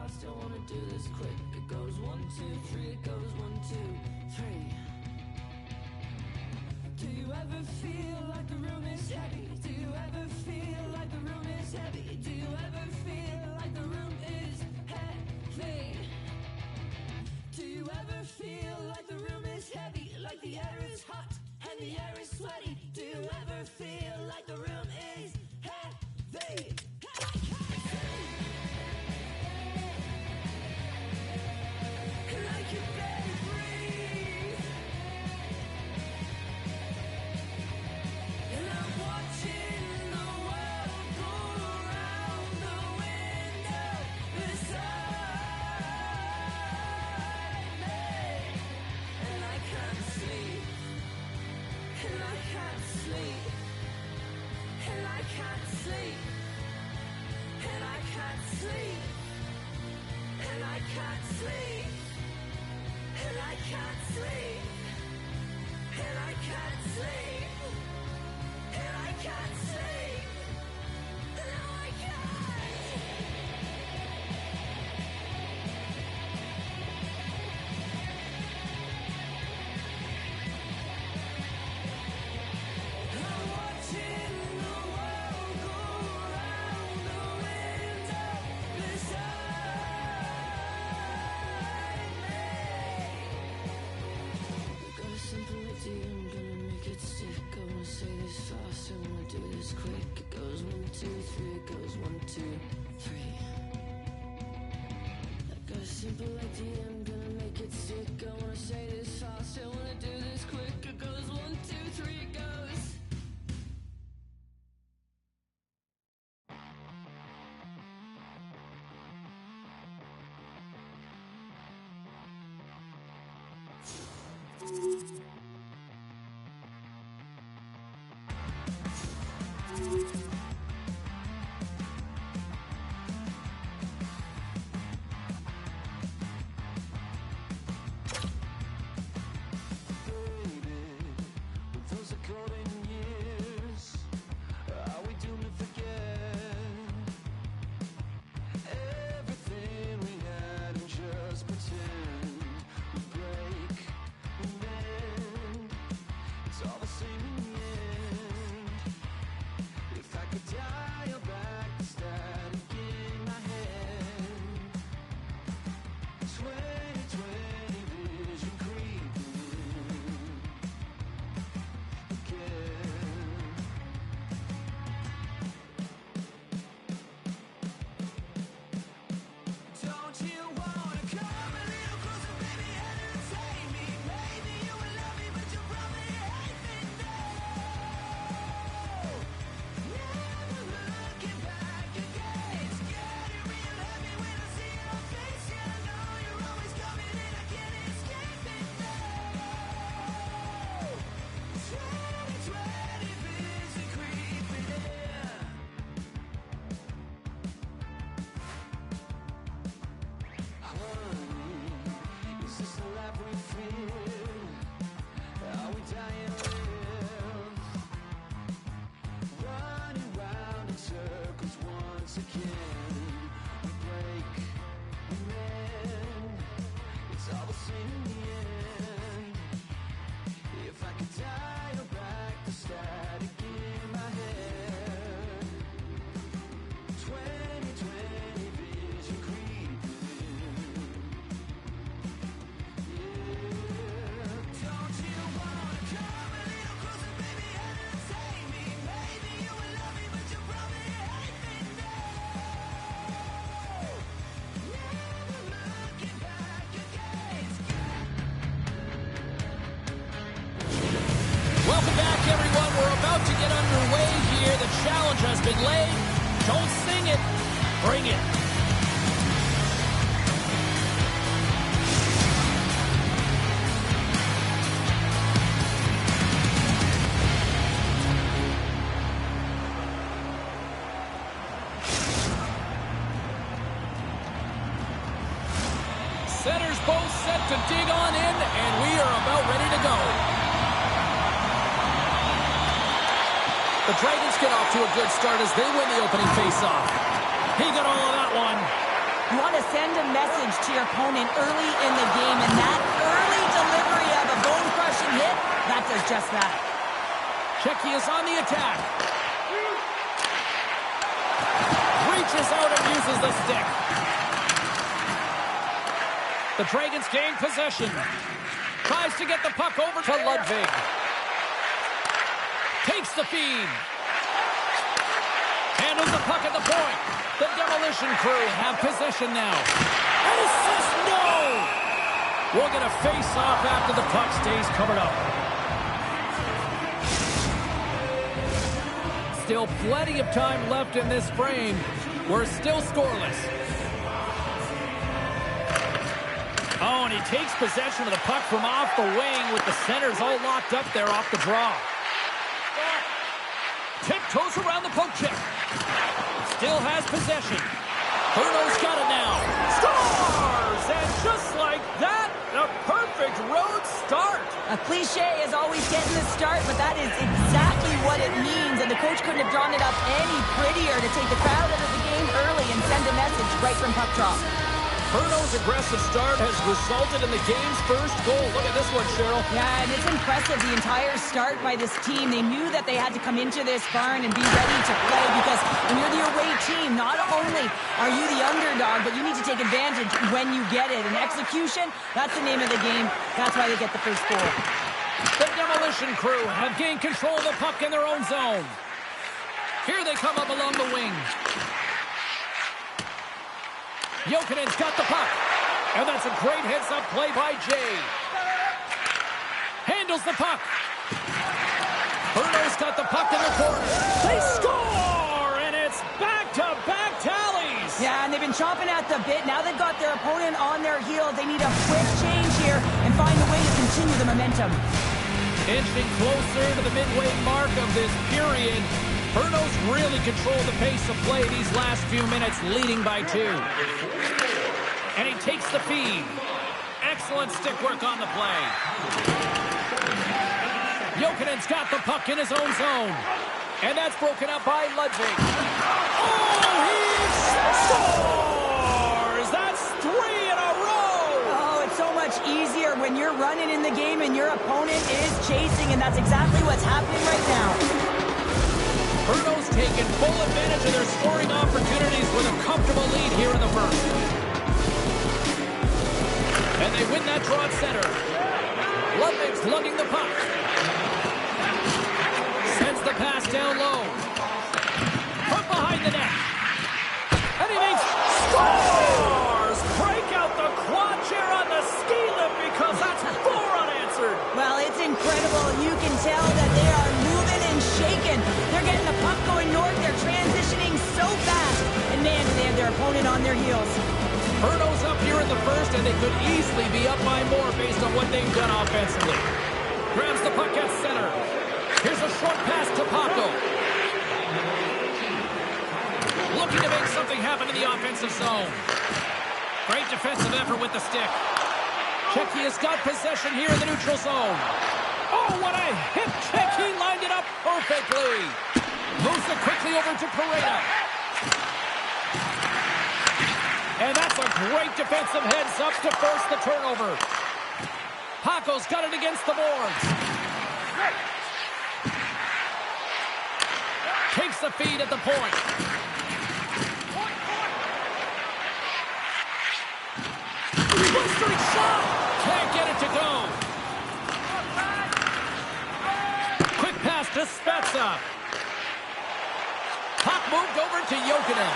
fast, I wanna do this quick. It goes 1, 2, 3, it goes 1, 2, 3. Do you ever feel like the room is heavy? Do you ever feel like the room is heavy? Do you ever feel like the room is heavy? Do you ever feel like the room is heavy? Like the air is hot and the air is sweaty? Do you ever feel like the room is heavy? Like you barely breathe. And I'm watching the world go around the window beside me. And I can't sleep. And I can't sleep. And I can't sleep. And I can't sleep. And I can't sleep. And I can't sleep. And I can't sleep. And I can't sleep. No, I can't. I'm watching the world go around the window beside me. I've got a simple idea, I'm gonna make it stick. I wanna say this fast, I wanna do this quick. It goes 1, 2, 3, it goes 1, 2, 3. I've got a simple idea, I'm gonna make it stick. I wanna say this fast, I wanna do this quick. It goes 1, 2, 3, it goes. With those golden years, are we doomed to forget everything we had and just pretend we break and mend? It's all the same in the end. If I could dial back the static in my head, 2020 vision creeping again. Don't you wanna come a little closer, baby, and entertain me? Maybe you will love me, but you probably hate me now. Never looking back again. It's getting real heavy when I see your face. Yeah, I know you're always coming and I can't escape it now. 2020 vision creeping in. Honey, is this the life we feel? Are we dying to live? Running round in circles once again. We break, we mend. It's all the same in the end. If I could dial back the static in my head, 2020 vision creeping in. Yeah. Don't you wanna come a little closer, baby, and entertain me? Maybe you will love me, but you probably hate me now. Never looking back again. Welcome back, everyone. We're about to get underway here. The challenge has been laid. Don't sing it. Bring it. Centers both set to dig on in, and we are about ready to go. The Dragons get off to a good start as they win the opening faceoff. He got all of that one. You want to send a message to your opponent early in the game, and that early delivery of a bone-crushing hit, that does just that. Czechia is on the attack. Reaches out and uses the stick. The Dragons gain possession. Tries to get the puck over to Ludwig. Takes the feed. Handles the puck at the point. The Demolition Crew have possession now. And assist, no! We'll get a face-off after the puck stays covered up. Still plenty of time left in this frame. We're still scoreless. Oh, and he takes possession of the puck from off the wing with the centers all locked up there off the draw. Tiptoes around the poke check. Still has possession. Bruno's got it now. Scores! And just like that, a perfect road start. A cliche is always getting the start, but that is exactly what it means. And the coach couldn't have drawn it up any prettier to take the crowd out of the game early and send a message right from puck drop. Bruno's aggressive start has resulted in the game's first goal. Look at this one, Cheryl. Yeah, and it's impressive, the entire start by this team. They knew that they had to come into this barn and be ready to play, because when you're the away team, not only are you the underdog, but you need to take advantage when you get it. And execution, that's the name of the game. That's why they get the first goal. The Demolition Crew have gained control of the puck in their own zone. Here they come up along the wing. Jokinen's got the puck. And that's a great heads-up play by Jay. Handles the puck. Bruno's got the puck in the corner. They score! And it's back-to-back tallies. Yeah, and they've been chomping at the bit. Now they've got their opponent on their heels. They need a quick change here and find a way to continue the momentum. Inching closer to the midway mark of this period. Bruno's really controlled the pace of play these last few minutes, leading by 2. And he takes the feed. Excellent stick work on the play. Jokinen's got the puck in his own zone. And that's broken up by Ludwig. Oh, he scores! That's 3 in a row! Oh, it's so much easier when you're running in the game and your opponent is chasing, and that's exactly what's happening right now. Bruno's taken full advantage of their scoring opportunities with a comfortable lead here in the first. And they win that draw at center. Ludwig's lugging the puck. Sends the pass down low. From behind the net. And he makes scores! Break out the quad chair on the ski lift, because that's 4 unanswered. Well, it's incredible. You can tell that they are moving and shaking. They're getting the puck going north. They're transitioning so fast. And man, they have their opponent on their heels. Bruno's up here in the first, and they could easily be up by more based on what they've done offensively. Grabs the puck at center. Here's a short pass to Paco. Looking to make something happen in the offensive zone. Great defensive effort with the stick. Czechia's got possession here in the neutral zone. Oh, what a hit kick. He lined it up perfectly. Moves it quickly over to Pereira. And that's a great defensive heads-up to force the turnover. Paco's got it against the boards. Takes the feed at the point. Blistering shot. Can't get it to go. Quick pass to Spezza. Puck moved over to Jokinen.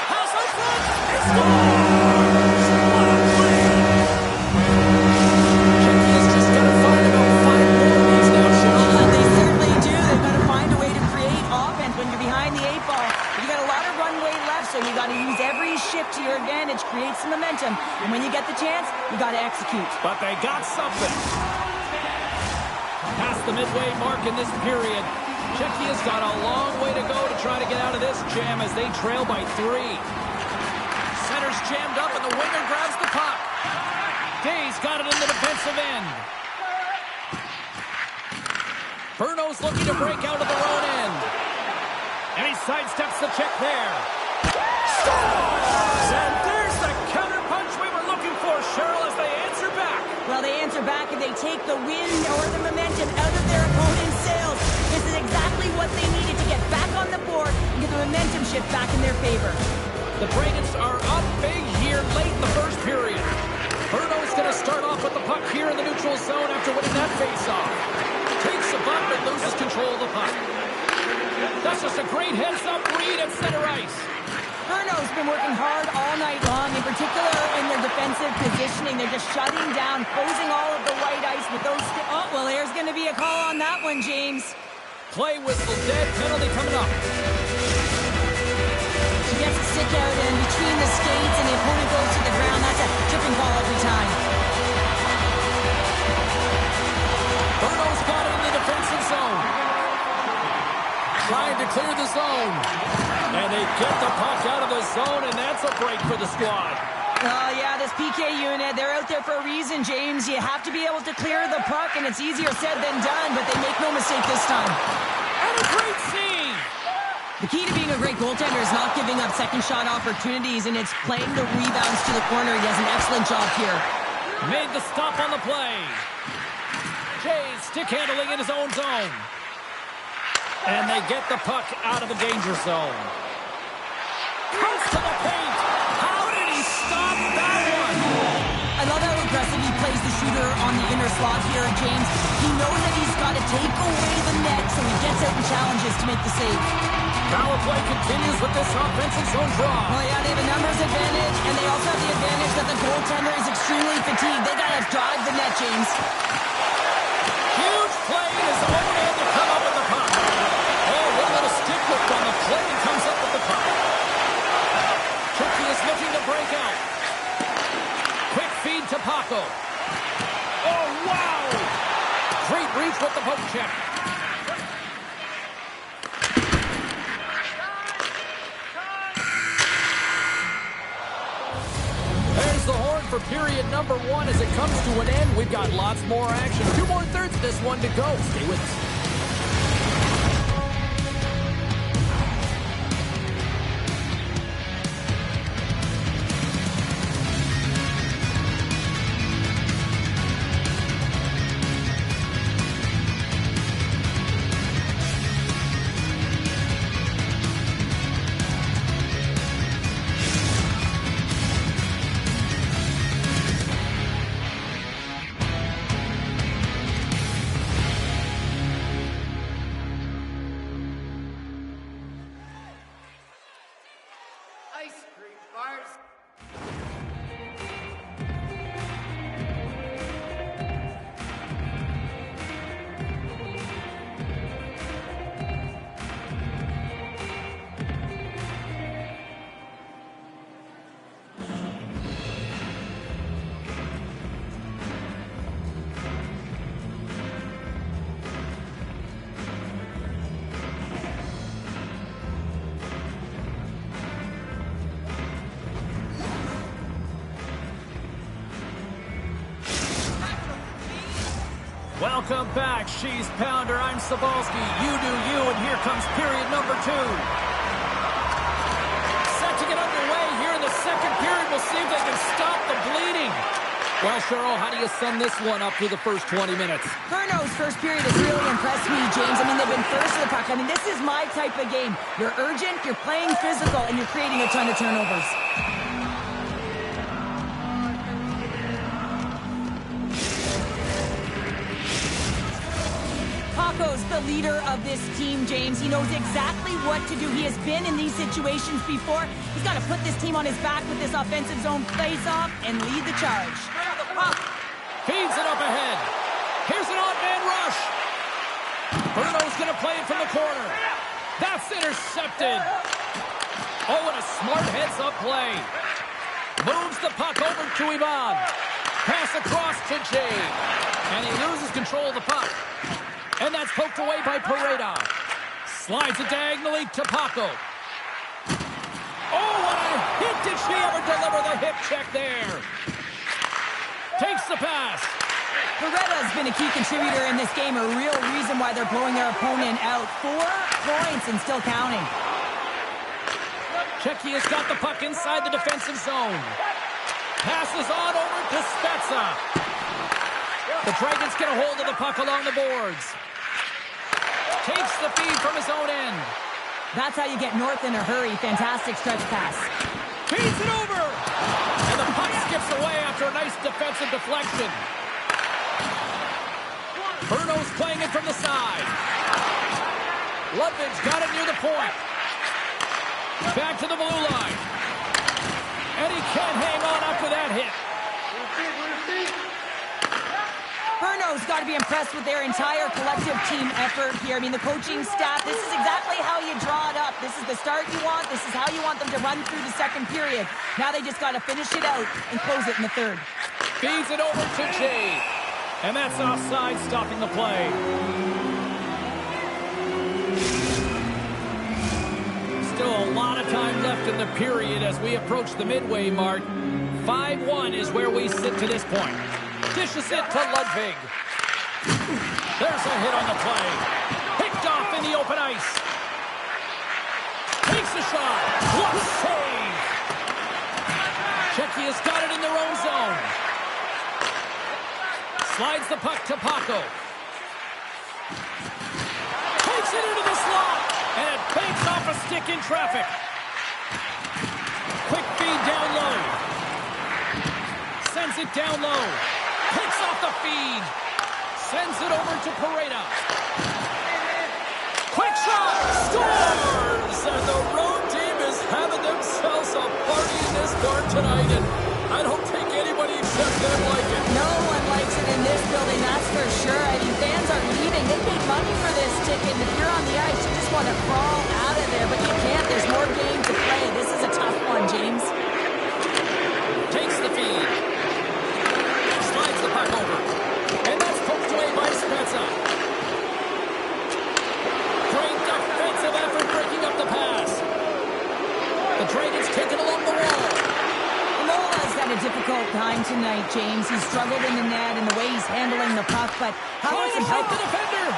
Pass out front. He scores! What a play! Czechia's just got to find about 5 more of these now, Cheryl. They certainly do. They've got to find a way to create offense when you're behind the 8 ball. You got a lot of runway left, so you got to use every shift to your advantage, create some momentum, and when you get the chance, you got to execute. But they got something. Past the midway mark in this period. Czechia's got a long way to go to try to get out of this jam as they trail by 3. Center's jammed up and the winger grabs the puck. Day's got it in the defensive end. Bruno's looking to break out of their own end. And he sidesteps the check there. Scores! And there's the counter. Dragons are up big here late in the first period. Bruno's going to start off with the puck here in the neutral zone after winning that faceoff. Takes the bump and loses control of the puck. That's just a great heads-up read at center ice. Bruno's been working hard all night long, in particular in their defensive positioning. They're just shutting down, closing all of the white ice with those... Oh, well, there's going to be a call on that one, James. Play whistle dead, penalty coming up. She gets a stick out in between the skates and the opponent goes to the ground. That's a tripping call every time. Bruno's got it in the defensive zone. Trying to clear the zone. And they get the puck out of the zone, and that's a break for the squad. Oh, yeah, this PK unit, they're out there for a reason, James. You have to be able to clear the puck, and it's easier said than done, but they make no mistake this time. And a great save! The key to being a great goaltender is not giving up second shot opportunities, and it's playing the rebounds to the corner. He does an excellent job here. Made the stop on the play. Jay's stick handling in his own zone. And they get the puck out of the danger zone. Comes to the paint. How did he stop that one? I love how aggressive he plays the shooter on the inner slot here, James. He knows that he's got to take away the net, so he gets out and challenges to make the save. Power play continues with this offensive zone draw. Oh, yeah, they have a numbers advantage, and they also have the advantage that the goaltender is extremely fatigued. They got to drive the net, James. Huge play in his own end to come up with the puck. Oh, what a little stick whip on the play and comes up with the puck. Chucky is looking to break out. Quick feed to Paco. Oh, wow! Great reach with the poke check. There's the horn for period number 1 as it comes to an end. We've got lots more action. 2 more thirds of this one to go. Stay with us. Ice cream bars. Welcome back, She's Pounder. I'm Sabalski. You do you, and here comes period number 2. Set to get underway here in the second period. We'll see if they can stop the bleeding. Well, Cheryl, how do you sum this one up through the first 20 minutes? Bruno's first period has really impressed me, James. I mean, they've been first to the puck. I mean, this is my type of game. You're urgent, you're playing physical, and you're creating a ton of turnovers. Paco's the leader of this team, James. He knows exactly what to do. He has been in these situations before. He's got to put this team on his back with this offensive zone face-off and lead the charge. Feeds it up ahead. Here's an odd-man rush. Bruno's going to play it from the corner. That's intercepted. Oh, and a smart heads-up play. Moves the puck over to Ivan. Pass across to Jay. And he loses control of the puck. And that's poked away by Pareda. Slides it diagonally to Paco. Oh, what a hit! Did she ever deliver the hip check there? Takes the pass. Pareda's been a key contributor in this game, a real reason why they're blowing their opponent out. 4 points and still counting. Czechia has got the puck inside the defensive zone. Passes on over to Spezza. The Dragons get a hold of the puck along the boards. Takes the feed from his own end. That's how you get north in a hurry. Fantastic stretch pass. Feeds it over. And the puck skips away after a nice defensive deflection. Bruno's playing it from the side. Ludwig's got it near the point. Back to the blue line. And he can't hang on after that hit. Bruno's got to be impressed with their entire collective team effort here. I mean, the coaching staff, this is exactly how you draw it up. This is the start you want. This is how you want them to run through the second period. Now they just got to finish it out and close it in the third. Feeds it over to Jade. And that's offside, stopping the play. Still a lot of time left in the period as we approach the midway mark. 5-1 is where we sit to this point. Dishes it to Ludwig. There's a hit on the play. Picked off in the open ice. Takes a shot. What a save! Czechia's got it in their own zone. Slides the puck to Paco. Takes it into the slot. And it banks off a stick in traffic. Quick feed down low. Sends it down low. Picks off the feed. Sends it over to Pareda. Quick shot. Scores! And the road team is having themselves a party in this bar tonight. And I don't think anybody except them like it. No one likes it in this building, that's for sure. I mean, fans are leaving. They paid money for this ticket. And if you're on the ice, you just want to crawl out of there. But you can't. There's more game to play. This is a tough one, James. Takes the feed. Slides the puck over. And that's poked away by Spezza. Great defensive effort breaking up the pass. The Dragons taken along the wall. Nola's had a difficult time tonight, James. He's struggled in the net and the way he's handling the puck, but how Trying is to he help help? the defender.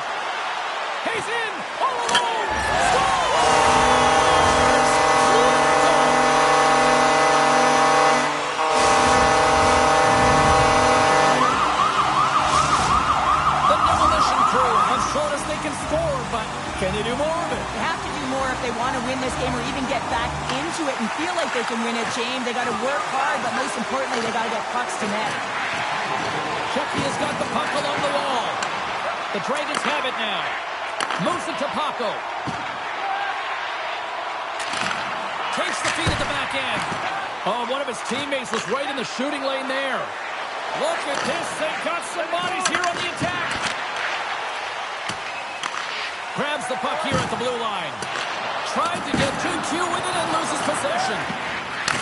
He's in. All alone. Scores! The demolition crew have shown us they can score, but can they do more of it? They have to do more if they want to win this game or even get back into it and feel like they can win it, James. They got to work hard, but most importantly, they got to get pucks to net. Czechia's got the puck along the wall. The Dragons have it now. Moves it to Paco. Takes the feed at the back end. Oh, one of his teammates was right in the shooting lane there. Look at this. They've got some bodies here on the attack. Grabs the puck here at the blue line. Tried to get too cute with it and loses possession.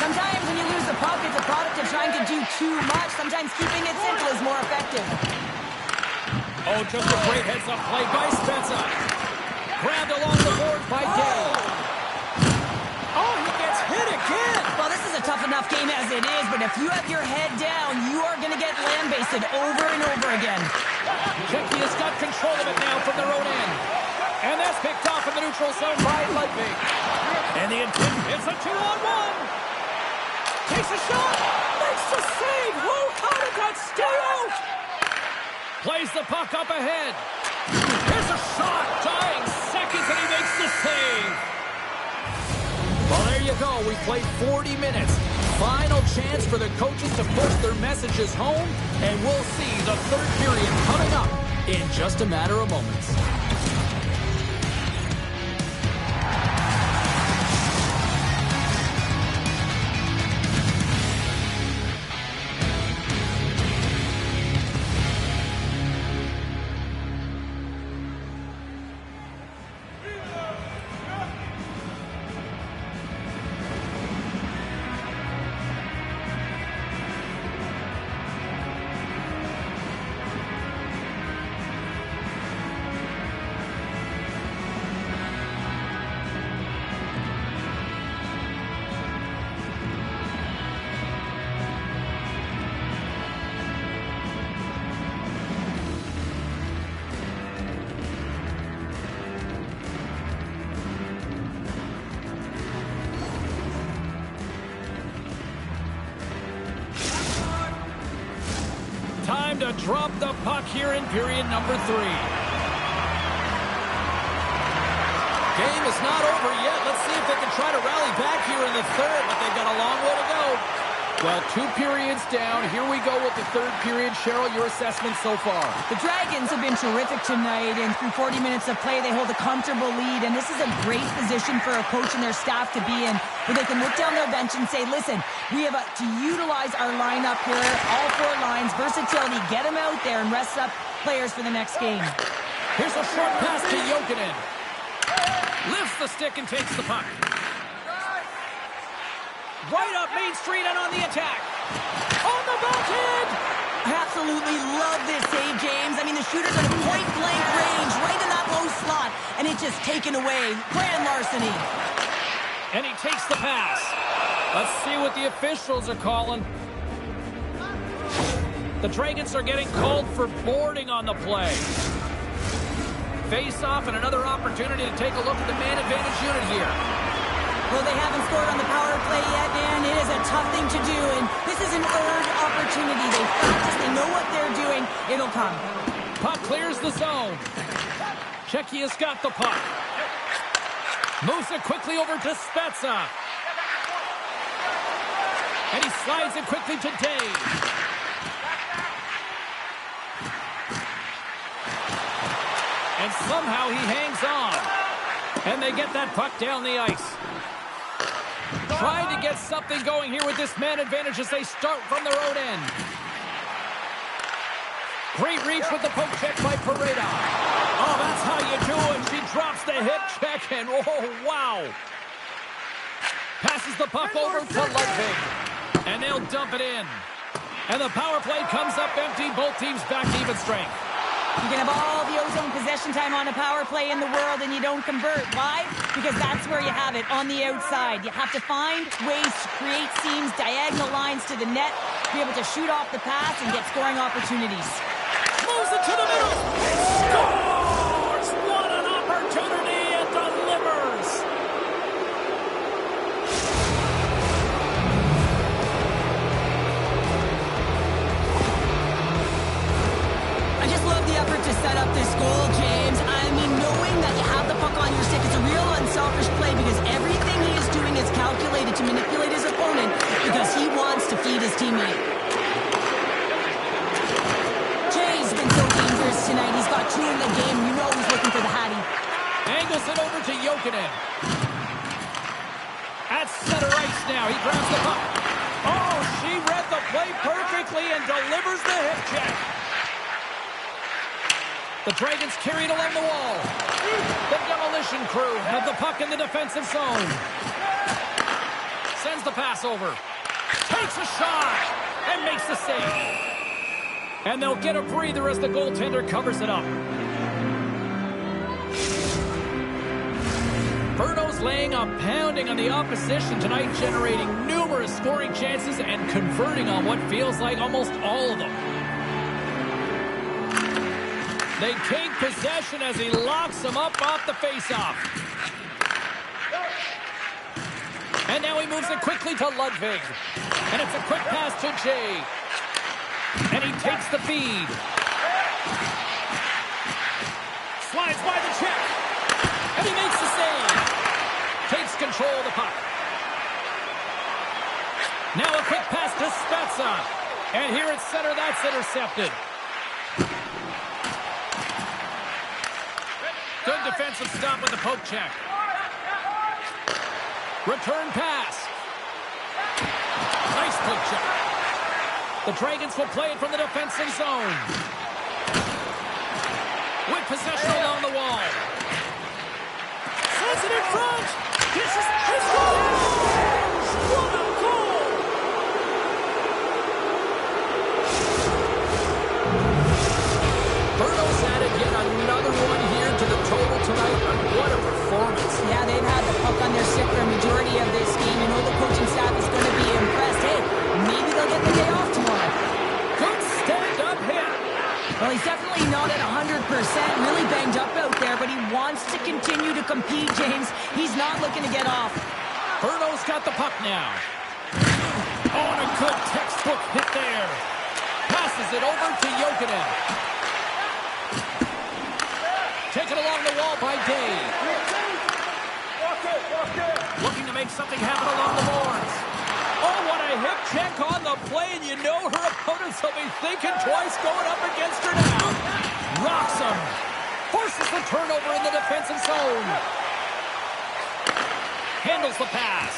Sometimes when you lose the puck, it's a product of trying to do too much. Sometimes keeping it simple is more effective. Oh, just a great heads-up play by Spezza. Grabbed along the boards by Day. Oh, he gets hit again. Well, this is a tough enough game as it is, but if you have your head down, you are going to get lambasted over and over again. Czechia's got control of it now from their own end. And that's picked off in the neutral zone by Ludwig. And the intent, it's a 2-on-1. Takes a shot. Makes the save. How did that stay out? Plays the puck up ahead. Here's a shot. Dying seconds and he makes the save. Well, there you go. We played 40 minutes. Final chance for the coaches to push their messages home. And we'll see the third period coming up in just a matter of moments. Time to drop the puck here in period number 3. Game is not over yet. Let's see if they can try to rally back here in the third, but they've got a long way to go. Well, 2 periods down. Here we go with the third period. Cheryl, your assessment so far? The Dragons have been terrific tonight, and through 40 minutes of play, they hold a comfortable lead, and this is a great position for a coach and their staff to be in, where they can look down their bench and say, listen, we have to utilize our lineup here, all 4 lines, versatility, get them out there and rest up players for the next game. Here's a short pass to Jokinen. Lifts the stick and takes the puck. Right up Main Street and on the attack. On the backhand! I absolutely love this save, James. I mean, the shooter's at a point-blank range, right in that low slot, and it's just taken away. Grand larceny. And he takes the pass. Let's see what the officials are calling. The Dragons are getting called for boarding on the play. Face-off and another opportunity to take a look at the man advantage unit here. Well, they haven't scored on the power play yet, man. It is a tough thing to do, and this is an earned opportunity. They practice, they know what they're doing. It'll come. Puck clears the zone. Czechia's got the puck. Moves it quickly over to Spezza. And he slides it quickly to Dave. And somehow he hangs on. And they get that puck down the ice. Trying to get something going here with this man advantage as they start from their own end. Great reach with the poke check by Pareda. Oh, that's how you do it. She drops the hip check and oh, wow. Passes the puck over to Ludwig. And they'll dump it in. And the power play comes up empty. Both teams back to even strength. You can have all the ozone possession time on a power play in the world and you don't convert. Why? Because that's where you have it, on the outside. You have to find ways to create seams, diagonal lines to the net, be able to shoot off the pass and get scoring opportunities. Moves it to the middle. Scores! What an opportunity and delivers! I just love the effort to set up this goal, James. I mean, knowing that you have the puck on your stick is a real unselfish play because everything he is doing is calculated to manipulate his opponent because he wants to feed his teammate. Jay's been so dangerous tonight. He's got 2 in the game. You know he's looking for the Hattie. Angles it over to Jokinen. At center ice now. He grabs the puck. Oh, she read the play perfectly and delivers the hip check. The Dragons carried along the wall. The demolition crew have the puck in the defensive zone. Sends the pass over. Takes a shot and makes the save. And they'll get a breather as the goaltender covers it up. Berto's laying a pounding on the opposition tonight, generating numerous scoring chances and converting on what feels like almost all of them. They take possession as he locks them up off the faceoff. And now he moves it quickly to Ludwig. And it's a quick pass to Jay. And he takes the feed. Slides by the check. And he makes the save. Takes control of the puck. Now a quick pass to Spezza. And here at center, that's intercepted. Good defensive stop with the poke check. Return pass. Nice poke check. The Dragons will play it from the defensive zone. With possession along the wall. Sends it in front. This is his goal. What a goal. Berto's added yet another one here to the total tonight. And what a performance. Yeah, they've had the puck on their stick for a majority of this game. You know the coaching staff is going to be impressed. Hey, maybe they'll get the day off tomorrow. Good stand-up hit. Well, he's definitely not at 100%, really banged up out there, but he wants to continue to compete, James. He's not looking to get off. Berto's got the puck now. Oh, and a good textbook hit there. Passes it over to Jokinen. Taken along the wall by Dave. Looking to make something happen along the boards. Oh, what a hip check on the play, and you know her opponents will be thinking twice going up against her now. Rocks him. Forces the turnover in the defensive zone. Handles the pass.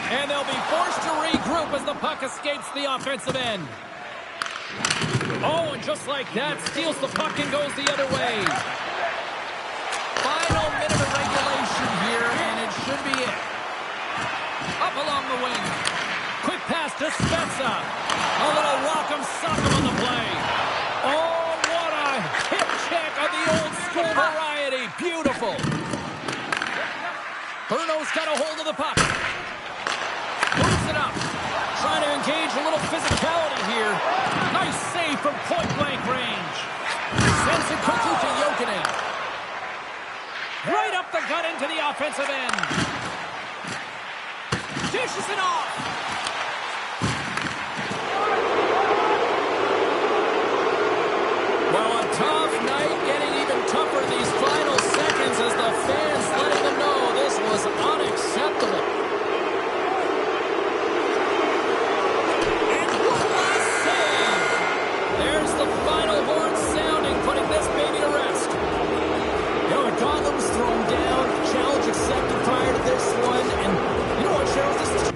And they'll be forced to regroup as the puck escapes the offensive end. Oh, and just like that, steals the puck and goes the other way. Final minute of regulation here, and it should be it. Up along the wing. Quick pass to Spezza. A little rock'em sock'em on the play. Oh, what a hip check of the old school variety. Beautiful. Berno's got a hold of the puck. Moves it up. Trying to engage a little physicality here. Nice save from point-blank range. Sends it quickly to Jokinen. Right up the gut into the offensive end. Dishes it off. Well, a tough night getting even tougher these final seconds as the fans letting them know this was unacceptable. And one last save. There's the final horn sounding, putting this baby to rest. You know, the gauntlet was thrown down, challenge accepted prior to this one, and you know what, Cheryl, this is...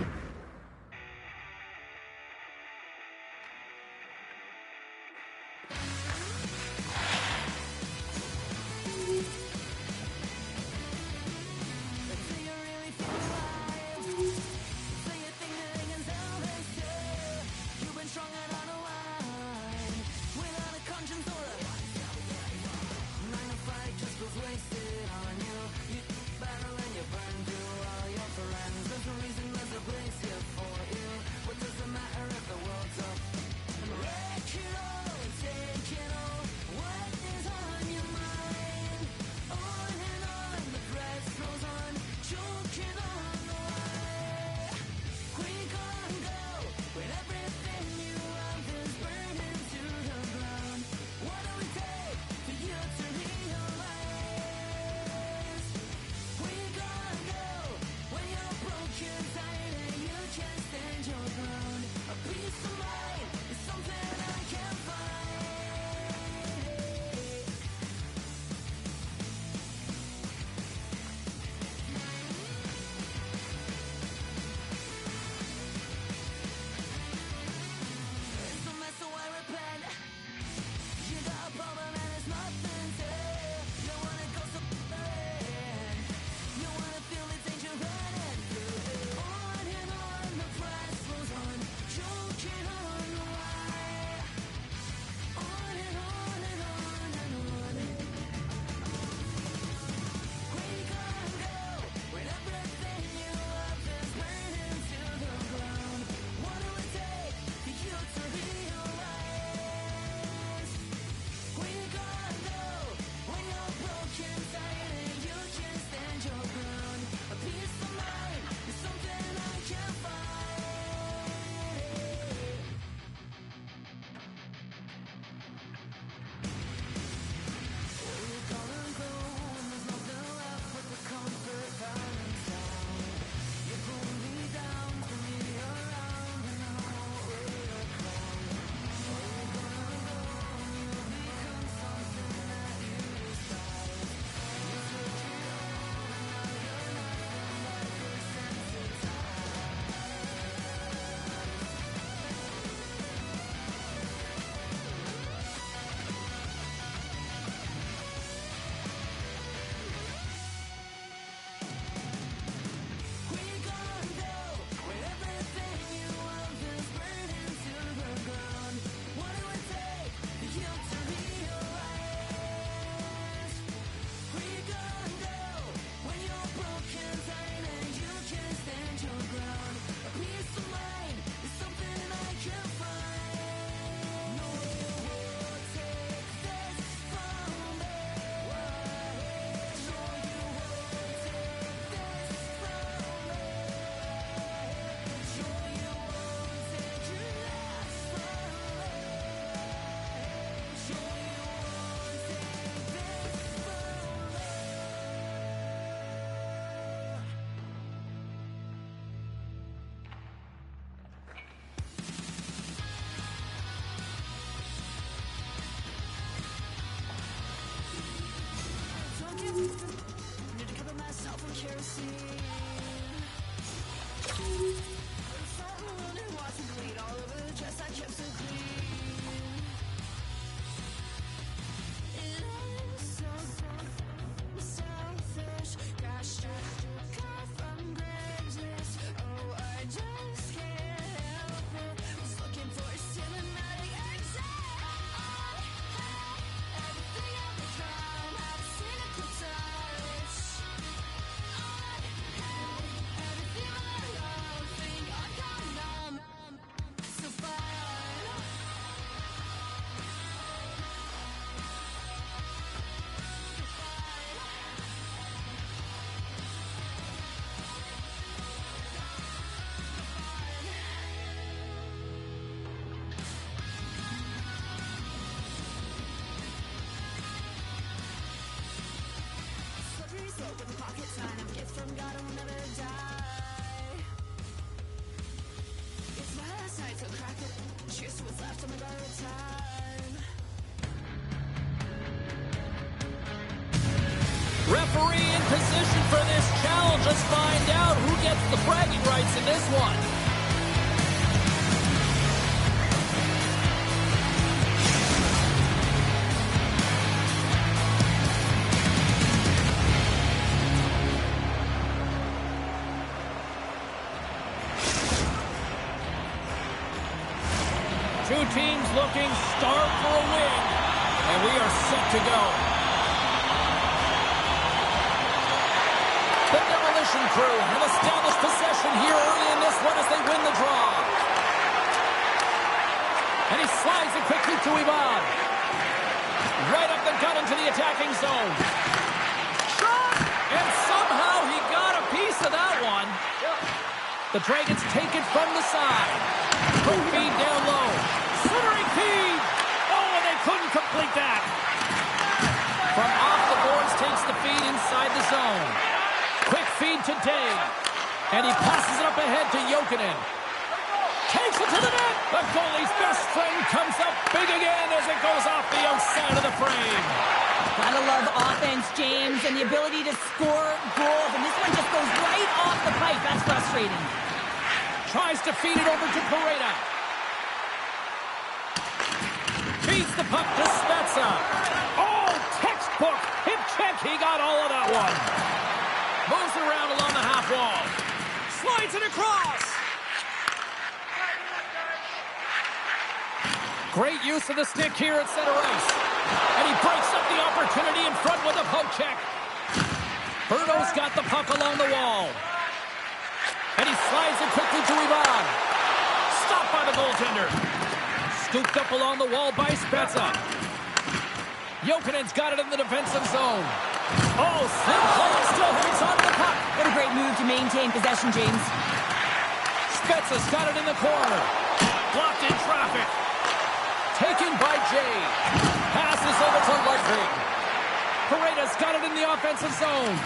pocket sign, a gift from God, I will never die. It's my last night, so crack it. Cheers to what's left of my borrowed time. Referee in position for this challenge. Let's find out who gets the bragging rights in this one. Two teams looking starved for a win, and we are set to go. The Demolition Crew have established possession here early in this one as they win the draw. And he slides it quickly to Ivan. Right up the gut into the attacking zone. Shot! And somehow he got a piece of that one. The Dragons take it from the side. Quick feed down low. Centering feed! Oh, and they couldn't complete that. From off the boards takes the feed inside the zone. Quick feed to Day. And he passes it up ahead to Jokinen. Takes it to the net. The goalie's best friend comes up big again as it goes off the outside of the frame. Gotta love offense, James, and the ability to score goals. And this one just goes right off the pipe. That's frustrating. Tries to feed it over to Pareda. Feeds the puck to Spezza. Oh, textbook. Hip check. He got all of that one. Moves it around along the half wall. Slides it across. Great use of the stick here at center ice. And he breaks up the opportunity in front with a poke check. Berto's got the puck along the wall. And he slides it quickly to Ivan. Stopped by the goaltender. Scooped up along the wall by Spezza. Jokinen's got it in the defensive zone. Oh, Slim Holland still hangs on to the puck. What a great move to maintain possession, James. Spezza's got it in the corner. Blocked in traffic. Taken by Jay. Passes over to Ludwig. Pareda's got it in the offensive zone.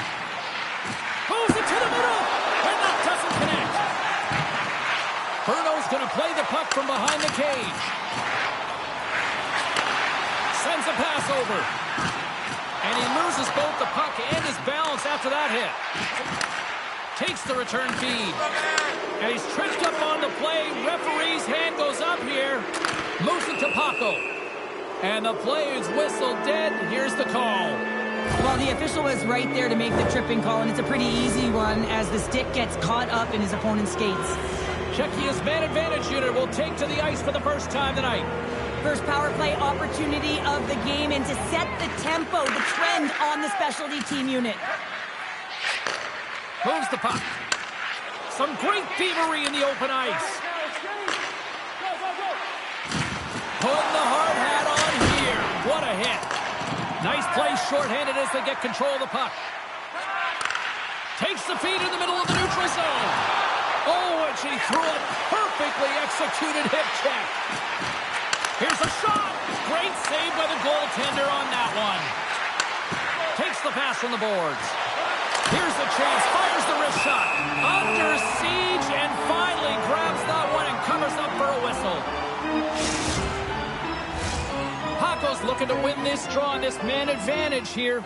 Moves it to the middle. And that doesn't connect. Berto's going to play the puck from behind the cage. Sends a pass over. And he loses both the puck and his balance after that hit. Takes the return feed. And he's tripped up on the play. Referee's hand goes up here. Moves it to Paco. And the play is whistled dead. Here's the call. Well, the official was right there to make the tripping call, and it's a pretty easy one as the stick gets caught up in his opponent's skates. Czechia's man advantage unit will take to the ice for the first time tonight. First power play opportunity of the game, and to set the tempo, the trend on the specialty team unit. Moves the puck. Some great thievery in the open ice. Putting the hard hat on here. What a hit. Nice play shorthanded as they get control of the puck. Takes the feed in the middle of the neutral zone. Oh, and she threw a perfectly executed hip check. Here's a shot. Great save by the goaltender on that one. Takes the pass from the boards. Here's a chance. Fires the wrist shot. Under siege and finally grabs that one and covers up for a whistle. Paco's looking to win this draw, this man advantage here.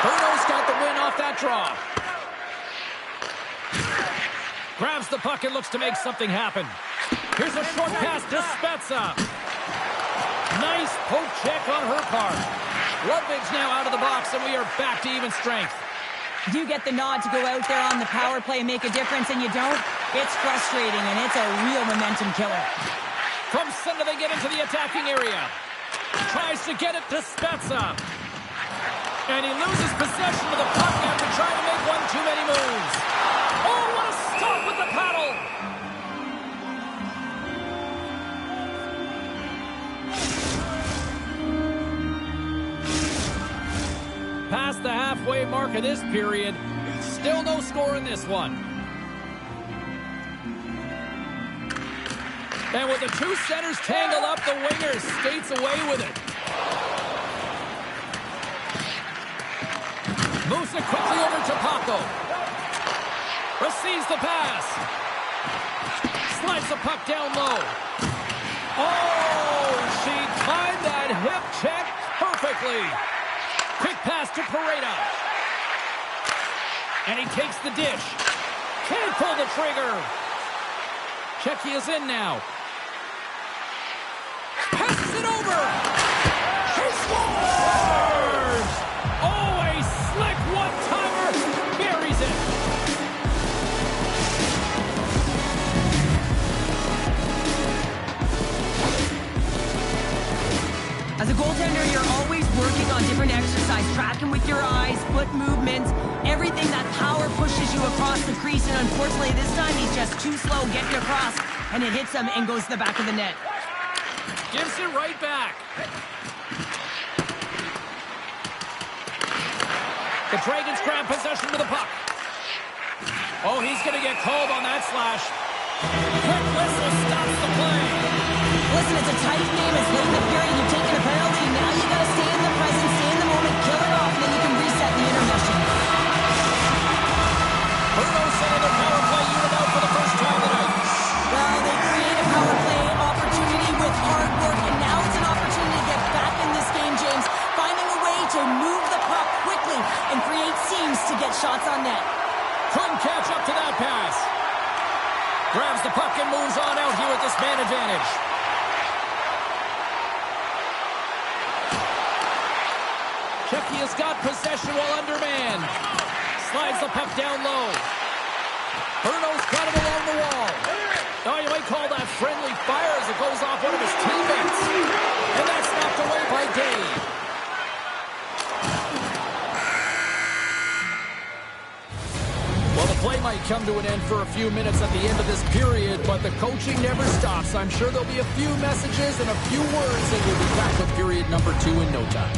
Berto's got the win off that draw. Grabs the puck and looks to make something happen. Here's a short pass to Spezza. Nice poke check on her part. Ludwig's now out of the box, and we are back to even strength. You get the nod to go out there on the power play and make a difference, and you don't. It's frustrating, and it's a real momentum killer. From center, they get into the attacking area. Tries to get it to Spezza. And he loses possession of the puck after trying to make one too many moves. Oh, what a stop with the paddle! Past the halfway mark of this period. Still no score in this one. And with the two centers tangled up, the winger skates away with it. Moves it quickly over to Paco. Receives the pass. Slides the puck down low. Oh, she timed that hip check perfectly. Quick pass to Pareda. And he takes the dish. Can't pull the trigger. Checky is in now. Passes it over. He scores! Oh, a slick one-timer. Buries it. As a goaltender, you're always working on different exercise, tracking with your eyes, foot movements, everything. That power pushes you across the crease, and unfortunately this time he's just too slow getting across, and it hits him and goes to the back of the net. Gives it right back. The Dragons grab possession to the puck. Oh, he's going to get called on that slash. Quick whistle stops the play. Listen, it's a tight game. It's late in the period. You're taking a penalty. Now you got to stay in the present, stay in the moment, kill it off, and then you can reset the intermission. Bruno sending their power play unit out for the first time tonight. Well, they create a power play opportunity with hard work, and now it's an opportunity to get back in this game, James. Finding a way to move the puck quickly and create seams to get shots on net. Couldn't catch up to that pass. Grabs the puck and moves on out here with this man advantage. Checky has got possession while undermanned. Slides the puck down low. Bruno's got it along the wall. Oh, you might call that friendly fire as it goes off one of his teammates. And that's knocked away by Dave. Well, the play might come to an end for a few minutes at the end of this period, but the coaching never stops. I'm sure there'll be a few messages and a few words, and we'll be back with period number 2 in no time.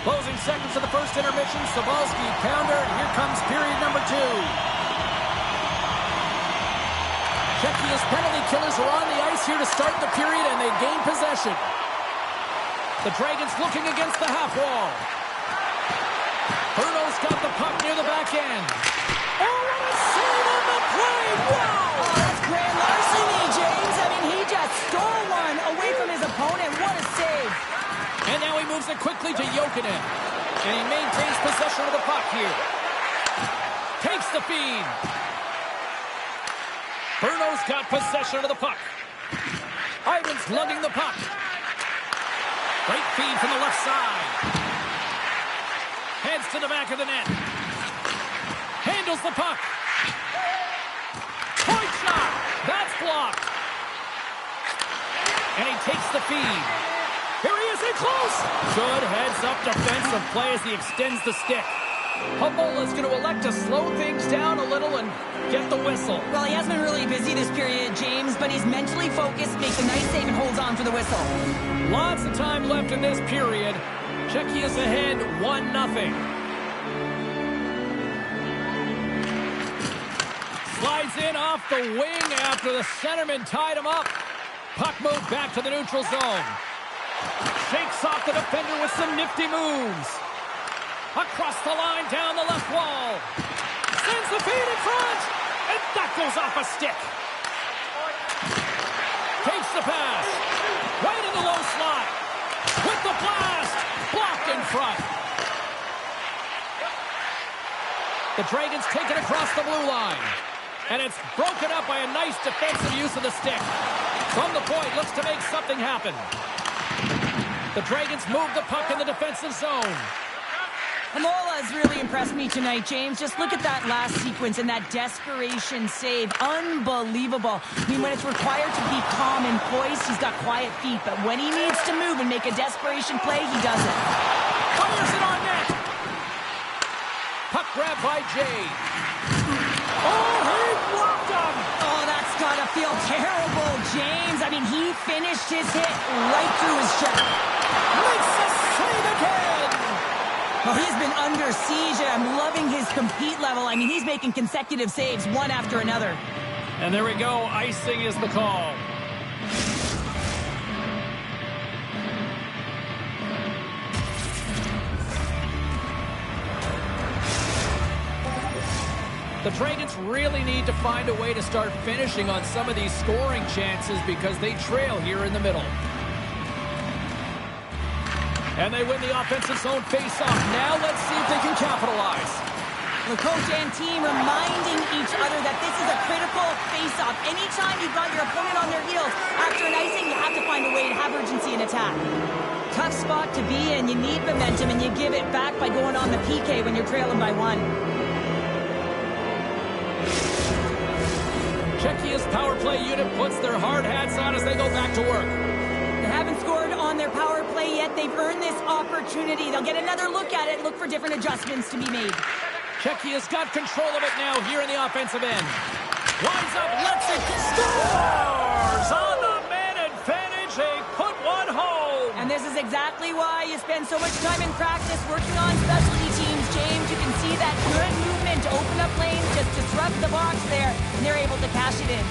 Closing seconds of the first intermission. Sobalski counter, and here comes period number 2. Czechia's penalty killers are on the ice here to start the period, and they gain possession. The Dragons looking against the half wall. Bruno's got the puck near the back end. Oh, what a save on the play! Wow! Oh, that's grand larceny, James. I mean, he just stole one away from his opponent. What a save. And now he moves it quickly to Jokinen. And he maintains possession of the puck here. Takes the feed. Bruno's got possession of the puck. Ivan's lugging the puck. Great feed from the left side. Heads to the back of the net. Handles the puck. Point shot. That's blocked. And he takes the feed. Here he is in close. Good heads-up defensive play as he extends the stick. Humboldt is going to elect to slow things down a little and get the whistle. Well, he has been really busy this period, James, but he's mentally focused, makes a nice save, and holds on for the whistle. Lots of time left in this period. Czechia is ahead 1-0. Slides in off the wing after the centerman tied him up. Puck moved back to the neutral zone. Shakes off the defender with some nifty moves. Across the line, down the left wall. Sends the feed in front. And that goes off a stick. Takes the pass. Right in the low slot. With the blast. Blocked in front. The Dragons take it across the blue line. And it's broken up by a nice defensive use of the stick. From the point, looks to make something happen. The Dragons move the puck in the defensive zone. Hamola has really impressed me tonight, James. Just look at that last sequence and that desperation save. Unbelievable. I mean, when it's required to be calm and poised, he's got quiet feet. But when he needs to move and make a desperation play, he does it. Fires it on net. Puck grab by Jay. Oh, he blocked him. Oh, that's got to feel terrible, James. I mean, he finished his hit right through his chest. Makes the save again. Well, he's been under siege, and I'm loving his compete level. I mean, he's making consecutive saves, one after another. And there we go. Icing is the call. The Dragons really need to find a way to start finishing on some of these scoring chances because they trail here in the middle. And they win the offensive zone face-off. Now let's see if they can capitalize. The coach and team reminding each other that this is a critical face-off. Anytime you've got your opponent on their heels, after an icing, you have to find a way to have urgency in attack. Tough spot to be in. You need momentum, and you give it back by going on the PK when you're trailing by one. Czechia's power play unit puts their hard hats on as they go back to work. They haven't scored on their power play yet. They've earned this opportunity. They'll get another look at it, look for different adjustments to be made. Czechia's got control of it now here in the offensive end. Winds up, lets it, scores! On the man advantage, they put one home. And this is exactly why you spend so much time in practice working on specialty teams, James. You can see that good movement to open up lanes, just disrupt the box there, and they're able to cash it in.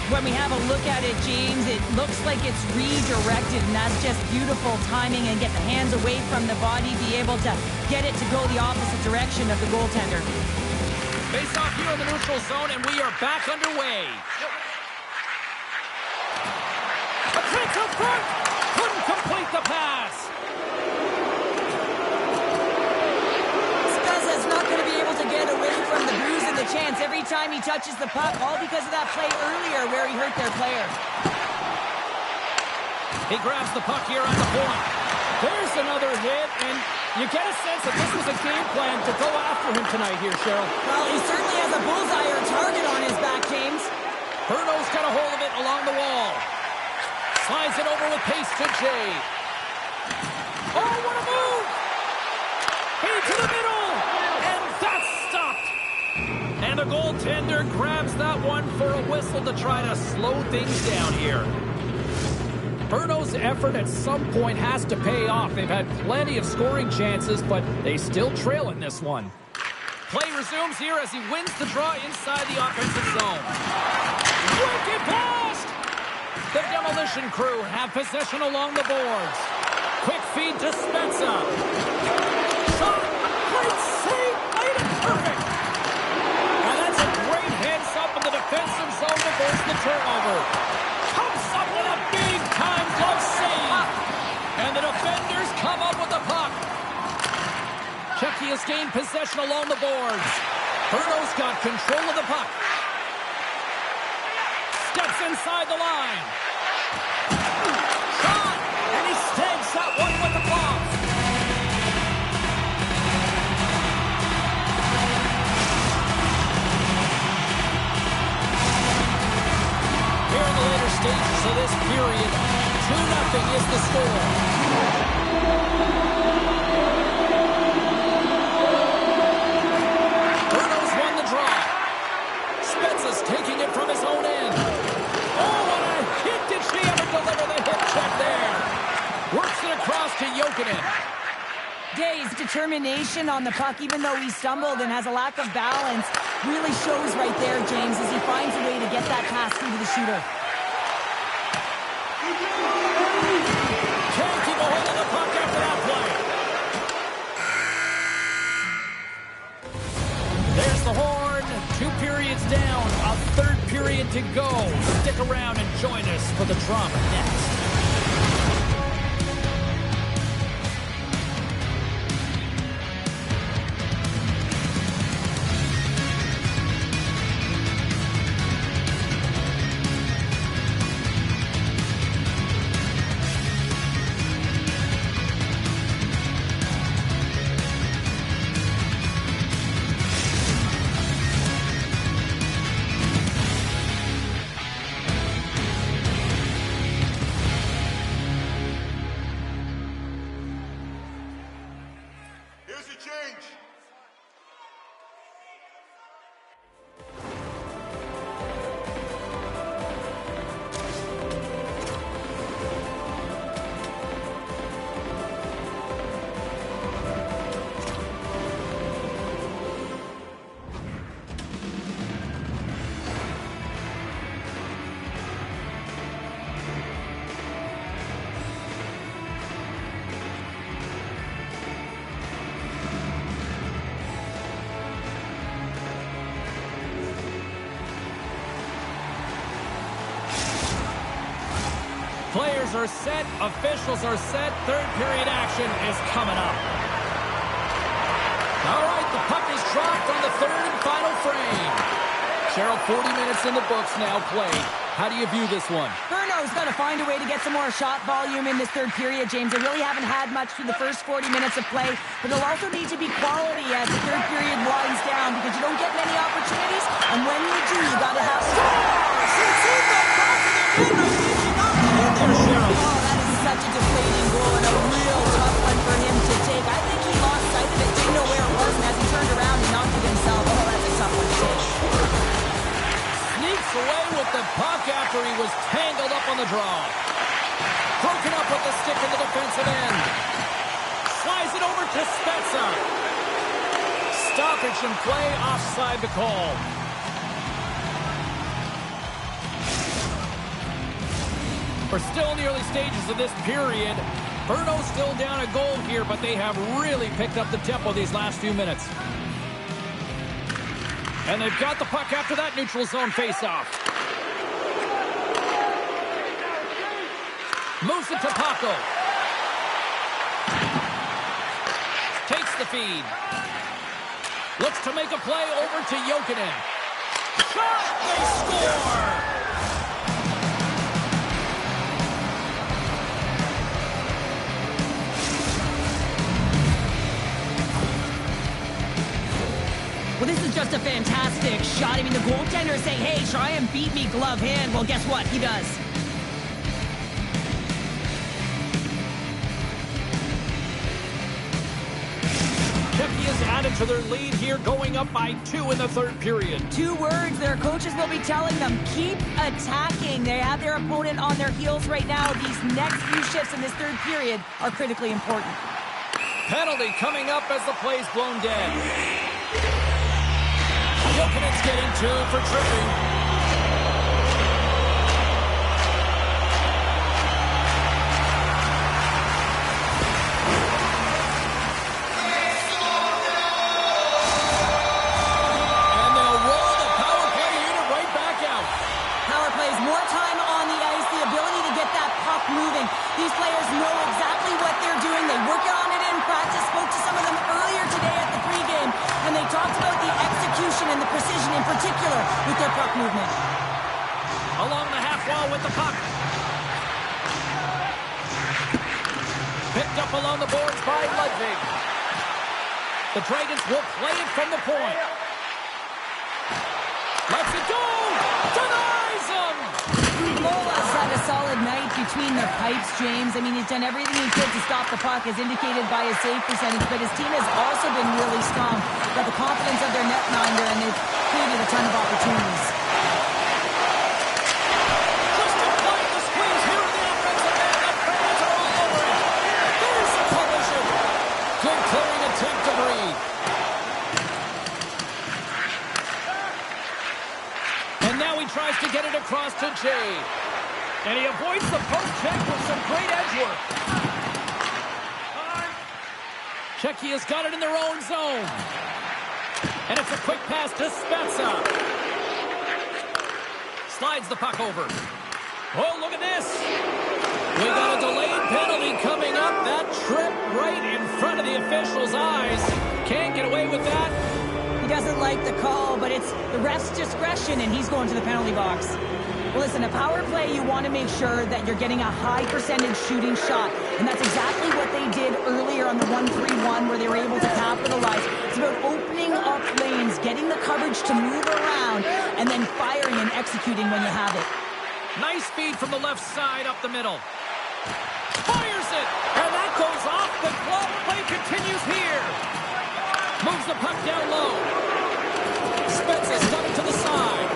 When we have a look at it, James, it looks like it's redirected, and that's just beautiful timing and get the hands away from the body, be able to get it to go the opposite direction of the goaltender. Face off here in the neutral zone, and we are back underway. A chance up front! Couldn't complete the pass! Spezza's not going to be able to get away from the bruise and the chance every time he touches the puck, all because of that play earlier where he hurt their player. He grabs the puck here on the point. There's another hit, and you get a sense that this was a game plan to go after him tonight here, Cheryl. Well, he certainly has a bullseye or target on his back, James. Berno's got a hold of it along the wall. Slides it over with pace to Jay. Oh, what a move! Into the middle! And that's stopped! And the goaltender grabs that one for a whistle to try to slow things down here. Berno's effort at some point has to pay off. They've had plenty of scoring chances, but they still trail in this one. Play resumes here as he wins the draw inside the offensive zone. Wicked blast! The demolition crew have possession along the boards. Quick feed to Spezza. Shot! Great save! Made it perfect! And that's a great heads-up in the defensive zone to force the turnover. Comes up with a big-time glove save. And the defenders come up with the puck. Czechia's gained possession along the boards. Berno's got control of the puck. Steps inside the line. Shot! And he snags that one with the glove. Here in the later stages of this period, 2-0 is the score. Berno's won the draw. Spezza's taking it from his own end. Oh, what a hit! Did she ever deliver the hip check there? Works it across to Jokinen. Day's determination on the puck, even though he stumbled and has a lack of balance, really shows right there, James, as he finds a way to get that pass through to the shooter. Can't keep a hold of the puck after that play. There's the horn. 2 periods down. A third period to go. Stick around and join us for the drama next. range. Players are set, officials are set, third period action is coming up. All right, the puck is dropped on the third and final frame. Cheryl, 40 minutes in the books now played. How do you view this one? Bruno's got to find a way to get some more shot volume in this third period, James. They really haven't had much through the first 40 minutes of play, but they'll also need to be quality as the third period winds down because you don't get many opportunities, and when you do, you got to have There, Cheryl. Oh, that is such a deflating goal and a real tough one for him to take. I think he lost sight of it, didn't know where it was, and as he turned around, he knocked it himself. Oh, that's a tough one to take. Sneaks away with the puck after he was tangled up on the draw. Broken up with the stick in the defensive end. Slides it over to Spencer. Stoppage in play, offside the call. We're still in the early stages of this period. Bruno's still down a goal here, but they have really picked up the tempo these last few minutes. And they've got the puck after that neutral zone faceoff. Moves it to Paco. Takes the feed. Looks to make a play over to Jokinen. Shot! They score! Well, this is just a fantastic shot. I mean, the goaltender is saying, hey, try and beat me glove hand. Well, guess what? He does. Kentucky has added to their lead here, going up by 2 in the third period. 2 words their coaches will be telling them: keep attacking. They have their opponent on their heels right now. These next few shifts in this third period are critically important. Penalty coming up as the play's blown dead. Jokinen's getting 2 for tripping. And they'll roll the power play unit right back out. Power plays, more time on the ice, the ability to get that puck moving. These players know exactly what they're doing. They work on it in practice. Spoke to some of them earlier today at the pregame, and they talked about the execution and the precision in particular with their puck movement. Along the half wall with the puck. Picked up along the boards by Ludwig. The Dragons will play it from the point. Lets it go! Denies him! Mola's had a solid night between the pipes, James. I mean, he's done everything he could to stop the puck, as indicated by his save percentage, but his team has also been really strong. Got the confidence of their netminder, and they've created a ton of opportunities. Just applying the squeeze here in the offensive end. The fans are all over it. There's a collision. Good clearing attempt to breathe. And now he tries to get it across to Jay. And he avoids the post check with some great edge work. Czechia has got it in their own zone. And it's a quick pass to Spezza. Slides the puck over. Oh, look at this. We got a delayed penalty coming up. That trip right in front of the official's eyes. Can't get away with that. He doesn't like the call, but it's the ref's discretion, and he's going to the penalty box. Well, listen, a power play, you want to make sure that you're getting a high percentage shooting shot, and that's exactly what they did earlier on the 1-3-1, where they were able to capitalize. It's about opening up lanes, getting the coverage to move around, and then firing and executing when you have it. Nice feed from the left side up the middle. Fires it, and that goes off the glove. Play continues here. Moves the puck down low. Spence's got it to the side.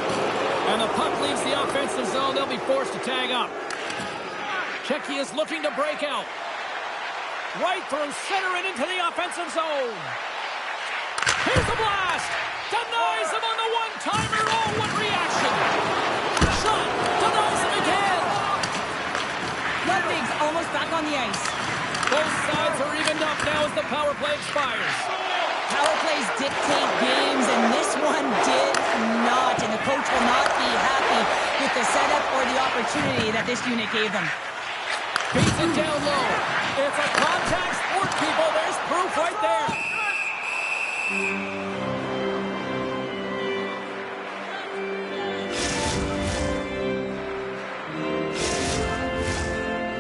And the puck leaves the offensive zone. They'll be forced to tag up. Checky is looking to break out. Right through center and into the offensive zone. Here's a blast. Denies him on the one-timer. Oh, what reaction. Shot. Denies him again. Ludwig's almost back on the ice. Both sides are evened up now as the power play expires. Power plays dictate games, and this one did not. And the coach will not be happy with the setup or the opportunity that this unit gave them. Beats it down low. It's a contact sport, people. There's proof right there.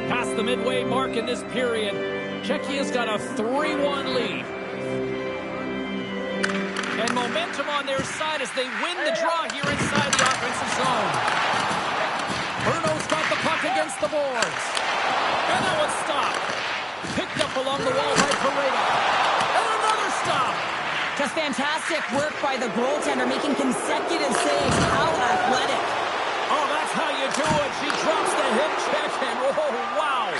Past the midway mark in this period, Czechia's got a 3-1 lead. And momentum on their side as they win the draw here inside the offensive zone. Bruno's got the puck against the boards. And that one's stopped. Picked up along the wall by Pareda. And another stop. Just fantastic work by the goaltender, making consecutive saves. How athletic. Oh, that's how you do it. She drops the hip check and oh, wow.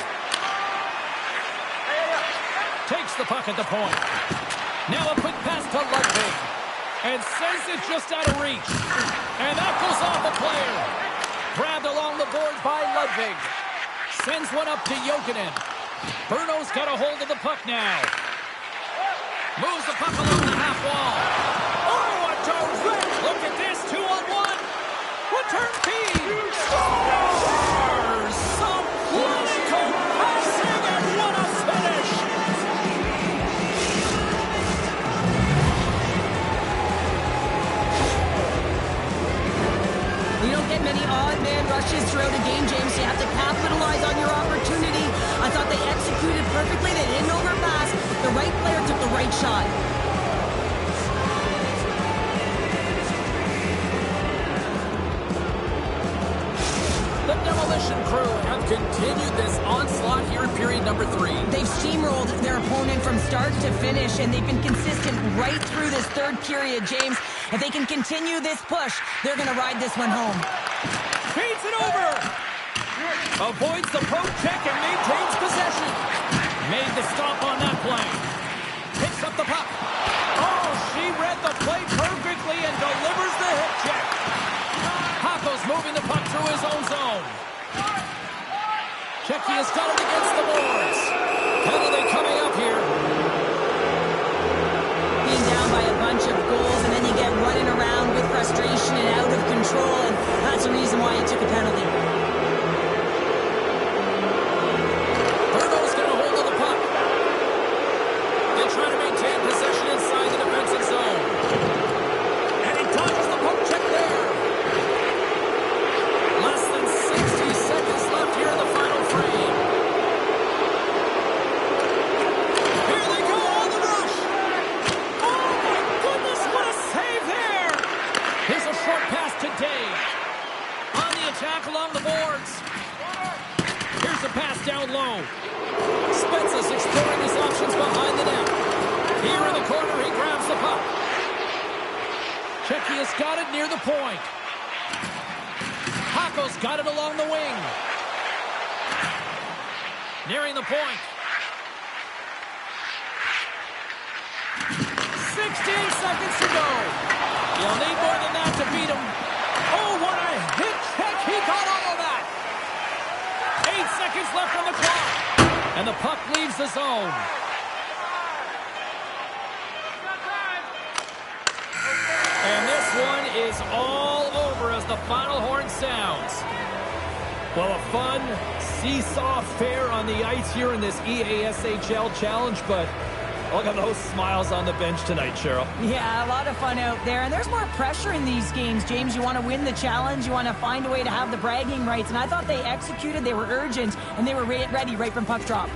Takes the puck at the point. Now a quick pass to Ludwig. And sends it just out of reach. And that goes off a player. Grabbed along the boards by Ludwig. Sends one up to Jokinen. Bruno's got a hold of the puck now. Moves the puck along the half wall. Oh, a terrific! Look at this, 2-on-1. Return feed. Scores! Some clinical passing and what a finish! You don't get many odd man rushes throughout a game, James. You have to capitalize on your opportunity. I thought they executed perfectly. They didn't overpass. The right player took the right shot. The Demolition Crew have continued this onslaught here in period number 3. They've steamrolled their opponent from start to finish, and they've been consistent right through this third period, James. If they can continue this push, they're going to ride this one home. Feeds it over. Avoids the poke check and maintains possession. Made the stop on that play. Picks up the puck. Oh, she read the play perfectly and delivers the hip check. Hako's moving the puck through his own zone. Checky has got it against the boards. Penalty coming up here. Being down by a bunch of goals, and then you get running around with frustration and out of control, and that's the reason why you took a penalty. Bruno's got a hold of the puck. They try to maintain possession inside the defensive zone. And he dodges the poke check there. Less than 60 seconds left here in the final frame. Here they go on the rush. Oh my goodness, what a save there. Here's a short pass to Dave. On the attack along the boards. Here's a pass down low. Spence's exploring his options behind the net. Here in the corner, he grabs the puck. Checky has got it near the point. Hako's got it along the wing. Nearing the point. 16 seconds to go. You'll need more than that to beat him. Oh, what a hit check. He got all of that. 8 seconds left on the clock. And the puck leaves the zone. And this one is all over as the final horn sounds. Well, a fun seesaw affair on the ice here in this EASHL challenge, but look at those smiles on the bench tonight, Cheryl. Yeah, a lot of fun out there, and there's more pressure in these games, James. You want to win the challenge, you want to find a way to have the bragging rights, and I thought they executed, they were urgent, and they were ready right from puck drop.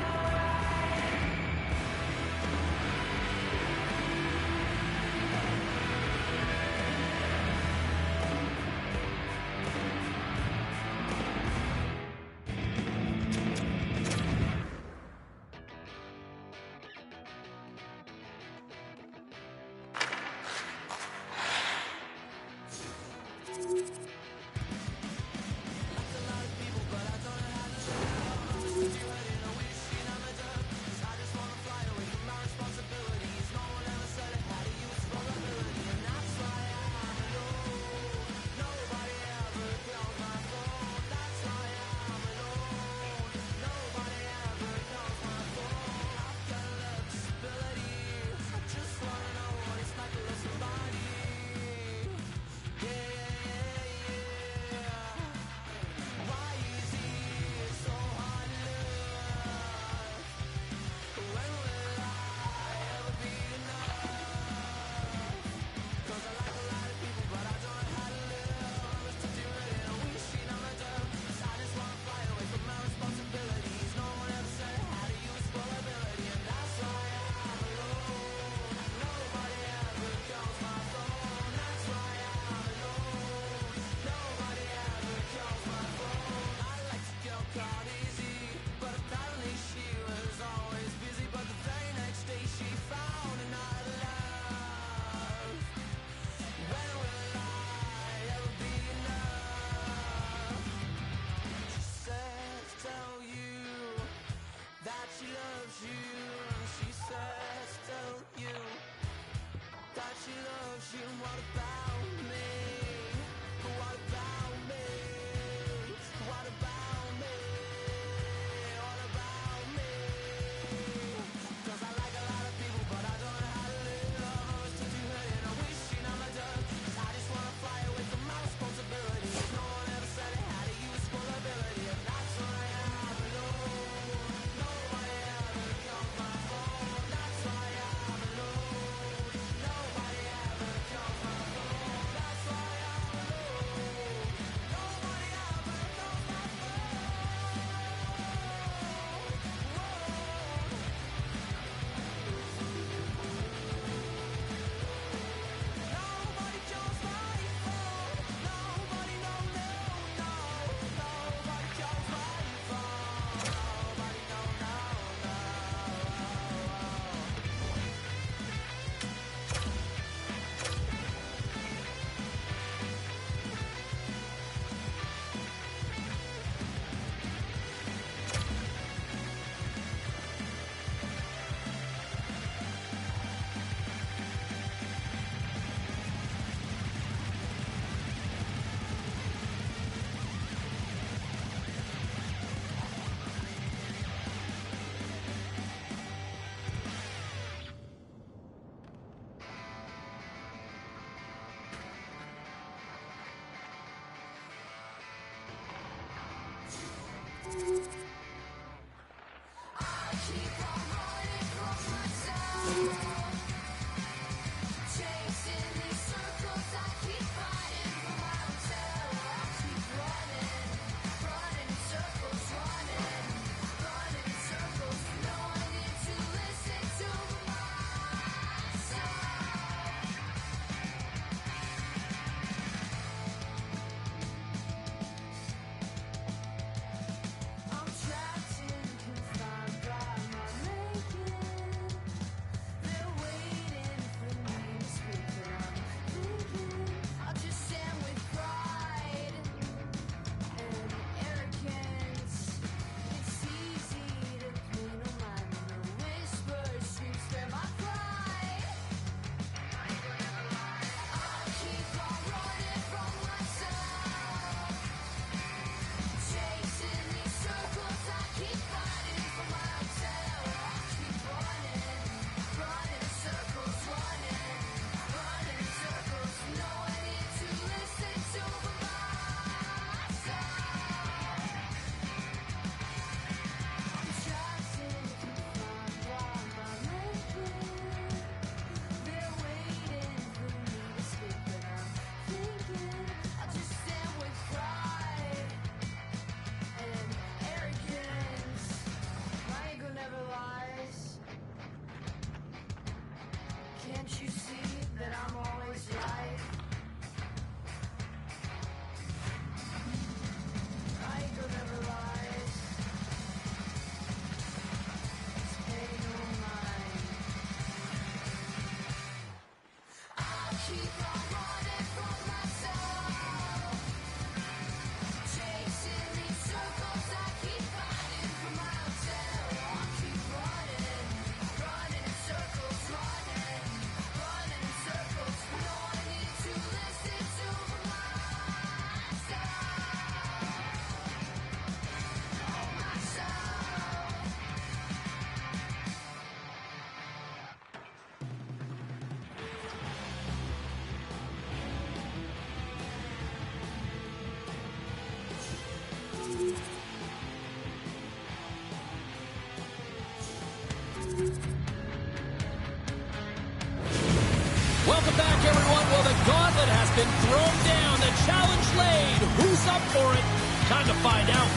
Welcome back, everyone. Well, the gauntlet has been thrown down. The challenge laid. Who's up for it? Time to find out.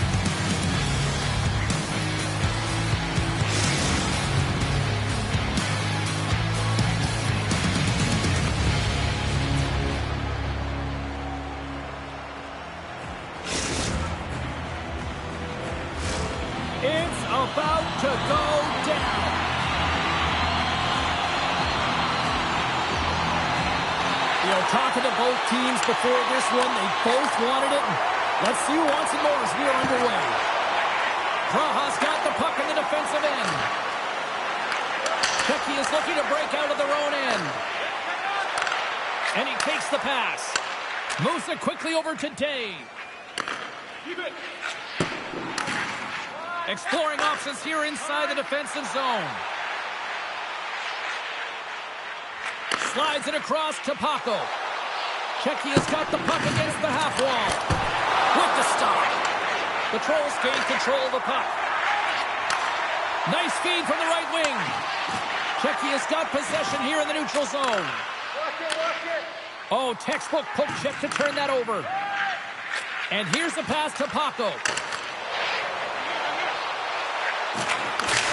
It's about to go down. You know, talking to both teams before this one, they both wanted it. Let's see who wants it more as we are underway. Praha's got the puck in the defensive end. Becky is looking to break out of their own end. And he takes the pass. Moves it quickly over to Dave. Exploring options here inside the defensive zone. Slides it across to Paco. Checky has got the puck against the half wall. With the stop. The Trolls gain control of the puck. Nice feed from the right wing. Checky has got possession here in the neutral zone. Oh, textbook poke check to turn that over. And here's the pass to Paco.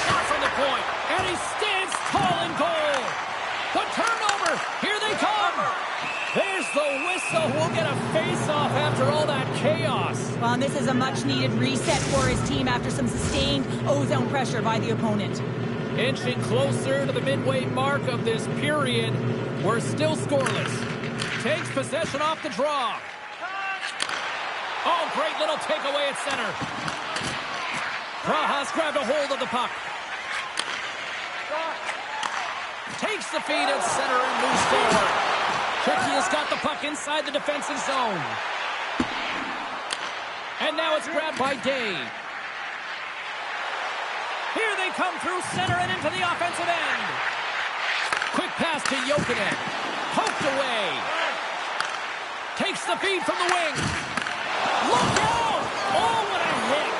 Shot from the point. And he stands tall in goal. The turnover! Here they come! There's the whistle. We'll get a face-off after all that chaos. Well, and this is a much-needed reset for his team after some sustained O-zone pressure by the opponent. Inching closer to the midway mark of this period. We're still scoreless. Takes possession off the draw. Oh, great little takeaway at center. Praha's grabbed a hold of the puck. Takes the feed at center and moves forward. Checky has got the puck inside the defensive zone. And now it's grabbed by Dave. Here they come through center and into the offensive end. Quick pass to Jokinen. Poked away. Takes the feed from the wing. Look out! Oh, what a hit!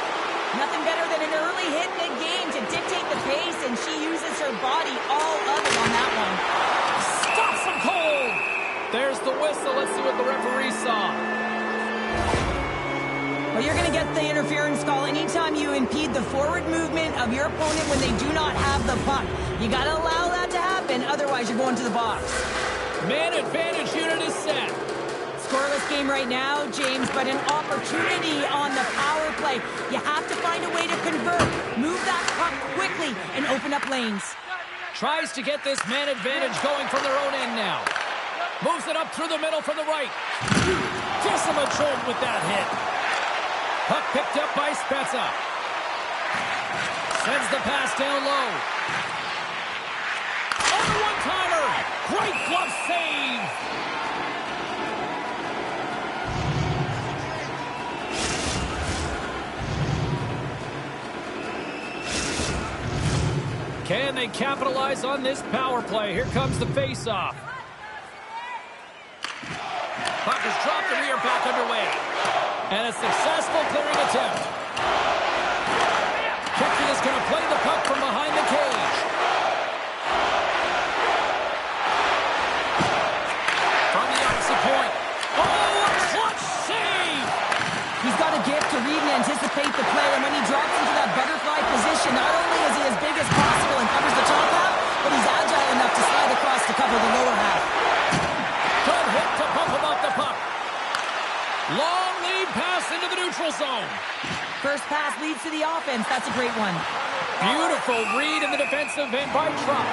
their body, all of it on that one. Stops him cold. There's the whistle. Let's see what the referee saw. Well, you're going to get the interference call anytime you impede the forward movement of your opponent when they do not have the puck. You got to allow that to happen, otherwise you're going to the box. Man advantage unit is set. Scoreless game right now, James, but an opportunity on the power play. You have to find a way to convert. Move that puck quickly and open up lanes. Tries to get this man advantage going from their own end now. Moves it up through the middle from the right. Gives him a jolt with that hit. Puck picked up by Spezza. Sends the pass down low. On the one-timer. Great glove save. Can they capitalize on this power play? Here comes the face-off. Puck is dropped and we are back underway. And a successful clearing attempt. Checky is going to play the puck from behind the cage. From the opposite point. Oh, a clutch save! He's got a gift to read and anticipate the play, and when he drops into that butterfly position, not only is he as big as possible and covers the top half, but he's agile enough to slide across to cover the lower half. Good hit to bump him off the puck. Long lead pass into the neutral zone. First pass leads to the offense. That's a great one. Beautiful read in the defensive end by Trump.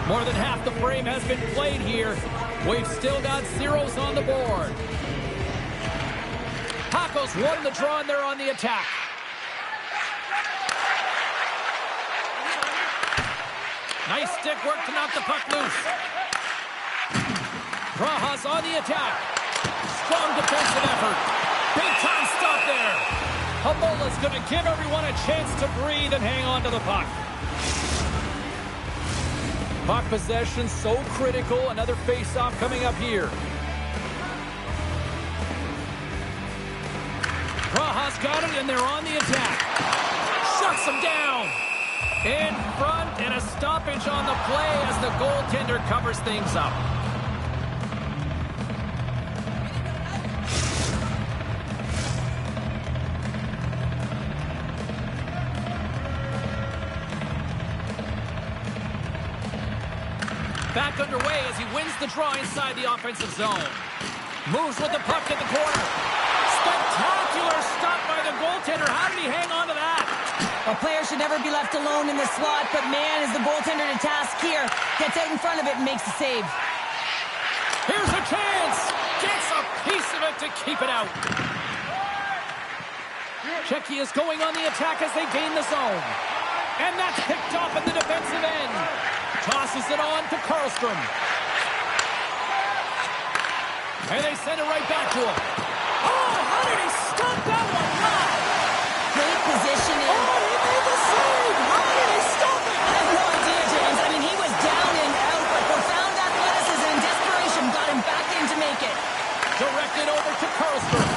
More than half the frame has been played here. We've still got zeros on the board. Paco's won the draw and they're on the attack. Nice stick work to knock the puck loose. Rajas on the attack. Strong defensive effort. Big time stop there. Hamola's going to give everyone a chance to breathe and hang on to the puck. Puck possession so critical. Another face-off coming up here. Rajas got it and they're on the attack. Shuts them down. In front and a stoppage on the play as the goaltender covers things up. Back underway as he wins the draw inside the offensive zone. Moves with the puck in the corner. Spectacular stop by the goaltender. How did he hang on to that? A player should never be left alone in the slot, but man, is the goaltender to task here. Gets out in front of it and makes the save. Here's a chance. Gets a piece of it to keep it out. Checky is going on the attack as they gain the zone. And that's picked off at the defensive end. Tosses it on to Karlstrom. And they send it right back to him. Oh, how did he stop that one? Wow. Great positioning. Oh, he made the save. How did he stop it? I have no idea, James. I mean, he was down and out, but profound athleticism and desperation got him back in to make it. Directed over to Karlstrom.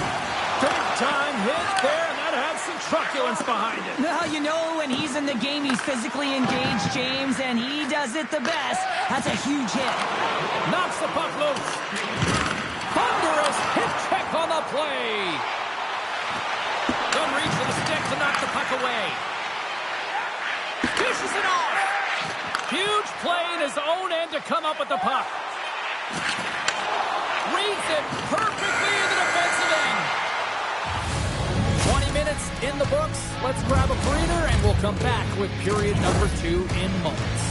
Big time hit there, and that had some truculence behind it. Well, you know when he's in the game, he's physically engaged, James, and he does it the best. That's a huge hit. Knocks the puck loose. Thunderous hit check on the play. Good reach for the stick to knock the puck away. Dishes it off. Huge play in his own end to come up with the puck. Reads it perfectly in the defensive end. 20 minutes in the books. Let's grab a breather and we'll come back with period number 2 in moments.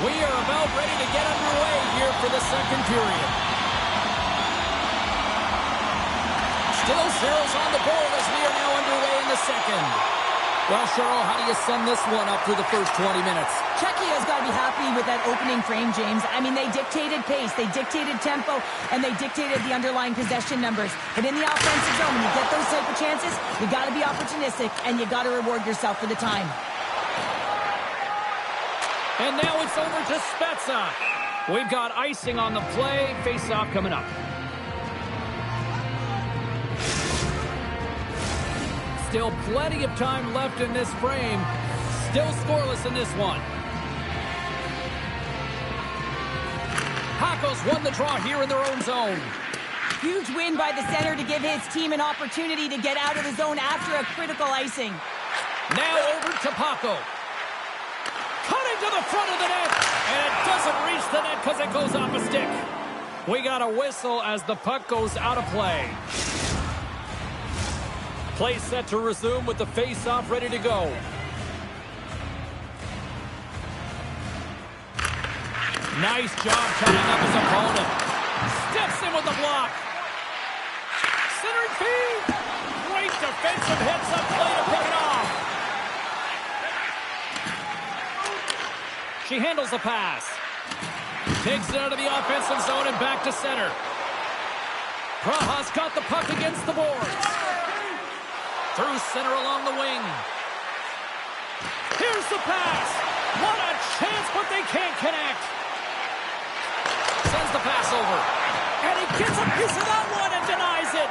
We are about ready to get underway here for the second period. Still zeros on the board as we are now underway in the second. Well, Cheryl, how do you sum this one up through the first 20 minutes? Czechia's got to be happy with that opening frame, James. I mean, they dictated pace, they dictated tempo, and they dictated the underlying possession numbers. But in the offensive zone, when you get those type of chances, you got to be opportunistic, and you got to reward yourself for the time. And now it's over to Spezza. We've got icing on the play. Face-off coming up. Still plenty of time left in this frame. Still scoreless in this one. Paco's won the draw here in their own zone. Huge win by the center to give his team an opportunity to get out of the zone after a critical icing. Now over to Paco. Cutting to the front of the net. And it doesn't reach the net because it goes off a stick. We got a whistle as the puck goes out of play. Play set to resume with the face-off ready to go. Nice job cutting up his opponent. Steps in with the block. Centering feed. Great defensive heads-up play to pick it off. She handles the pass. Takes it out of the offensive zone and back to center. Praha's got the puck against the boards. Through center along the wing. Here's the pass. What a chance, but they can't connect. Sends the pass over. And he gets a piece of that one and denies it.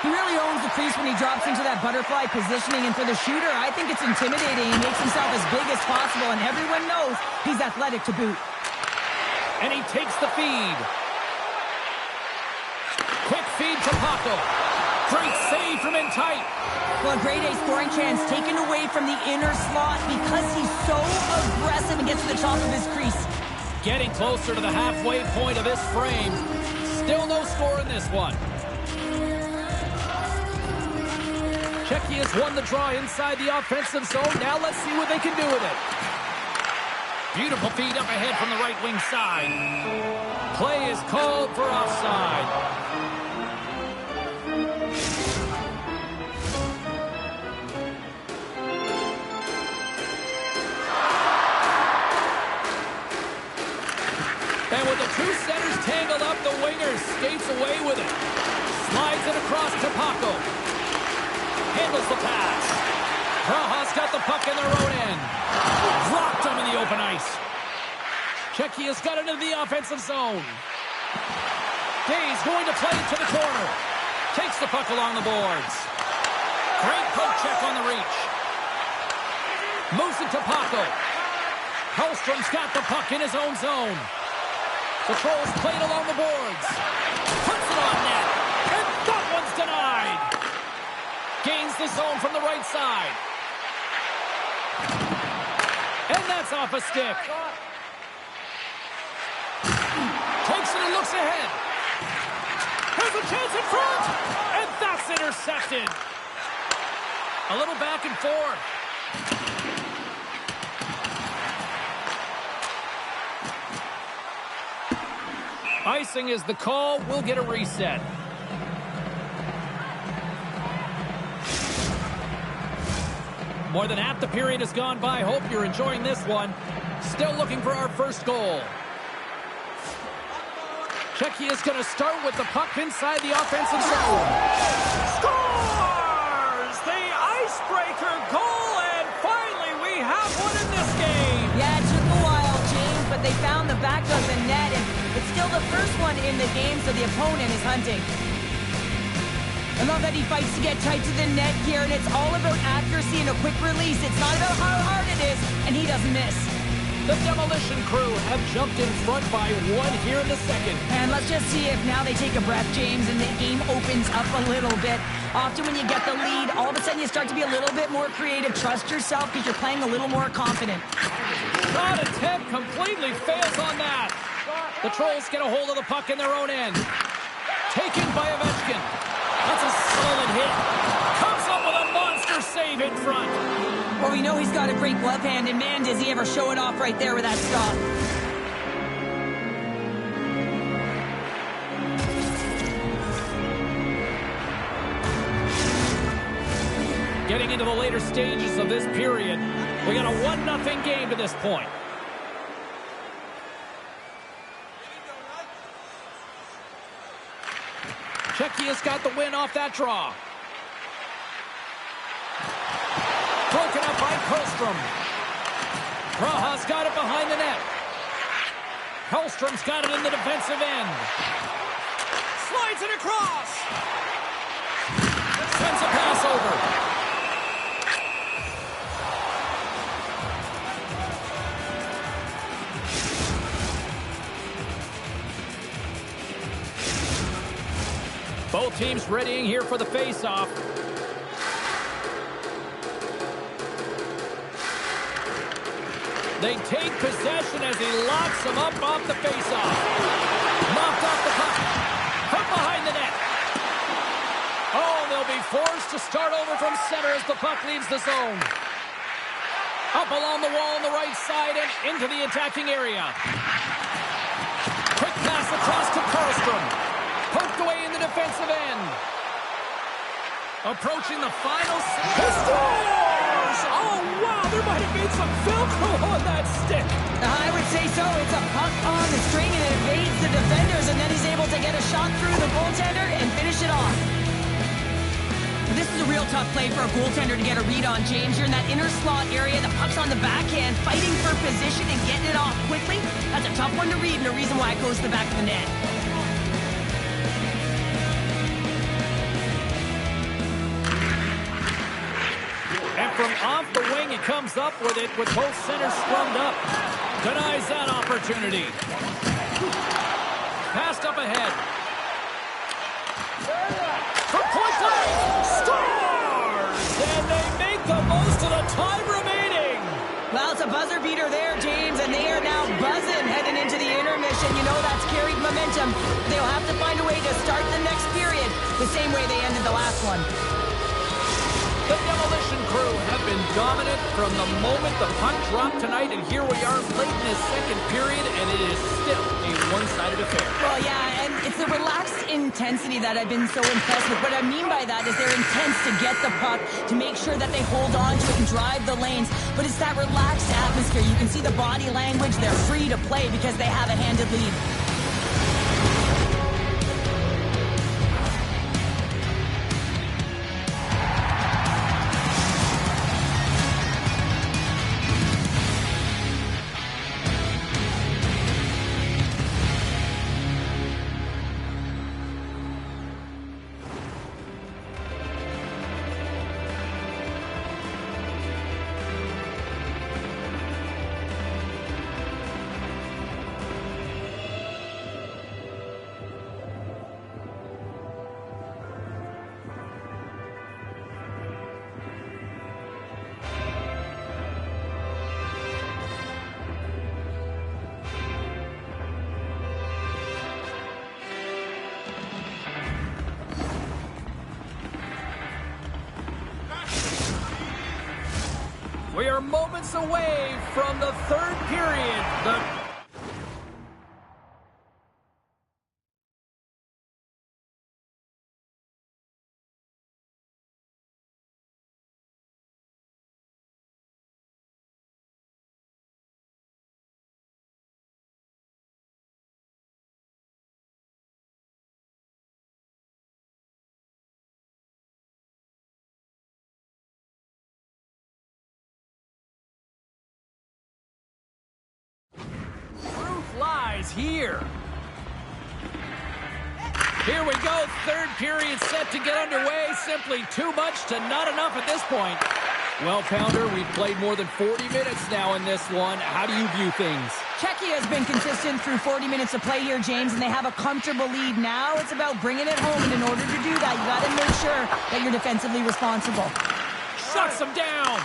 He really owns the crease when he drops into that butterfly positioning. And for the shooter, I think it's intimidating. He makes himself as big as possible, and everyone knows he's athletic to boot. And he takes the feed. Quick feed to Paco. Great save from in tight. Well, a grade A scoring chance taken away from the inner slot because he's so aggressive and gets to the top of his crease. Getting closer to the halfway point of this frame. Still no score in this one. Czechia's won the draw inside the offensive zone. Now let's see what they can do with it. Beautiful feed up ahead from the right wing side. Play is called for offside. And with the two centers tangled up, the winger skates away with it. Slides it across to Paco. Handles the pass. Praha's got the puck in their own end. Dropped him in the open ice. Czechia's got it into the offensive zone. Day's going to play it to the corner. Takes the puck along the boards. Great poke check on the reach. Moves it to Paco. Hellstrom's got the puck in his own zone. The Trolls played along the boards. Puts it on net. And that one's denied. Gains the zone from the right side. And that's off a stick. Takes it and looks ahead. Here's a chance in front. And that's intercepted. A little back and forth. Icing is the call. We'll get a reset. More than half the period has gone by. Hope you're enjoying this one. Still looking for our first goal. Czechia's going to start with the puck inside the offensive zone. Scores! The icebreaker goal, and finally we have one in this game. Yeah, it took a while, James, but they found the back of the net, and it's still the first one in the game, so the opponent is hunting. I love that he fights to get tight to the net here, and it's all about accuracy and a quick release. It's not about how hard it is, and he doesn't miss. The Demolition Crew have jumped in front by one here in the second. And let's just see if now they take a breath, James, and the game opens up a little bit. Often when you get the lead, all of a sudden you start to be a little bit more creative. Trust yourself because you're playing a little more confident. Shot attempt completely fails on that. The Trolls get a hold of the puck in their own end. Taken by Ovechkin. That's a solid hit. Comes up with a monster save in front. Well, we know he's got a great glove hand, and man, does he ever show it off right there with that stop. Getting into the later stages of this period, we got a 1-0 game to this point. Czechia's got the win off that draw. Broken up by Hellstrom. Praha's got it behind the net. Hellstrom's got it in the defensive end. Slides it across. Sends a pass over. Both teams readying here for the face-off. They take possession as he locks them up off the face-off. Knocked off the puck. From behind the net. Oh, they'll be forced to start over from center as the puck leaves the zone. Up along the wall on the right side and into the attacking area. Quick pass across to Karlstrom. Poked away in the defensive end. Approaching the final. He scores! Oh, wow, there might have been some Velcro on that stick. I would say so. It's a puck on the string, and it evades the defenders, and then he's able to get a shot through the goaltender and finish it off. This is a real tough play for a goaltender to get a read on, James. You're in that inner slot area. The puck's on the backhand, fighting for position and getting it off quickly. That's a tough one to read, and a reason why it goes to the back of the net. And from off the wing, he comes up with it with both centers scrummed up. Denies that opportunity. Passed up ahead. From point blank, scores! And they make the most of the time remaining. Well, it's a buzzer beater there, James, and they are now buzzing heading into the intermission. You know that's carried momentum. They'll have to find a way to start the next period the same way they ended the last one. The Demolition Crew have been dominant from the moment the puck dropped tonight, and here we are late in the second period, and it is still a one-sided affair. Well, yeah, and it's the relaxed intensity that I've been so impressed with. What I mean by that is they're intense to get the puck, to make sure that they hold on to it and drive the lanes, but it's that relaxed atmosphere. You can see the body language. They're free to play because they have a handed lead. We are moments away from the third period. Lies here. Here we go. Third period set to get underway. Simply too much to not enough at this point. Well, Pounder, we've played more than 40 minutes now in this one. How do you view things? Czechia has been consistent through 40 minutes of play here, James, and they have a comfortable lead. Now it's about bringing it home, and in order to do that, you got to make sure that you're defensively responsible. Shuts them down.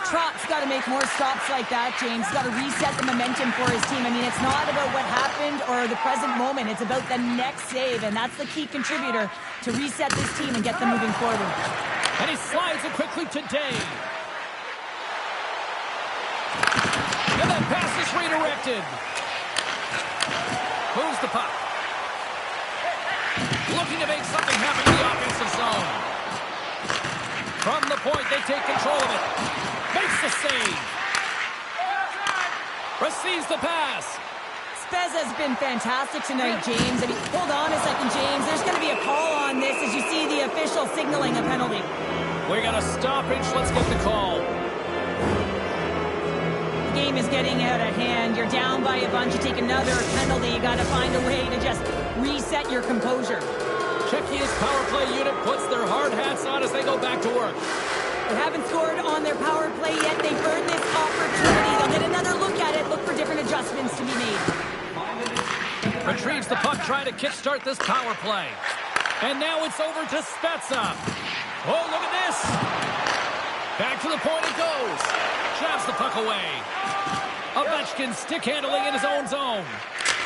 Trott's got to make more stops like that, James. He's got to reset the momentum for his team. I mean, it's not about what happened or the present moment. It's about the next save, and that's the key contributor to reset this team and get them moving forward. And he slides it quickly today. And that pass is redirected. Moves the puck. Looking to make something happen in the offensive zone. From the point, they take control of it. Makes the save. Receives the pass. Spez has been fantastic tonight, James. I mean, hold on a second, James. There's going to be a call on this as you see the official signaling a penalty. We got a stoppage. Let's get the call. The game is getting out of hand. You're down by a bunch. You take another penalty. You got to find a way to just reset your composure. Czechia's power play unit puts their hard hats on as they go back to work. They haven't scored on their power play yet. They've earned this opportunity. They'll get another look at it. Look for different adjustments to be made. Retrieves the puck, trying to kickstart this power play. And now it's over to Spezza. Oh, look at this. Back to the point it goes. Jabs the puck away. Ovechkin stick handling in his own zone.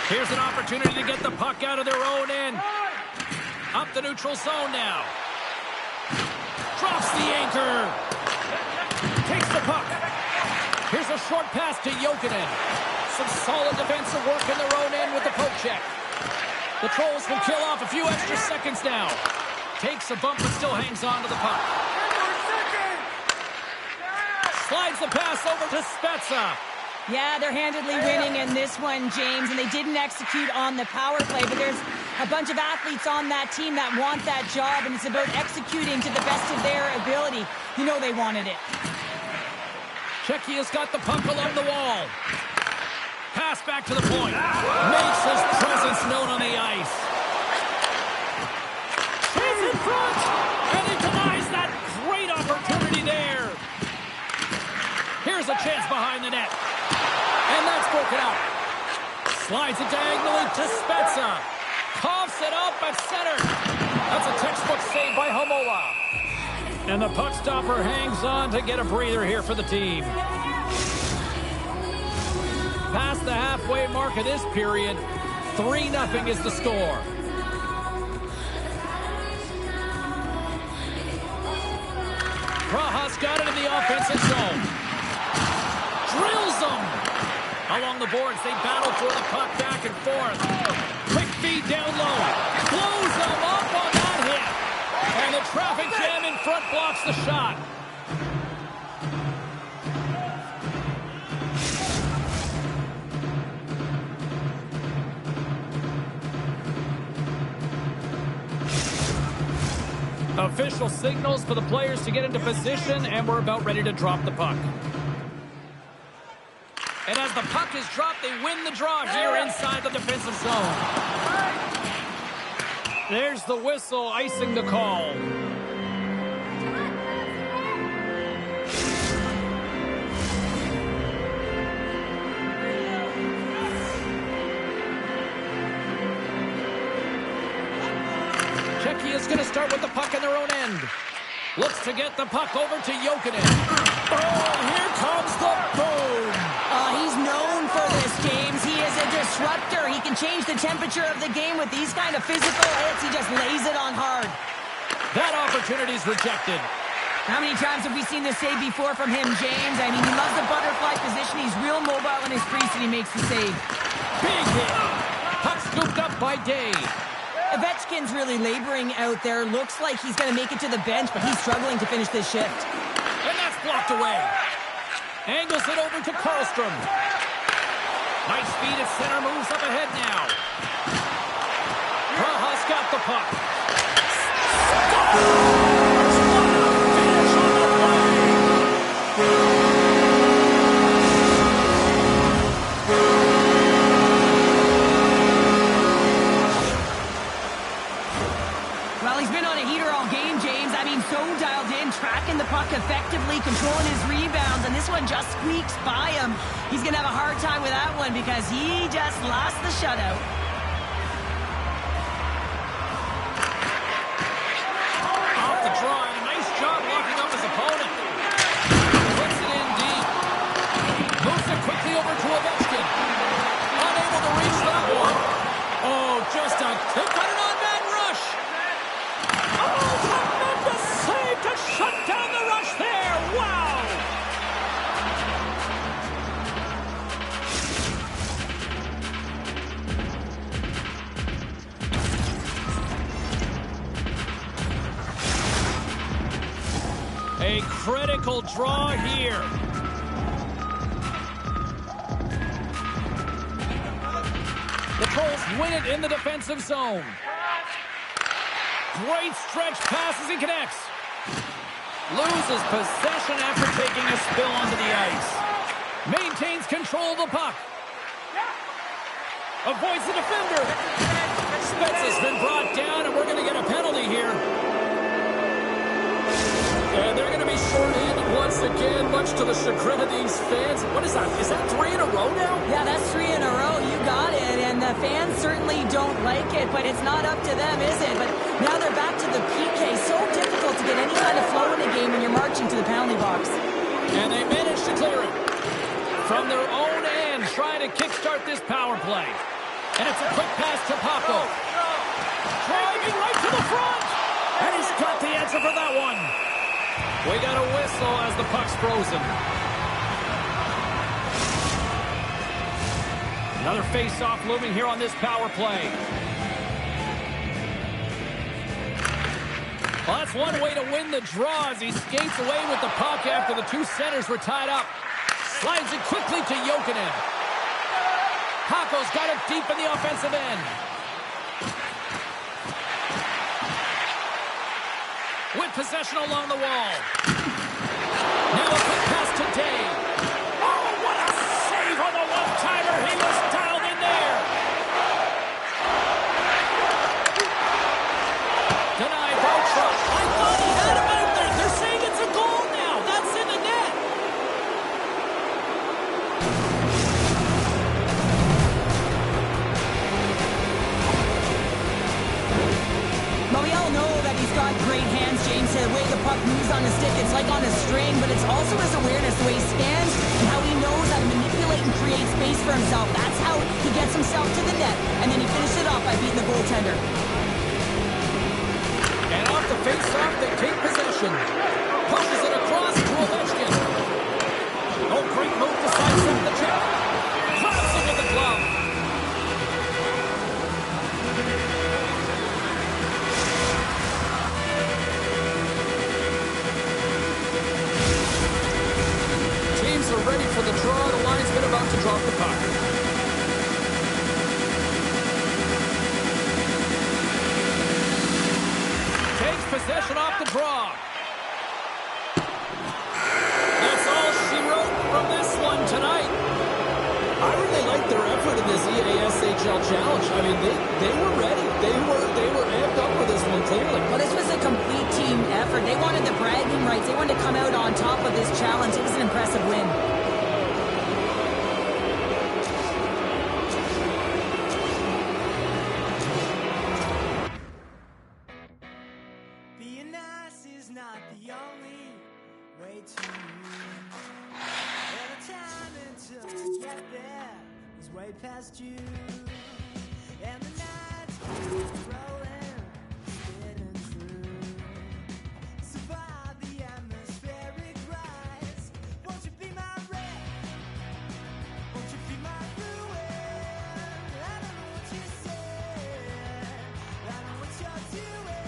Here's an opportunity to get the puck out of their own end. Up the neutral zone now. Drops the anchor. Takes the puck. Here's a short pass to Jokinen. Some solid defensive work in their own end with the poke check. The Trolls can kill off a few extra seconds now. Takes a bump but still hangs on to the puck. Slides the pass over to Spezza. Yeah, they're handedly winning in this one, James, and they didn't execute on the power play, but there's a bunch of athletes on that team that want that job, and it's about executing to the best of their ability. You know they wanted it. Czechia's got the puck along the wall. Pass back to the point. Makes his presence known on the ice. He's in front, and he denies that great opportunity there. Here's a chance behind the net. And that's broken out. Slides it diagonally to Spezza. Coughs it up at center. That's a textbook save by Hamola. And the puck stopper hangs on to get a breather here for the team. Past the halfway mark of this period, 3-0 is the score. Praha's got it in the offensive zone. Drills them. Along the boards, they battle for the puck back and forth. Quick feed down low. Blows them up on that hit. And the traffic jam in front blocks the shot. Official signals for the players to get into position, and we're about ready to drop the puck. And as the puck is dropped, they win the draw here inside the defensive zone. There's the whistle, icing the call. Czechia is going to start with the puck in their own end. Looks to get the puck over to Jokinen. Oh, here comes the boom. He's known for this, James. He is a disruptor. He can change the temperature of the game with these kind of physical hits. He just lays it on hard. That opportunity is rejected. How many times have we seen this save before from him, James? I mean, he loves the butterfly position. He's real mobile in his crease, and he makes the save. Big hit. Puck scooped up by Day. Ovechkin's really laboring out there. Looks like he's going to make it to the bench, but he's struggling to finish this shift. And that's blocked away. Angles it over to Karlstrom. Nice speed at center, moves up ahead now. Praha's got the puck. Finish on the play. Well, he's been on a heater all game, James. I mean, so dialed in, tracking the puck effectively, controlling his rebounds, and this one just squeaks by him. He's going to have a hard time with that one because he just lost the shutout. Off the draw, and a nice job locking up his opponent. Puts it in deep. Moves it quickly over to Ovechkin. Unable to reach that one. Oh, just a kick on an on-man rush. Oh, tremendous save to shut down the rush there. Wow. critical draw here. The Trolls win it in the defensive zone. Great stretch passes and connects. Loses possession after taking a spill onto the ice. Maintains control of the puck. Avoids the defender. Spets has been brought down, and we're going to get a penalty here. And they're going to be short-handed once again, much to the chagrin of these fans. What is that? Is that 3 in a row now? Yeah, that's 3 in a row. You got it. And the fans certainly don't like it, but it's not up to them, is it? But now they're back to the PK. So difficult to get any kind of flow in the game when you're marching to the penalty box. And they managed to clear it. From their own end, trying to kickstart this power play. And it's a quick pass to Paco. Driving right to the front. And he's got the answer for that one. We got a whistle as the puck's frozen. Another face-off looming here on this power play. Well, that's one way to win the draw as he skates away with the puck after the two centers were tied up. Slides it quickly to Jokinen. Hako's got it deep in the offensive end. With possession along the wall. Now a quick pass to Day. Oh, what a save on the one-timer. He was dialed in there. Denied by Trump. I thought he had him out there. They're saying it's a goal now. That's in the net. But we all know that he's got great hands, James. The way the puck moves on his stick, it's like on a string, but it's also his awareness, the way he stands and how he knows how to manipulate and create space for himself. That's how he gets himself to the net, and then he finishes it off by beating the goaltender. And off the face-off, they take possession. Pushes it across to Ovechkin. Oh, great move to sidestep the check. Claps it with the glove. Teams are ready for the draw. The linesman about to drop the puck. Takes possession off the draw. That's all she wrote from this one tonight. I really like their effort in this EASHL challenge. I mean, they were ready. They were amped up for this one, clearly. Well, this was a complete team effort. They wanted the bragging rights. They wanted to come out on top of this challenge. It was an impressive win. Being nice is not the only way to every time until you get there is way past you. And the nights keep rolling, spinning through. Survive the atmospheric rise. Won't you be my red? Won't you be my ruin? I don't know what you said. I don't know what you're doing.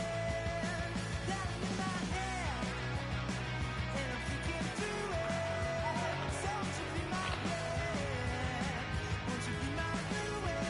Down in my head, and I'm thinking through it. So won't you be my red? Won't you be my ruin?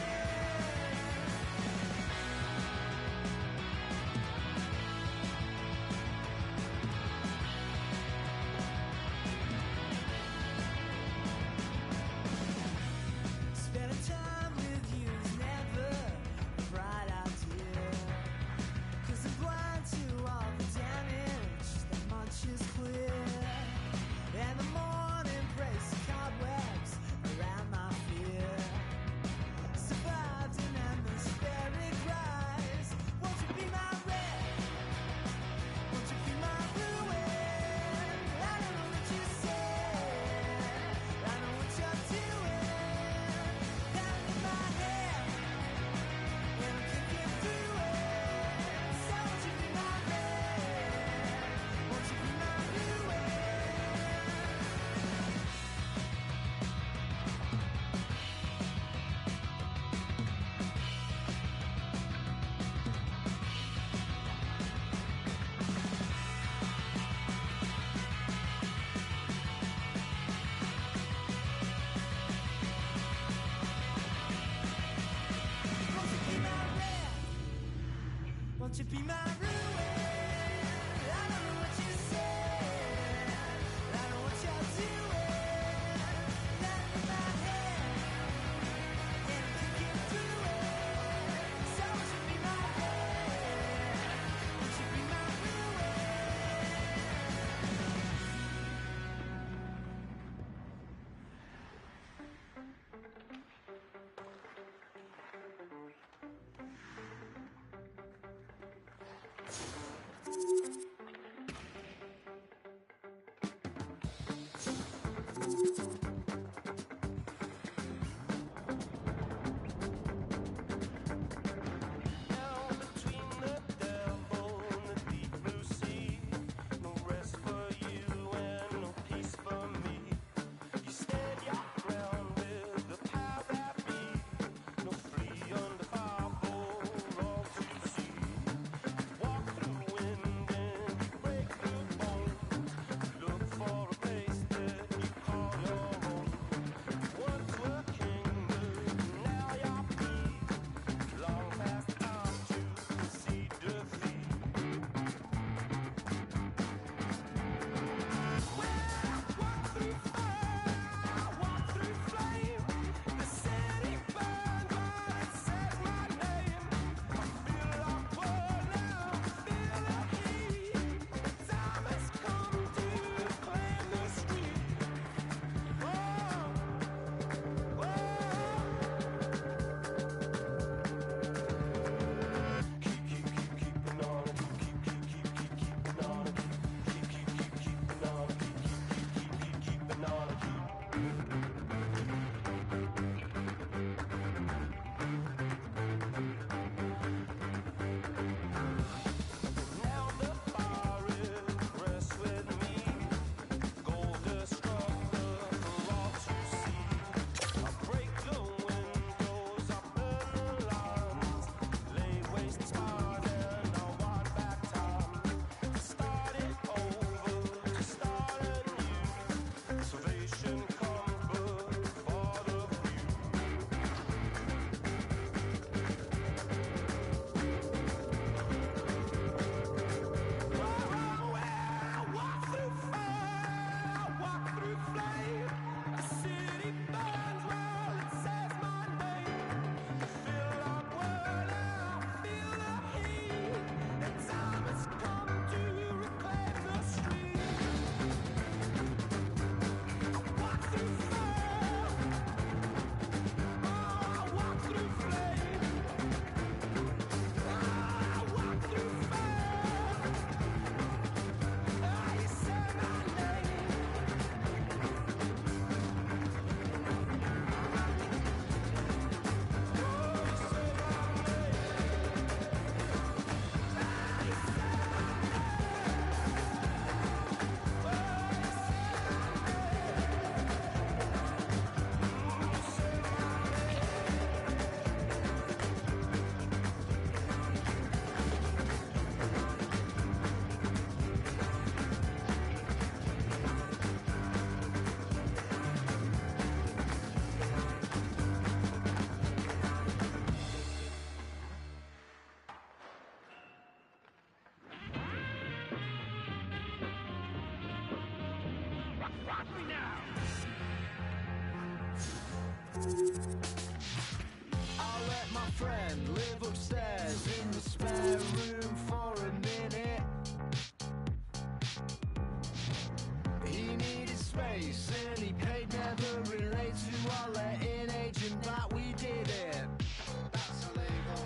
I'll let my friend live upstairs in the spare room for a minute. He needed space and he paid, never relate to our letting agent that we did it. That's illegal.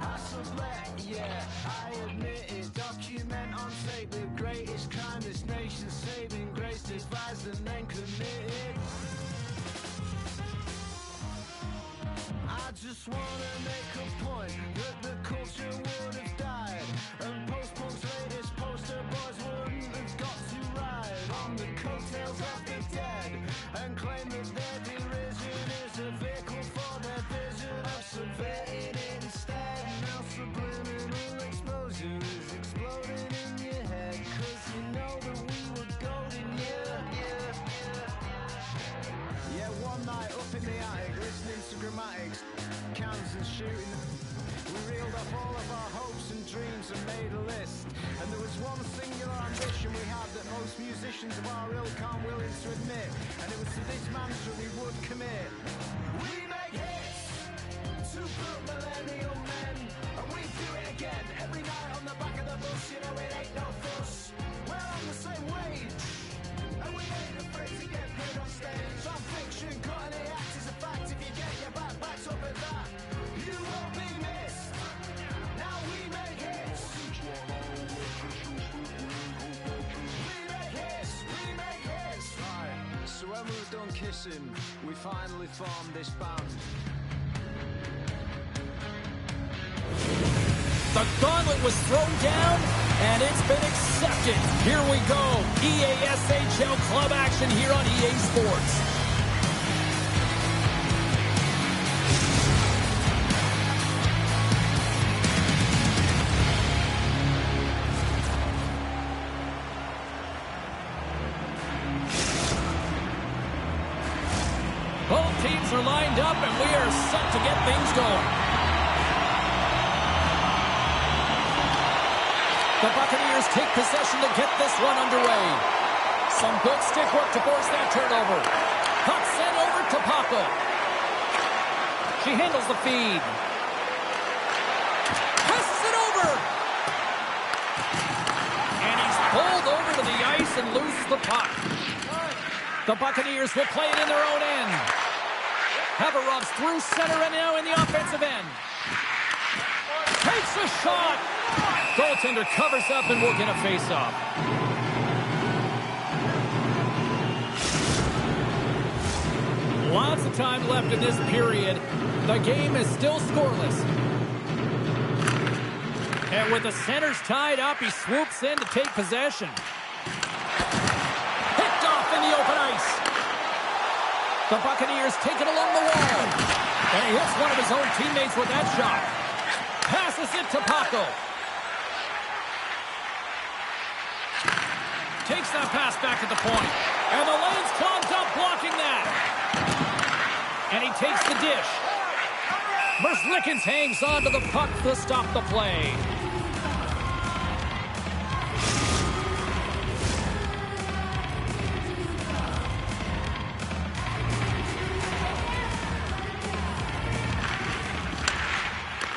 I sublet, yeah, I admit it. Document on tape the greatest crime this nation's saving grace, devised and then committed. I just wanna make a point that the culture would have died, and post-punk's latest poster boys wouldn't have got to ride on the coattails of the dead and claim that their derision is a vehicle for their vision of subverting it instead. Now subliminal exposure is exploding in your head, 'cause you know that we were golden, yeah, one night up in the attic, listening to grammatics, cans and shooting. We reeled off all of our hopes and dreams and made a list. And there was one singular ambition we had that most musicians of our ilk aren't willing to admit. And it was to this mantra we would commit. We make hits to book millennial men, and we do it again every night on the back of the bus. You know it ain't no fuss. We're on the same wage, and we ain't afraid to get paid on stage. On fiction, cutting the act is a fact. If you get your backbacks up at that, you won't be missed. Now we make hits. We make hits. We make hits. Right. So when we were done kissing, we finally formed this band. The gauntlet was thrown down, and it's been accepted. Here we go. EASHL club action here on EA Sports. Both teams are lined up, and we are set to get things going. The Buccaneers take possession to get this one underway. Some good stick work to force that turnover. Puck sent over to Paco. She handles the feed. Passes it over. And he's pulled over to the ice and loses the puck. The Buccaneers will play it in their own end. Haverov's through center and now in the offensive end. Takes a shot. Goaltender covers up and we'll get a face-off. Lots of time left in this period. The game is still scoreless. And with the centers tied up, he swoops in to take possession. Picked off in the open ice. The Buccaneers take it along the wall. And he hits one of his own teammates with that shot. Passes it to Paco. Takes that pass back to the point. And the lane's clogged up blocking that. And he takes the dish. Merzlikins hangs on to the puck to stop the play.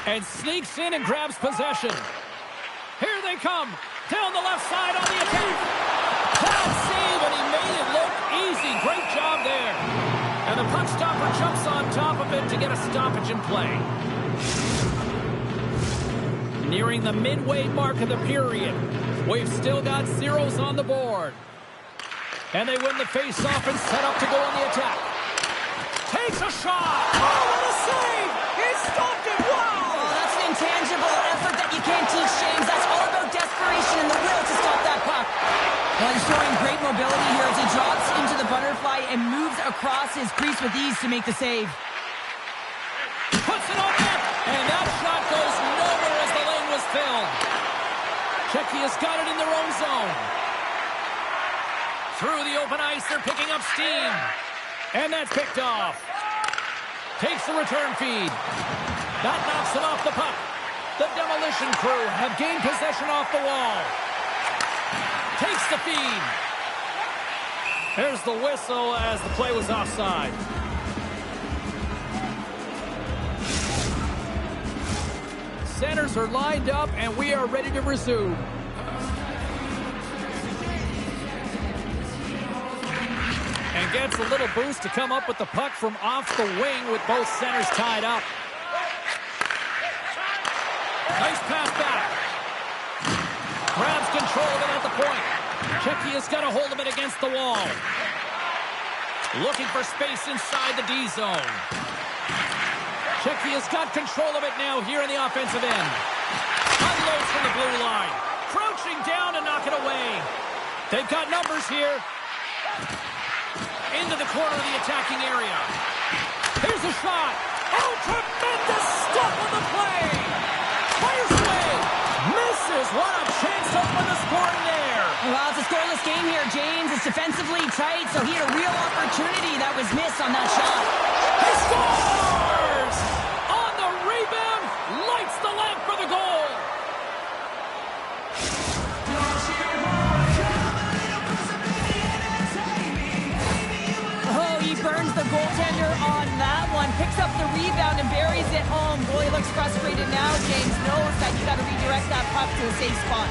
And sneaks in and grabs possession. Here they come. Down the left side on the attack. Bad save, and he made it look easy. Great job there. And the puck stopper jumps on top of it to get a stoppage in play. Nearing the midway mark of the period. We've still got zeros on the board. And they win the face-off and set up to go on the attack. Takes a shot. Oh, what a save! He stopped it. Wow! Oh, that's an intangible effort that you can't teach, James. That's all about desperation and the will to stop that puck. Well, he's showing great mobility here as he drops into the butterfly and moves across his crease with ease to make the save. Puts it on net, and that shot goes nowhere as the lane was filled. Czechia's got it in their own zone. Through the open ice, they're picking up steam. And that's picked off. Takes the return feed. That knocks it off the puck. The demolition crew have gained possession off the wall. Takes the feed. There's the whistle as the play was offside. centers are lined up, and we are ready to resume. And gets a little boost to come up with the puck from off the wing with both centers tied up. Nice pass back. Grabs control of it at the point. Checky has got a hold of it against the wall. Looking for space inside the D zone. Checky has got control of it now here in the offensive end. Unloads from the blue line. Crouching down to knock it away. They've got numbers here. Into the corner of the attacking area. Here's a shot. Oh, tremendous stop on the play. Fires away. Misses. What a chance to open the scoring there. Well, it's a scoreless game here, James. It's defensively tight, so he had a real opportunity that was missed on that shot. He scores! On the rebound, lights the lamp for the goal. Oh, he burns the goaltender on that one. Picks up the rebound and buries it home. Boy, he looks frustrated now. James knows that you got to redirect that puck to a safe spot.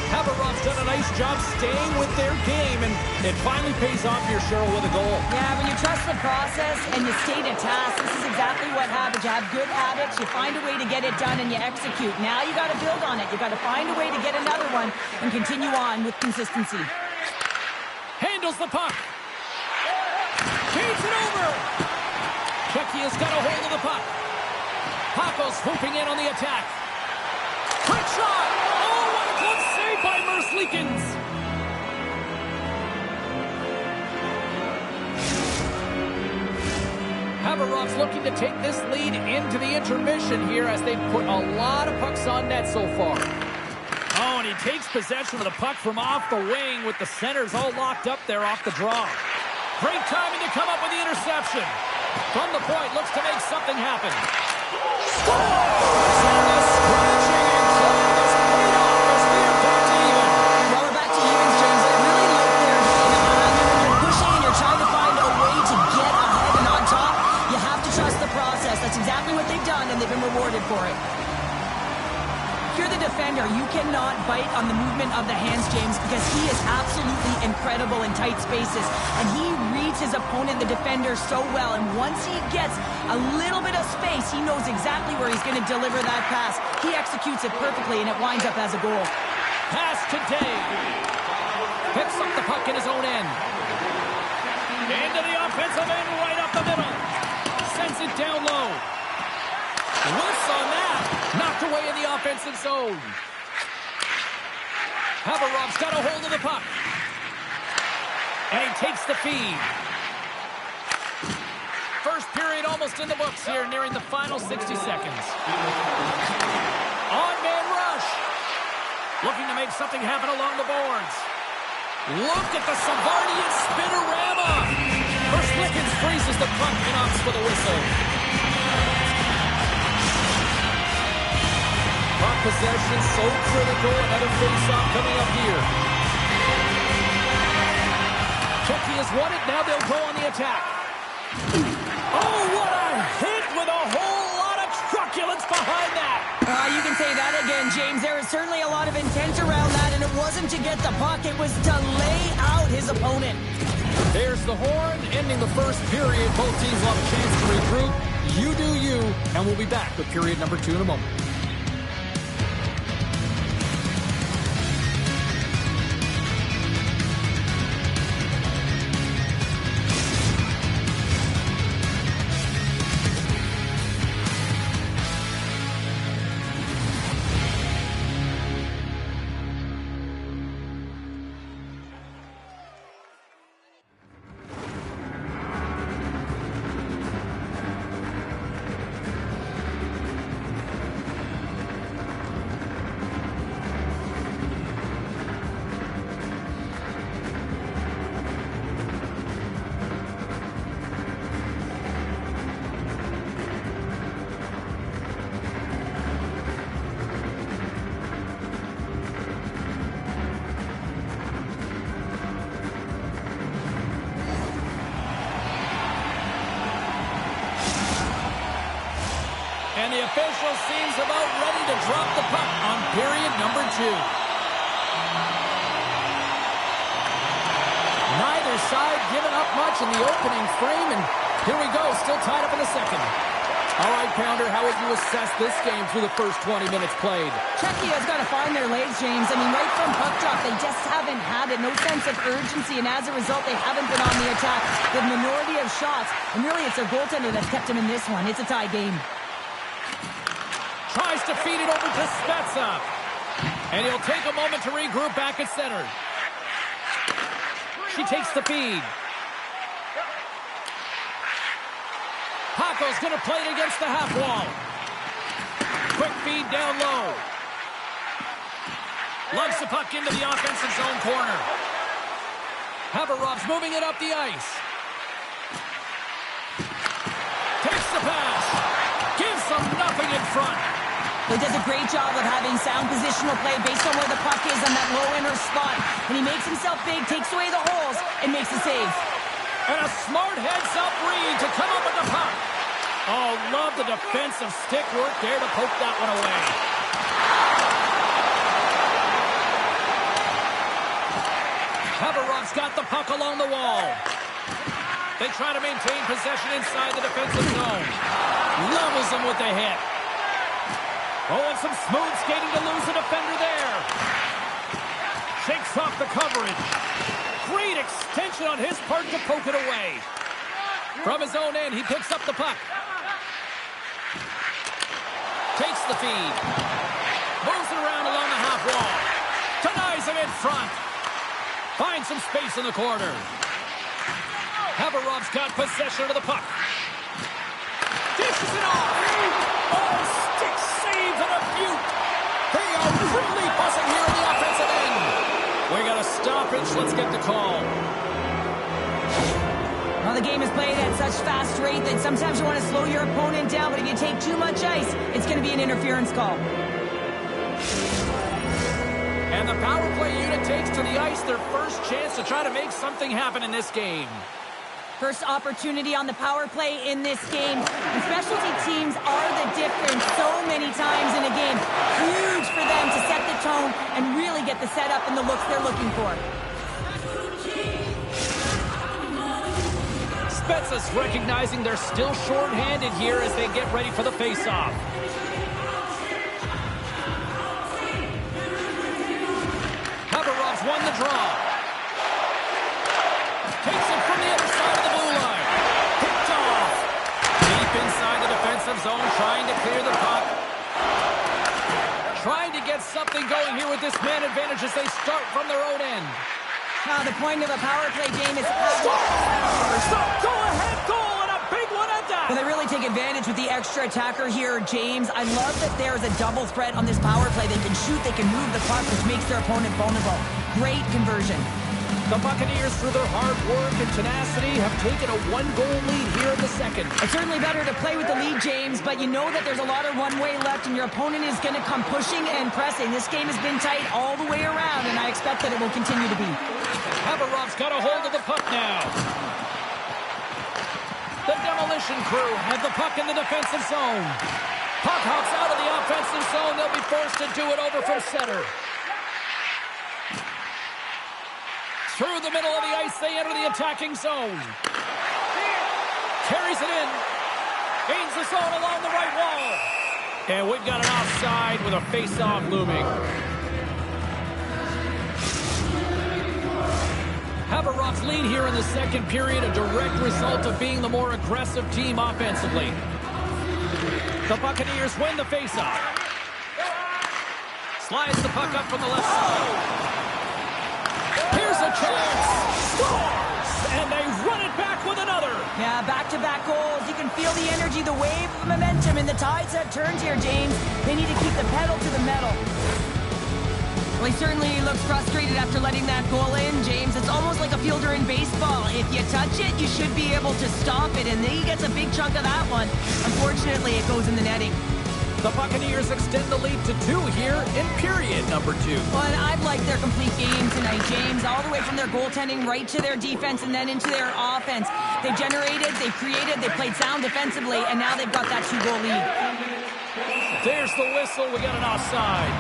Haveroff's done a nice job staying with their game, and it finally pays off here, Cheryl, with a goal. Yeah, when you trust the process and you stay to task, this is exactly what happens. You have good habits, you find a way to get it done, and you execute. Now you got to build on it. You got to find a way to get another one and continue on with consistency. Handles the puck. Feeds it over. Checky has got a hold of the puck. Paco's swooping in on the attack. Quick shot. Oh, what a glove save by Merzlikins. Haveroff's looking to take this lead into the intermission here as they've put a lot of pucks on net so far. Oh, and he takes possession of the puck from off the wing with the centers all locked up there off the draw. Great timing to come up with the interception. From the point, looks to make something happen. Scores! And the scratching and clawing is paid off as we are back to even. Well, we're back to evens, James. I really like their game. When you're pushing and you're trying to find a way to get ahead and on top, you have to trust the process. That's exactly what they've done, and they've been rewarded for it. If you're the defender, you cannot bite on the movement of the hands, James, because he is absolutely incredible in tight spaces. And he reads his opponent, the defender, so well. And once he gets a little bit of space, he knows exactly where he's going to deliver that pass. He executes it perfectly, and it winds up as a goal. Pass to Dave. Picks up the puck in his own end. Into the offensive end, right up the middle. Sends it down low. Whiffs on that. Knocked away in the offensive zone. Haveroff's got a hold of the puck. And he takes the feed. First period almost in the books here, nearing the final 60 seconds. On-man rush. Looking to make something happen along the boards. Look at the Savardian spinorama. Merzlikins freezes the puck and opts for the whistle. Puck possession so critical. Another face-off coming up here. Checky has won it. Now they'll go on the attack. Oh, what a hit with a whole lot of truculence behind that. You can say that again, James. There is certainly a lot of intent around that, and it wasn't to get the puck. It was to lay out his opponent. There's the horn, ending the first period. Both teams will have a chance to regroup. You do you, and we'll be back with period number 2 in a moment. And the official seems about ready to drop the puck on period number 2. Neither side giving up much in the opening frame, and here we go, still tied up in the second. All right, Pounder, how would you assess this game through the first 20 minutes played? Czechia's got to find their legs, James. I mean, right from puck drop, they just haven't had it. No sense of urgency, and as a result, they haven't been on the attack. The minority of shots, and really it's their goaltender that's kept them in this one. It's a tie game. Tries to feed it over to Spezza. And he'll take a moment to regroup back at center. She takes the feed. Paco's going to play it against the half wall. Quick feed down low. Lugs the puck into the offensive zone corner. Haberov's moving it up the ice. Takes the pass. Gives them nothing in front. He does a great job of having sound positional play based on where the puck is on that low inner spot. And he makes himself big, takes away the holes, and makes the save. And a smart heads-up read to come up with the puck. Oh, love the defensive stick work there to poke that one away. Haberov's got the puck along the wall. They try to maintain possession inside the defensive zone. Levels them with the hit. Oh, and some smooth skating to lose the defender there. Shakes off the coverage. Great extension on his part to poke it away. From his own end, he picks up the puck. Takes the feed. Moves it around along the half wall. Denies him in front. Finds some space in the corner. Haberov's got possession of the puck. Dishes it off. Oh, stick save and a beaut. They are really buzzing here on the offensive end. We got a stoppage. Let's get the call. Well, the game is played at such fast rate that sometimes you want to slow your opponent down, but if you take too much ice, it's going to be an interference call. And the power play unit takes to the ice their first chance to try to make something happen in this game. First opportunity on the power play in this game. And specialty teams are the difference so many times in a game. Huge for them to set the tone and really get the setup and the looks they're looking for. Spezza's recognizing they're still short-handed here as they get ready for the face-off. Haberov's won the draw. Takes it from the other side of the blue line. Picked off. Deep inside the defensive zone, trying to clear the puck. Trying to get something going here with this man advantage as they start from their own end. Now, the point of a power play game is... Go-ahead goal and a big one at that! Well, they really take advantage with the extra attacker here, James. I love that there's a double threat on this power play. They can shoot, they can move the puck, which makes their opponent vulnerable. Great conversion. The Buccaneers, through their hard work and tenacity, have taken a one-goal lead here in the second. It's certainly better to play with the lead, James, but you know that there's a lot of runway left, and your opponent is going to come pushing and pressing. This game has been tight all the way around, and I expect that it will continue to be. Haberov's got a hold of the puck now. The demolition crew have the puck in the defensive zone. Puck hops out of the offensive zone. They'll be forced to do it over from center. Through the middle of the ice, they enter the attacking zone. Carries it in. Gains the zone along the right wall. And we've got an offside with a face-off looming. Haberov's lead here in the second period, a direct result of being the more aggressive team offensively. The Buccaneers win the face-off. Slides the puck up from the left side. Here's a chance. Scores! And they run it back with another. Yeah, back-to-back goals. You can feel the energy, the wave of momentum, and the tides have turned here, James. They need to keep the pedal to the metal. Well, he certainly looks frustrated after letting that goal in, James. It's almost like a fielder in baseball. If you touch it, you should be able to stop it, and he gets a big chunk of that one. Unfortunately, it goes in the netting. The Buccaneers extend the lead to 2 here in period number 2. Well, and I've liked their complete game tonight, James, all the way from their goaltending right to their defense and then into their offense. They've generated, they've created, they've played sound defensively, and now they've got that 2-goal lead. There's the whistle. We got an offside.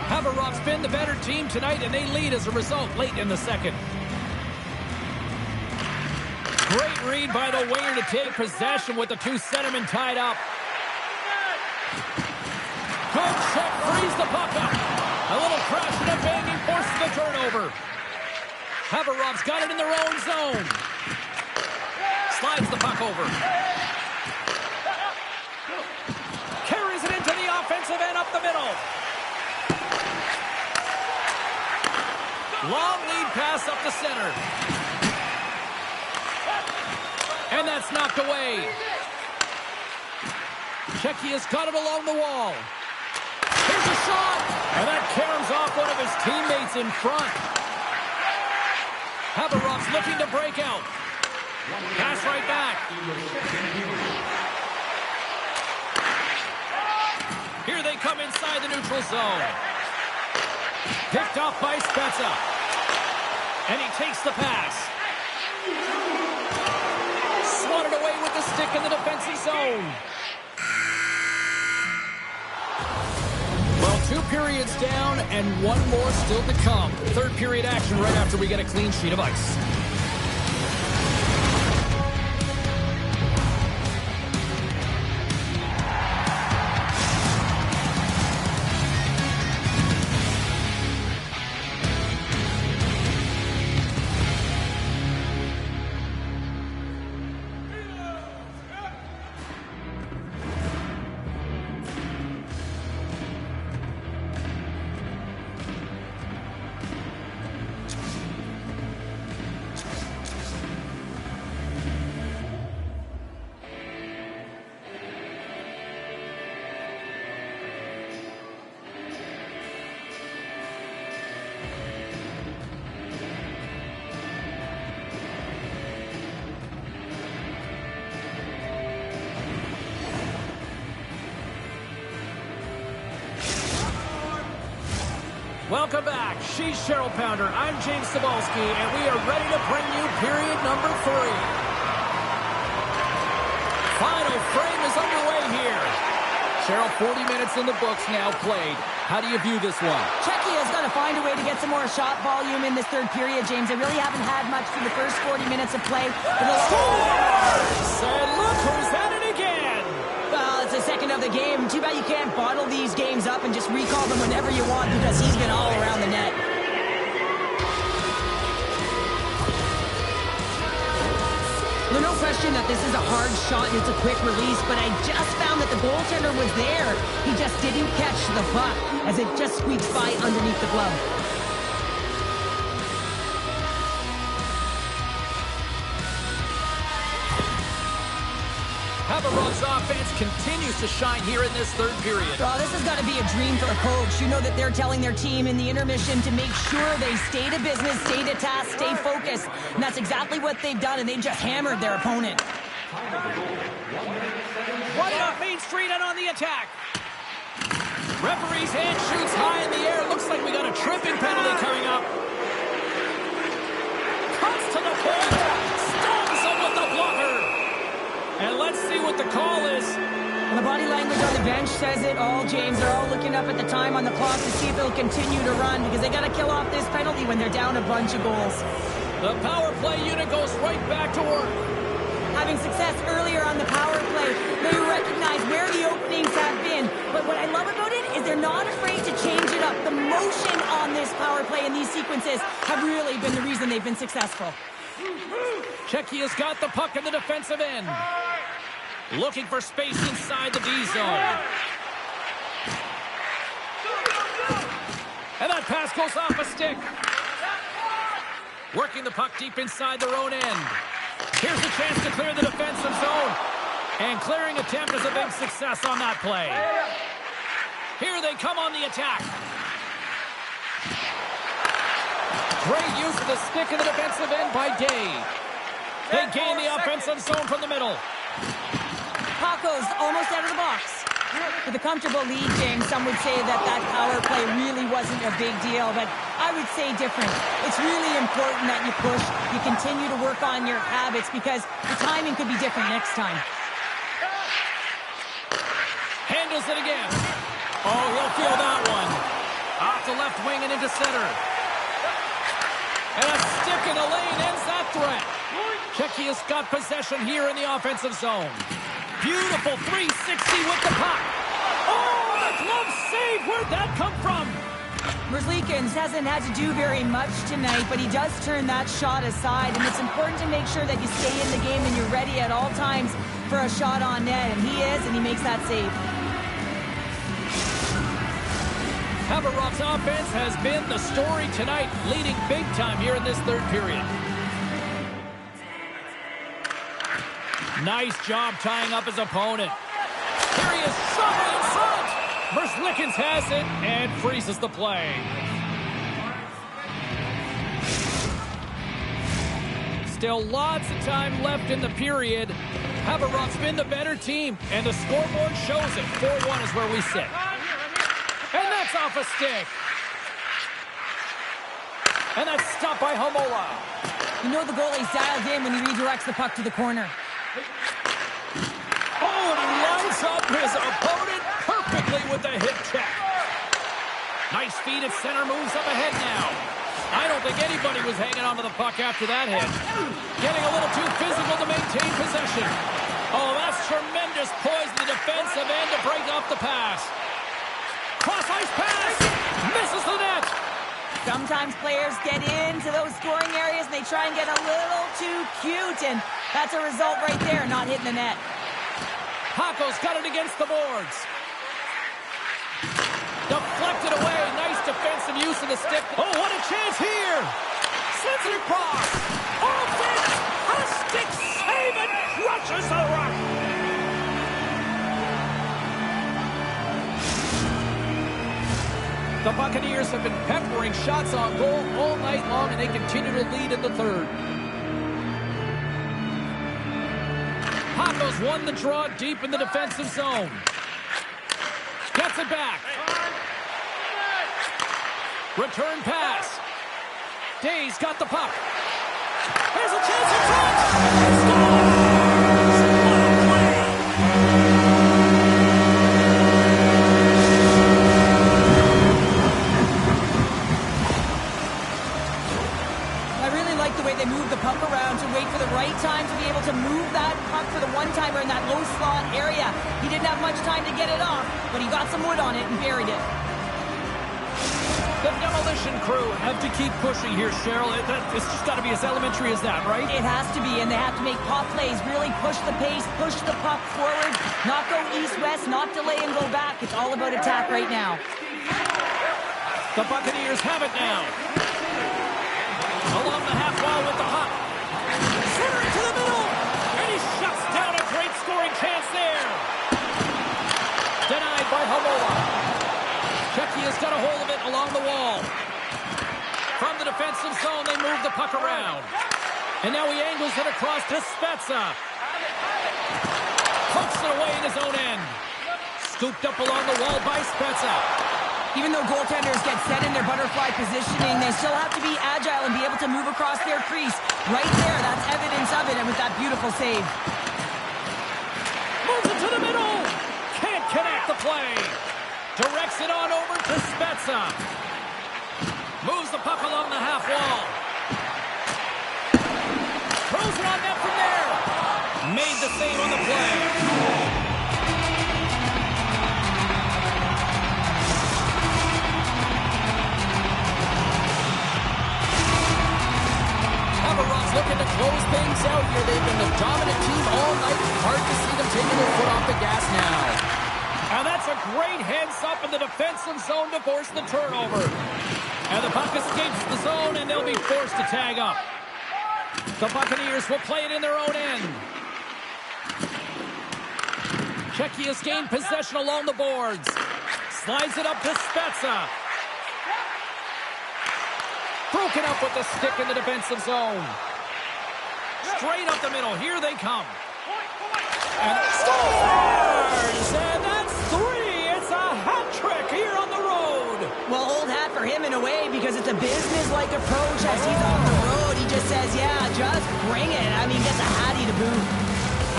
Haverov's been the better team tonight, and they lead as a result late in the second. Great read by the winger to take possession with the two centermen tied up. Good check, frees the puck up. A little crash and a banging forces the turnover. Haverov's got it in their own zone. Slides the puck over. Carries it into the offensive end up the middle. Long lead pass up the center. And that's knocked away. Czechia's got it along the wall. Here's a shot. And that caroms off one of his teammates in front. Haverov's looking to break out. Pass right back. Here they come inside the neutral zone. Picked off by Spezza. And he takes the pass. Swatted away with the stick in the defensive zone. Well, 2 periods down and 1 more still to come. Third period action right after we get a clean sheet of ice. Welcome back. She's Cheryl Pounder. I'm James Cebulski, and we are ready to bring you period number 3. Final frame is underway here. Cheryl, 40 minutes in the books now played. How do you view this one? Czechia's got to find a way to get some more shot volume in this third period, James. They really haven't had much through the first 40 minutes of play. And look who's at it again. Well, it's the second of the game. Too bad you can't bottle these games up and just recall them whenever you want, because he's been all around the net. There's no question that this is a hard shot and it's a quick release, but I just found that the goaltender was there. He just didn't catch the puck as it just squeaks by underneath the glove. Haverov's offense continues to shine here in this third period. Well, this has got to be a dream for a coach. You know that they're telling their team in the intermission to make sure they stay to business, stay to task, stay focused. And that's exactly what they've done, and they just hammered their opponent. Right off Main Street and on the attack. Referee's hand shoots high in the air. Looks like we got a tripping penalty coming up. Comes to the point. Stones him with the blocker. And let's see what the call is. Well, the body language on the bench says it all, James. They're all looking up at the time on the clock to see if they'll continue to run, because they got to kill off this penalty when they're down a bunch of goals. The power play unit goes right back to work. Having success earlier on the power play, they recognize where the openings have been. But what I love about it is they're not afraid to change it up. The motion on this power play and these sequences have really been the reason they've been successful. Czechia's got the puck in the defensive end. Looking for space inside the D zone. And that pass goes off a stick. Working the puck deep inside their own end. Here's a chance to clear the defensive zone. And clearing attempt is a big success on that play. Here they come on the attack. Great use of the stick in the defensive end by Day. They gain the offensive zone from the middle. Paco's almost out of the box. With a comfortable lead, James, some would say that that power play really wasn't a big deal, but I would say different. It's really important that you push, you continue to work on your habits because the timing could be different next time. Handles it again. Oh, he'll feel that one. Off the left wing and into center. And a stick in the lane ends that threat. Czechia's got possession here in the offensive zone. Beautiful 360 with the puck. Oh, the glove save. Where'd that come from? Merzlikins hasn't had to do very much tonight, but he does turn that shot aside, and it's important to make sure that you stay in the game and you're ready at all times for a shot on net, and he is, and he makes that save. Haveroff's offense has been the story tonight, leading big time here in this third period. Nice job tying up his opponent. Here he is, shoveling in front. Merzlikins has it and freezes the play. Still lots of time left in the period. Haveroff's been the better team, and the scoreboard shows it. 4-1 is where we sit. And that's off a stick. And that's stopped by Hamola. You know the goalie's dialed in when he redirects the puck to the corner. Oh, and he lines up his opponent perfectly with the hip check. Nice feed at center, moves up ahead now. I don't think anybody was hanging onto the puck after that hit. Getting a little too physical to maintain possession. Oh, that's tremendous poise in the defensive end to break up the pass. Cross-ice pass! Misses the net! Sometimes players get into those scoring areas and they try and get a little too cute, and that's a result right there, not hitting the net. Hako's got it against the boards. Deflected away. Nice defensive use of the stick. Oh, what a chance here! Sends it across. Offense! A stick save and crushes the rock. The Buccaneers have been peppering shots on goal all night long, and they continue to lead in the third. Hako's won the draw deep in the defensive zone. Gets it back. Return pass. Day's got the puck. There's a chance in front. Scores! What a play! The way they move the puck around to wait for the right time to be able to move that puck for the one-timer in that low slot area. He didn't have much time to get it off, but he got some wood on it and buried it. The demolition crew have to keep pushing here, Cheryl. It's just got to be as elementary as that, right? It has to be, and they have to make pop plays, really push the pace, push the puck forward, not go east-west, not delay and go back. It's all about attack right now. The Buccaneers have it now. Along the half wall with the puck. Centering to the middle. And he shuts down a great scoring chance there. Denied by Hamola. Czechia's got a hold of it along the wall. From the defensive zone, they move the puck around. And now he angles it across to Spezza. Pokes it away in his own end. Scooped up along the wall by Spezza. Even though goaltenders get set in their butterfly positioning, they still have to be agile and be able to move across their crease. Right there, that's evidence of it, and with that beautiful save. Moves it to the middle. Can't connect the play. Directs it on over to Spezza. Moves the puck along the half wall. Throws it on net from there. Made the save on the play. Haveroff's looking to close things out here. They've been the dominant team all night. Hard to see them taking their foot off the gas now. And that's a great heads-up in the defensive zone to force the turnover. And the puck escapes the zone, and they'll be forced to tag up. The Buccaneers will play it in their own end. Czechia's gained possession along the boards. Slides it up to Spezza. Broken up with the stick in the defensive zone. Straight up the middle. Here they come. And scores! And that's 3. It's a hat trick here on the road. Well, old hat for him in a way, because it's a business-like approach as he's on the road. He just says, yeah, just bring it. I mean, gets a Hattie to boot.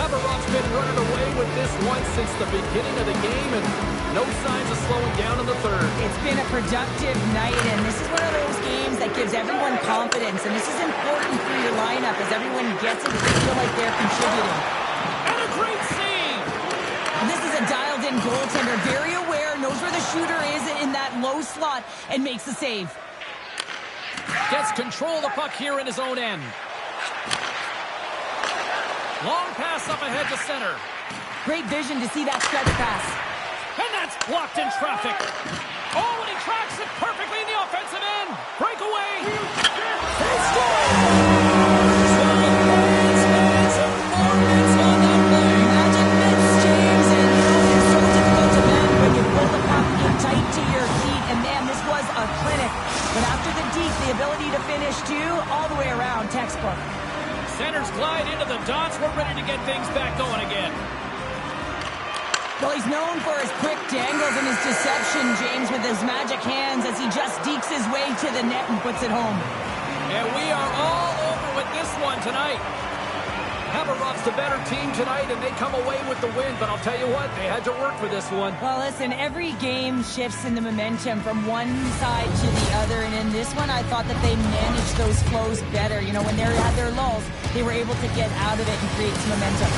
Haverock's been running away with this one since the beginning of the game, and no signs of slowing down in the third. It's been a productive night, and this is one of those games that gives everyone confidence, and this is important for your lineup as everyone gets it to feel like they're contributing. And a great save! And this is a dialed-in goaltender, very aware, knows where the shooter is in that low slot, and makes the save. Gets control of the puck here in his own end. Long pass up ahead to center. Great vision to see that stretch pass. And that's blocked in traffic. Oh, and he tracks it perfectly in the offensive end. Breakaway. They score! Magic mitts, James, and you know, it's so difficult to bend when you pull the puck in tight to your feet, and man, this was a clinic. But after the deke, the ability to finish too, all the way around, textbook. Centers glide into the dots. We're ready to get things back going again. Well, he's known for his quick dangles and his deception, James, with his magic hands as he just dekes his way to the net and puts it home. And we are all over with this one tonight. Haverock's the better team tonight, and they come away with the win. But I'll tell you what, they had to work for this one. Well, listen, every game shifts in the momentum from one side to the other. And in this one, I thought that they managed those flows better. You know, when they had their lulls, they were able to get out of it and create some momentum.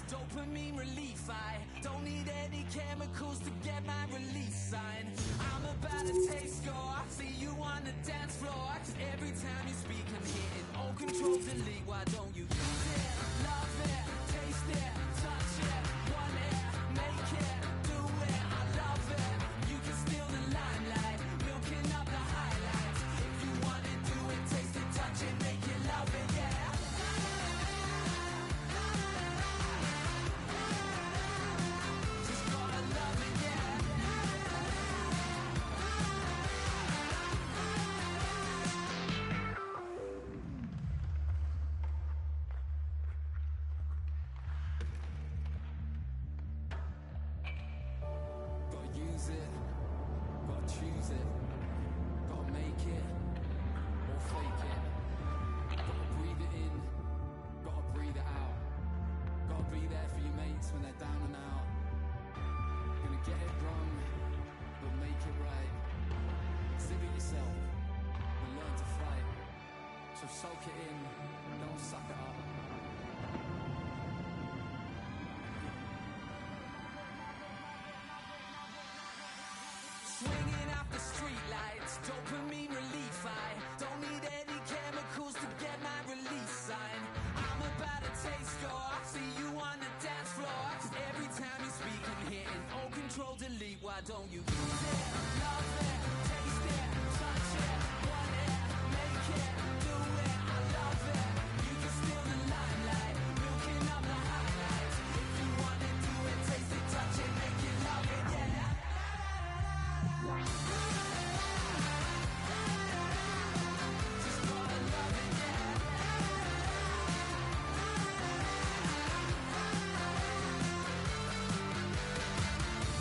dopamine relief. I don't need any chemicals to get my release sign. I'm about to take score. See you on the dance floor. Every time you speak, I'm hitting all control delete. Why don't you use it? Love it, taste it, touch it, want it, make it, do it. I love it. You can steal the limelight, milking up the highlights. If you Get it wrong, but make it right. Exhibit yourself, but learn to fight. So soak it in, don't suck it up. Swinging off the streetlights, dopamine relief. I don't need any chemicals to get my release sign. I'm about to taste your, see you on the dance floor. 'Cause every time you speak, I'm hitting all control delete. Why don't you use it, love it, taste it, touch it, want it, make it, do it, I love it. You can steal the limelight, milking up the highlights. If you wanna do it, taste it, touch it, make it, love it, yeah. Just wanna love it, yeah.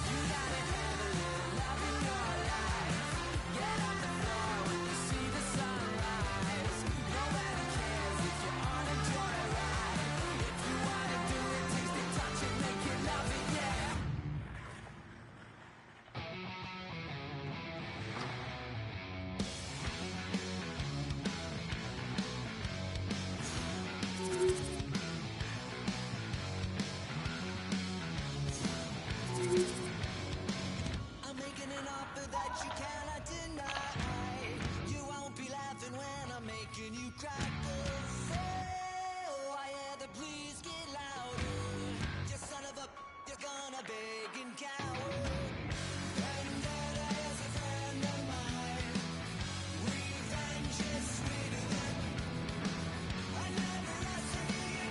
You gotta have a little love in your life. Get on the floor when you see the sunrise. Nobody cares if you're on a joyride. If you wanna do it, taste it, touch it, make it, love it, yeah. I'm making an offer that you cannot deny. You won't be laughing when I'm making you cry. 'Cause, oh, I hear the please get louder. You son of a, you're gonna beg and cower. Vendetta is a friend of mine. Revenge is sweeter than I never seen.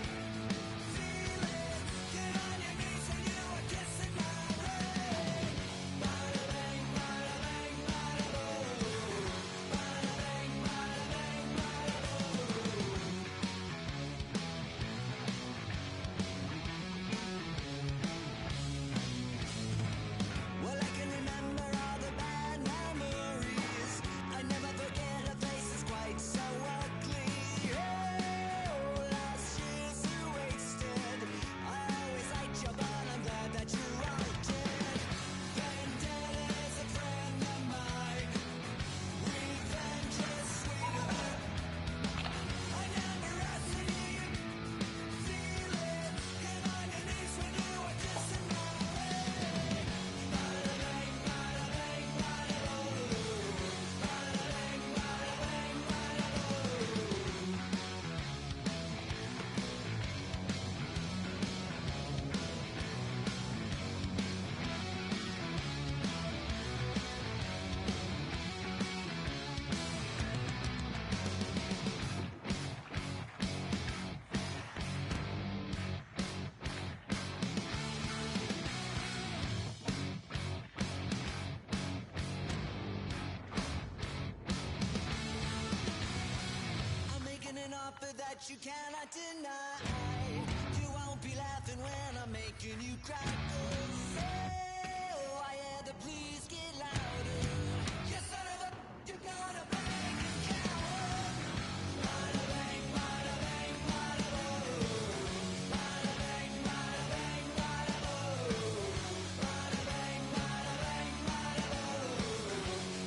Feel it, get on your knees and you are kissing my ring. Bada bang, bada bang, bada boom. Bada bang, bada bang, bada boom. Well, I can remember all the bad memories. I never forget her face is quite so ugly. Oh, last year's are wasted. I always liked you, but I'm glad that you all did. Vendetta is a friend of mine. Revenge is sweeter than I never seen. Feel it, get on your knees when you are kissing my ring. Bada bang, bada bang, bada boom. Bada bang, bada bang, bada boom. I'm making an offer that you cannot deny. You won't be laughing when I'm making you cry. 'Cause, oh, I hear the please get louder. You son of a, you're gonna beg and cower. Bada bang, bada bang, bada boom. Bada bang, bada bang, bada boom. Bada bang, bada bang, bada boom.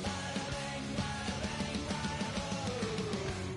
Bada bang, bada bang, bada boom.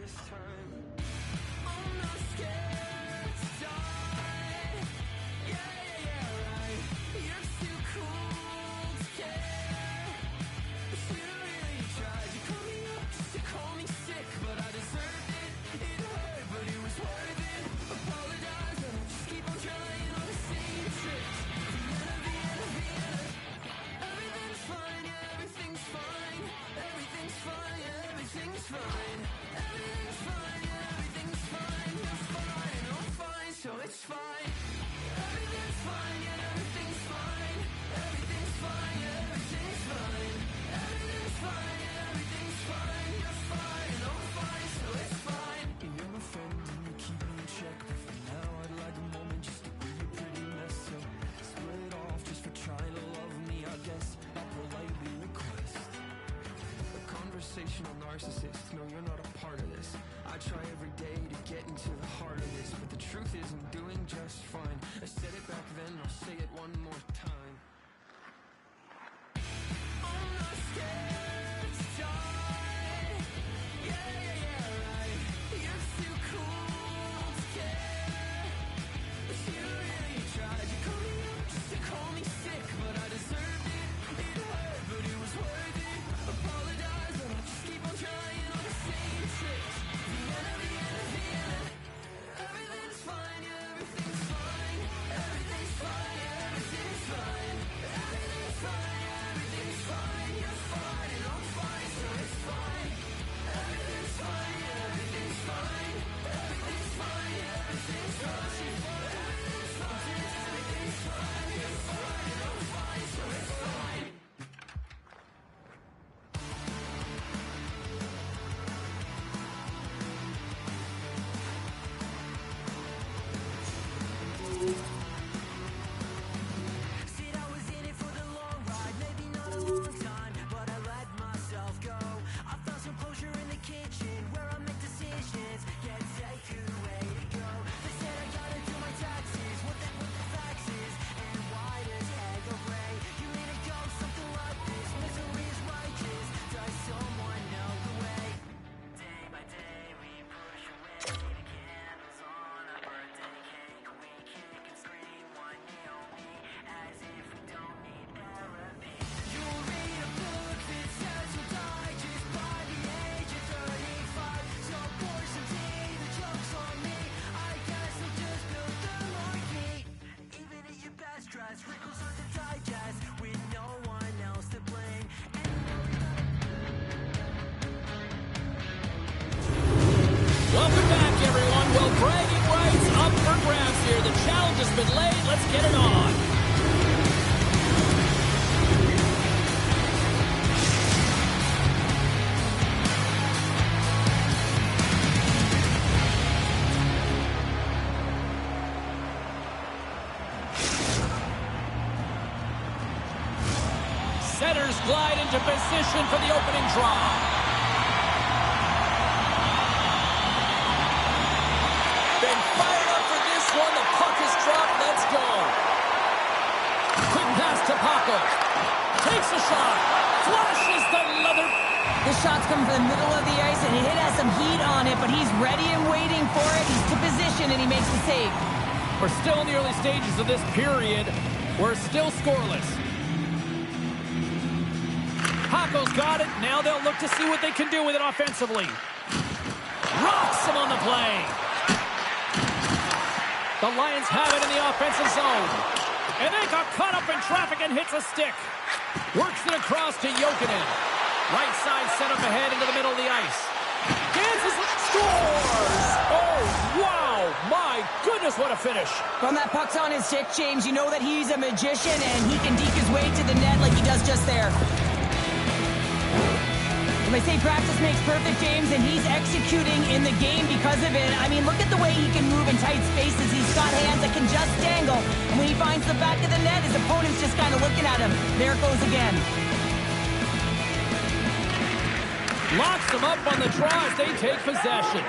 this time. I'm not scared to die. Yeah, right. You're too cool to care. But you really tried. You called me up just to call me sick, but I deserved it. It hurt, but it was worth it. Apologize, but I'll just keep on trying all the same tricks. Vienna. Everything's fine, yeah, everything's fine. Everything's fine, yeah, everything's fine. Everything's fine, yeah, everything's fine. You're fine, and I'm fine, so it's fine. Everything's fine, yeah, everything's fine. Everything's fine, yeah, everything's fine. Everything's fine, yeah, everything's fine. You're fine, and I'm fine, so it's fine. You're my friend, and you keep me in check. But for now, I'd like a moment just to give you pretty mess up. Split off just for trying to love me, I guess. I'll politely request a conversational narcissist. No, you're not a part of this. I try every day to get into the heart of this, but the truth is I'm doing just fine. I said it back then, I'll say it one more time. I'm not scared to die. Yeah, right. You're too cool to care. But you really tried. You called me up just to call me sick, but I deserved it. It hurt, but it was worth it. Apologize, but I'll just keep on trying all the same tricks. Vienna. Everything's fine, yeah, everything's fine. Everything's fine, yeah, everything's fine. Everything's fine, yeah, everything's fine. You're fine, and I'm fine, so it's fine. Everything's fine, yeah, everything's fine. Everything's fine, yeah, everything's fine. Everything's fine, everything's fine. You're fine, and I'm fine, so it's fine. Said I was in it for the long ride, maybe not a long time, but I let myself go. I found some closure in the kitchen where I make decisions. Can't take who way to go. They said I gotta do my taxes, what the facts is, and why does head go gray? You need to go something like this. Misery is righteous. Does someone know the way? Day by day we push away the candles on a birthday cake. We kick and scream, one knee on me, as if we don't need therapy. You'll read a book that says you'll die just by the age of 35. So pour some tea, the joke's on me. I guess I'll just build the marquee. Even at your best dress, wrinkles on the digest, with no one else to blame. Welcome back, everyone. Well, bragging rights up for grabs here. The challenge has been laid. Let's get it on. Setters glide into position for the opening draw. Been fired up for this one. The puck is dropped. Let's go. Quick pass to Paco. Takes a shot. Flushes the leather. The shot's coming from the middle of the ice, and it has some heat on it, but he's ready and waiting for it. He's to position, and he makes the save. We're still in the early stages of this period. We're still scoreless. Paco's got it. Now they'll look to see what they can do with it offensively. Rocks him on the play. The Lions have it in the offensive zone. And they got caught up in traffic and hits a stick. Works it across to Jokinen. Right side set up ahead into the middle of the ice. Dances, scores! Oh, wow! My goodness, what a finish. When that puck's on his stick, James, you know that he's a magician, and he can deke his way to the net like he does just there. And they say practice makes perfect, James, and he's executing in the game because of it. I mean, look at the way he can move in tight spaces. He's got hands that can just dangle. And when he finds the back of the net, his opponent's just kind of looking at him. There it goes again. Locks them up on the draw as they take possession.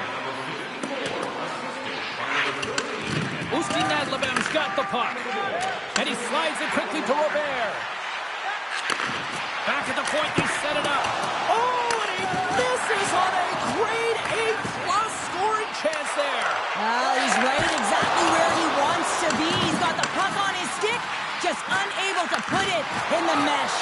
Jdoucí Na Smart's got the puck. And he slides it quickly to Robert. Back at the point, they set it up. Oh, and he misses on a grade 8 just unable to put it in the mesh.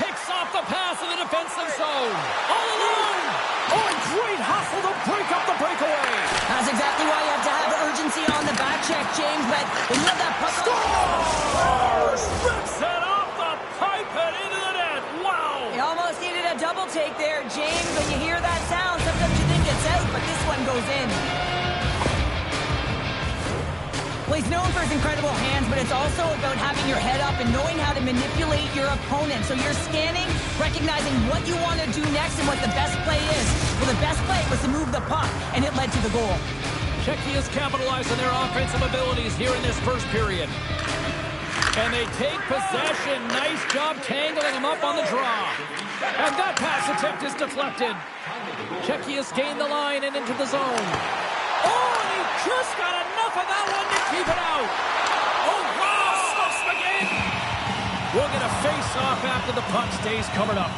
Picks off the pass in the defensive zone. All alone. Oh, and great hustle to break up the breakaway. That's exactly why you have to have urgency on the back check, James. But when you have that puck... Scores! Rips it off the pipe and into the net. Wow! He almost needed a double take there, James. When you hear that sound, sometimes you think it's out, but this one goes in. Well, he's known for his incredible hands, but it's also about having your head up and knowing how to manipulate your opponent. So you're scanning, recognizing what you want to do next and what the best play is. Well, the best play was to move the puck, and it led to the goal. Czechia has capitalized on their offensive abilities here in this first period. And they take possession. Nice job tangling them up on the draw. And that pass attempt is deflected. Czechia's gained the line and into the zone. Oh, and he just got enough of that one to keep it out. Oh, wow, stuffs him again. We'll get a face-off after the puck stays covered up.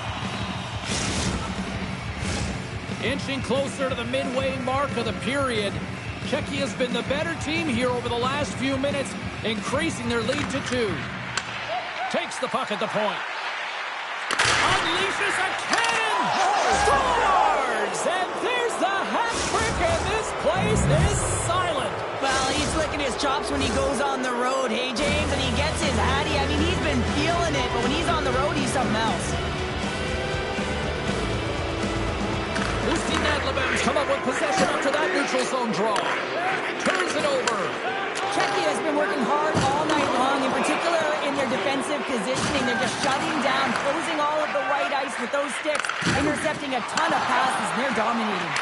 Inching closer to the midway mark of the period. Czechia's been the better team here over the last few minutes, increasing their lead to 2. Takes the puck at the point. Unleashes a cannon! Scores! And there's the hat trick, and this place is silent. Well, he's licking his chops when he goes on the road, hey, James? And he gets his hattie. I mean, he's been feeling it, but when he's on the road, he's something else. Come up with possession after that neutral zone draw. Turns it over. Czechia has been working hard all night long, in particular in their defensive positioning. They're just shutting down, closing all of the white ice with those sticks, intercepting a ton of passes, and they're dominating.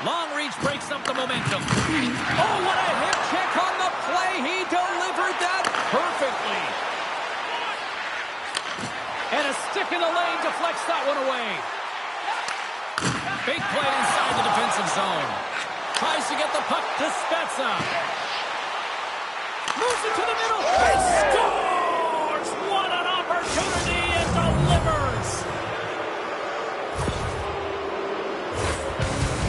Long reach breaks up the momentum. Oh, what a hip check on the play. He delivered that perfectly. And a stick in the lane deflects that one away. Big play inside the defensive zone. Tries to get the puck to Spezza. Moves it to the middle. And scores! What an opportunity, and delivers!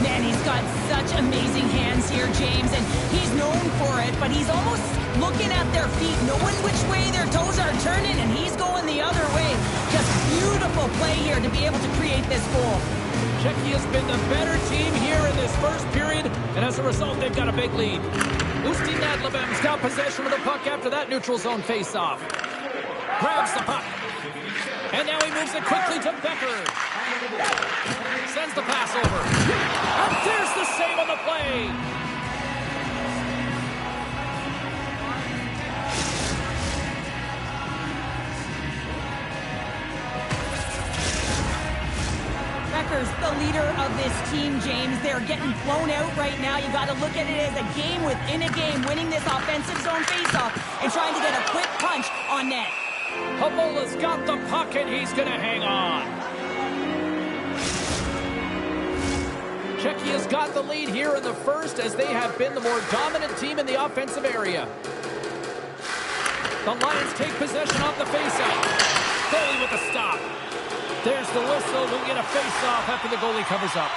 Man, he's got such amazing hands here, James, and he's known for it, but he's almost looking at their feet, knowing which way their toes are turning, and he's going the other way. Just beautiful play here to be able to create this goal. Czechia's been the better team here in this first period, and as a result, they've got a big lead. Jdoucí Na Smrt's got possession of the puck after that neutral zone face-off. Grabs the puck. And now he moves it quickly to Becker. Sends the pass over. And there's the save on the play. The leader of this team, James. They're getting blown out right now. You got to look at it as a game within a game, winning this offensive zone faceoff and trying to get a quick punch on net. Habola's got the puck, and he's going to hang on. Czechia's got the lead here in the first, as they have been the more dominant team in the offensive area. The Lions take possession off the faceoff. Goalie with a stop. There's the whistle. We'll get a face-off after the goalie covers up.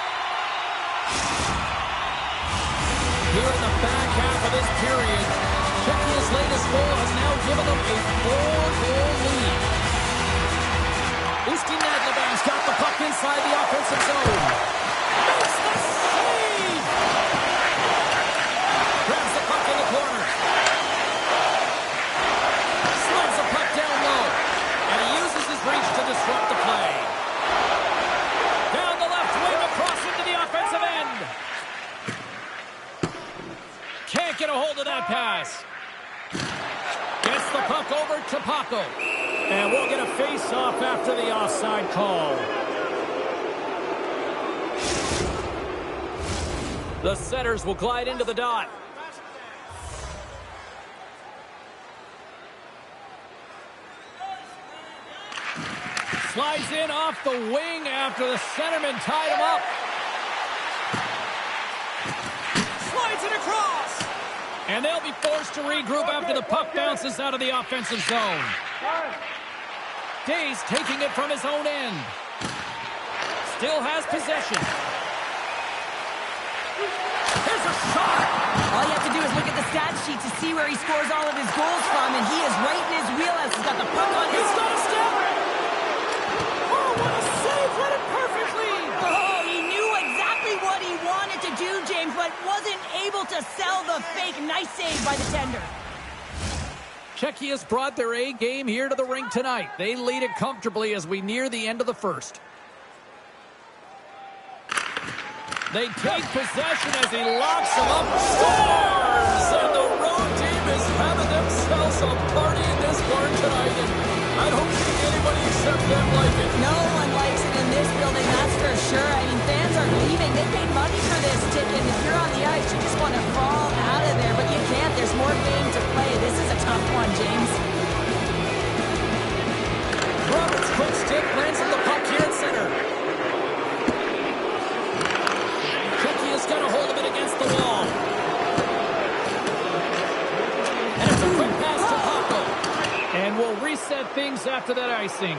Here in the back half of this period, Czechia's latest goal has now given them a 4-goal lead. Jdoucí Na Smrt's got the puck inside the offensive zone. Makes the save! Grabs the puck in the corner. Slides the puck down low. And he uses his reach to disrupt the play. Down the left wing, across into the offensive end. Can't get a hold of that pass. Gets the puck over to Paco. And we'll get a face-off after the offside call. The setters will glide into the dot. Slides in off the wing after the centerman tied him up. Slides it across. And they'll be forced to regroup after the puck bounces out of the offensive zone. Days taking it from his own end. Still has possession. Here's a shot. All you have to do is look at the stat sheet to see where he scores all of his goals from, and he is right in his wheelhouse. He's got the puck on his... He's got a step! Oh, what a save! Read it perfectly! Oh, he knew exactly what he wanted to do, James, but wasn't able to sell the fake. Nice save by the tender. Czechia has brought their A game here to the rink tonight. They lead it comfortably as we near the end of the first. They take possession as he locks him up. Scores! And the road team is having themselves a party in this barn tonight. And I don't think anybody except them like it. No one likes it in this building, that's for sure. I mean, fans are leaving. They paid money for this ticket. If you're on the ice, you just want to crawl out of there. But you can't. There's more game to play. This is a tough one, James. Roberts' quick stick lands on the puck here at center. Czechia's got a hold of it against the wall. And it's a quick pass to Paco. And we'll reset things after that icing.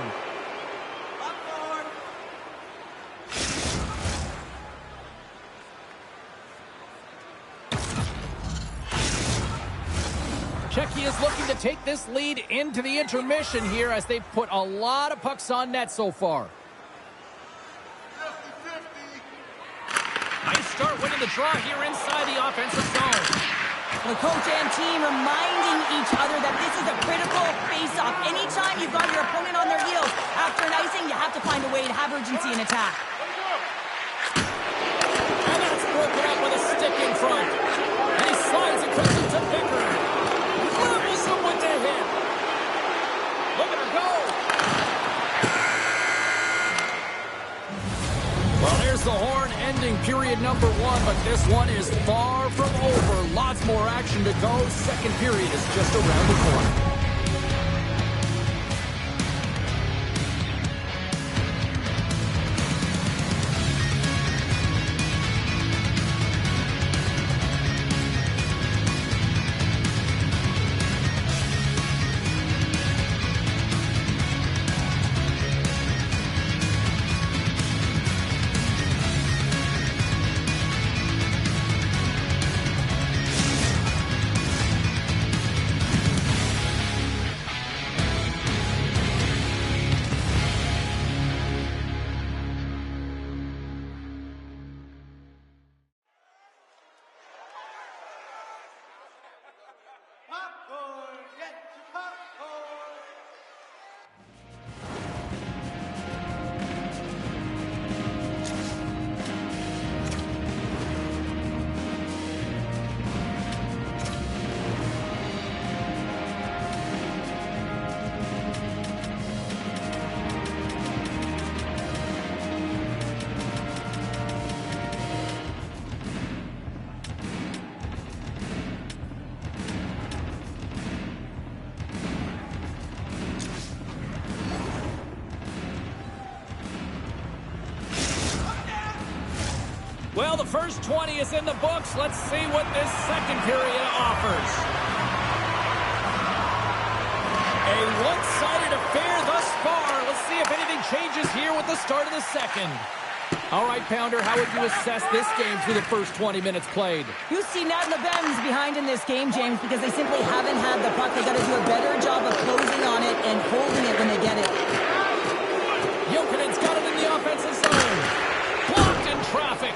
Czechia is looking to take this lead into the intermission here as they've put a lot of pucks on net so far. Nice start winning the draw here inside the offensive zone. The coach and team reminding each other that this is a critical face-off. Anytime you've got your opponent on their heels after an icing, you have to find a way to have urgency in attack. And that's broken up with a stick in front. And he slides across it to Becker. Levels him with the hit. Look at her go. Well, here's the horn ending period number 1, but this one is far from over. Lots more action to go. Second period is just around the corner. Well, the first 20 is in the books. Let's see what this second period offers. A one-sided affair thus far. Let's see if anything changes here with the start of the second. All right, Pounder, how would you assess this game through the first 20 minutes played? You see Nadlebem's behind in this game, James, because they simply haven't had the puck. They got to do a better job of closing on it and holding it when they get it. Jokinen's got it in the offensive zone. Blocked in traffic.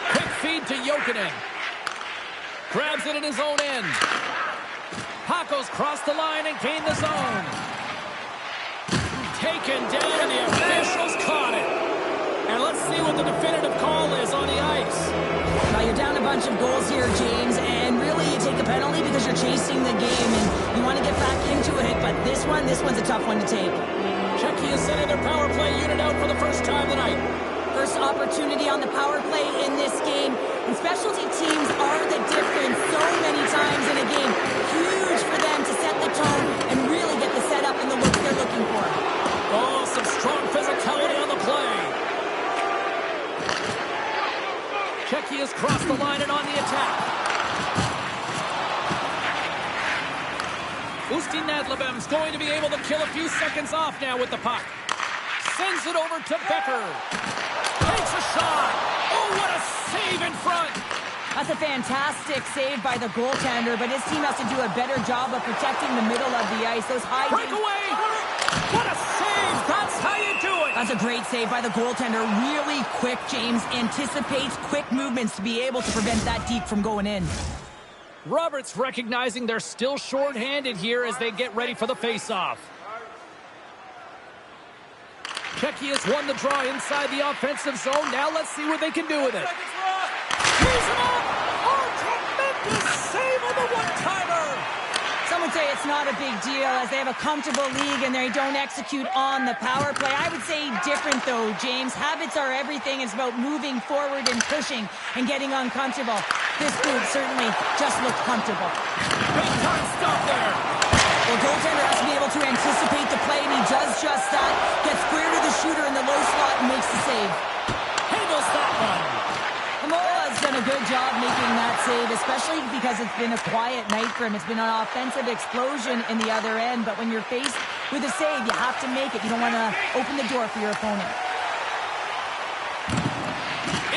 Quick feed to Jokinen. Grabs it in his own end. Paco's crossed the line and gained the zone. Taken down, and the officials caught it. And let's see what the definitive call is on the ice. Now you're down a bunch of goals here, James, and really you take a penalty because you're chasing the game and you want to get back into it, but this one's a tough one to take. Czechia is sending their power play unit out for the first time tonight. First opportunity on the power play in this game, and specialty teams are the difference so many times in a game. Huge for them to set the tone and really get the setup and the look they're looking for. Oh, some strong physicality on the play. Czechia's crossed the line and on the attack. Jdoucí Nadlebem's going to be able to kill a few seconds off now with the puck. Sends it over to Becker. Takes a shot. Oh, what a save in front. That's a fantastic save by the goaltender, but his team has to do a better job of protecting the middle of the ice. Those high... Breakaway! What a save! That's how you do it! That's a great save by the goaltender. Really quick, James. Anticipates quick movements to be able to prevent that deep from going in. Roberts recognizing they're still short-handed here as they get ready for the face-off. Czechia has won the draw inside the offensive zone. Now let's see what they can do with it. He's him up! Oh, tremendous save on the one-timer! Some would say it's not a big deal as they have a comfortable league and they don't execute on the power play. I would say different though, James. Habits are everything. It's about moving forward and pushing and getting uncomfortable. This group certainly just looked comfortable. Big time stop there. Well, goaltender has to be able to anticipate the play, and he does just that. Gets square to the shooter in the low slot and makes the save. Handles that one. Hamola has done a good job making that save, especially because it's been a quiet night for him. It's been an offensive explosion in the other end, but when you're faced with a save, you have to make it. You don't want to open the door for your opponent.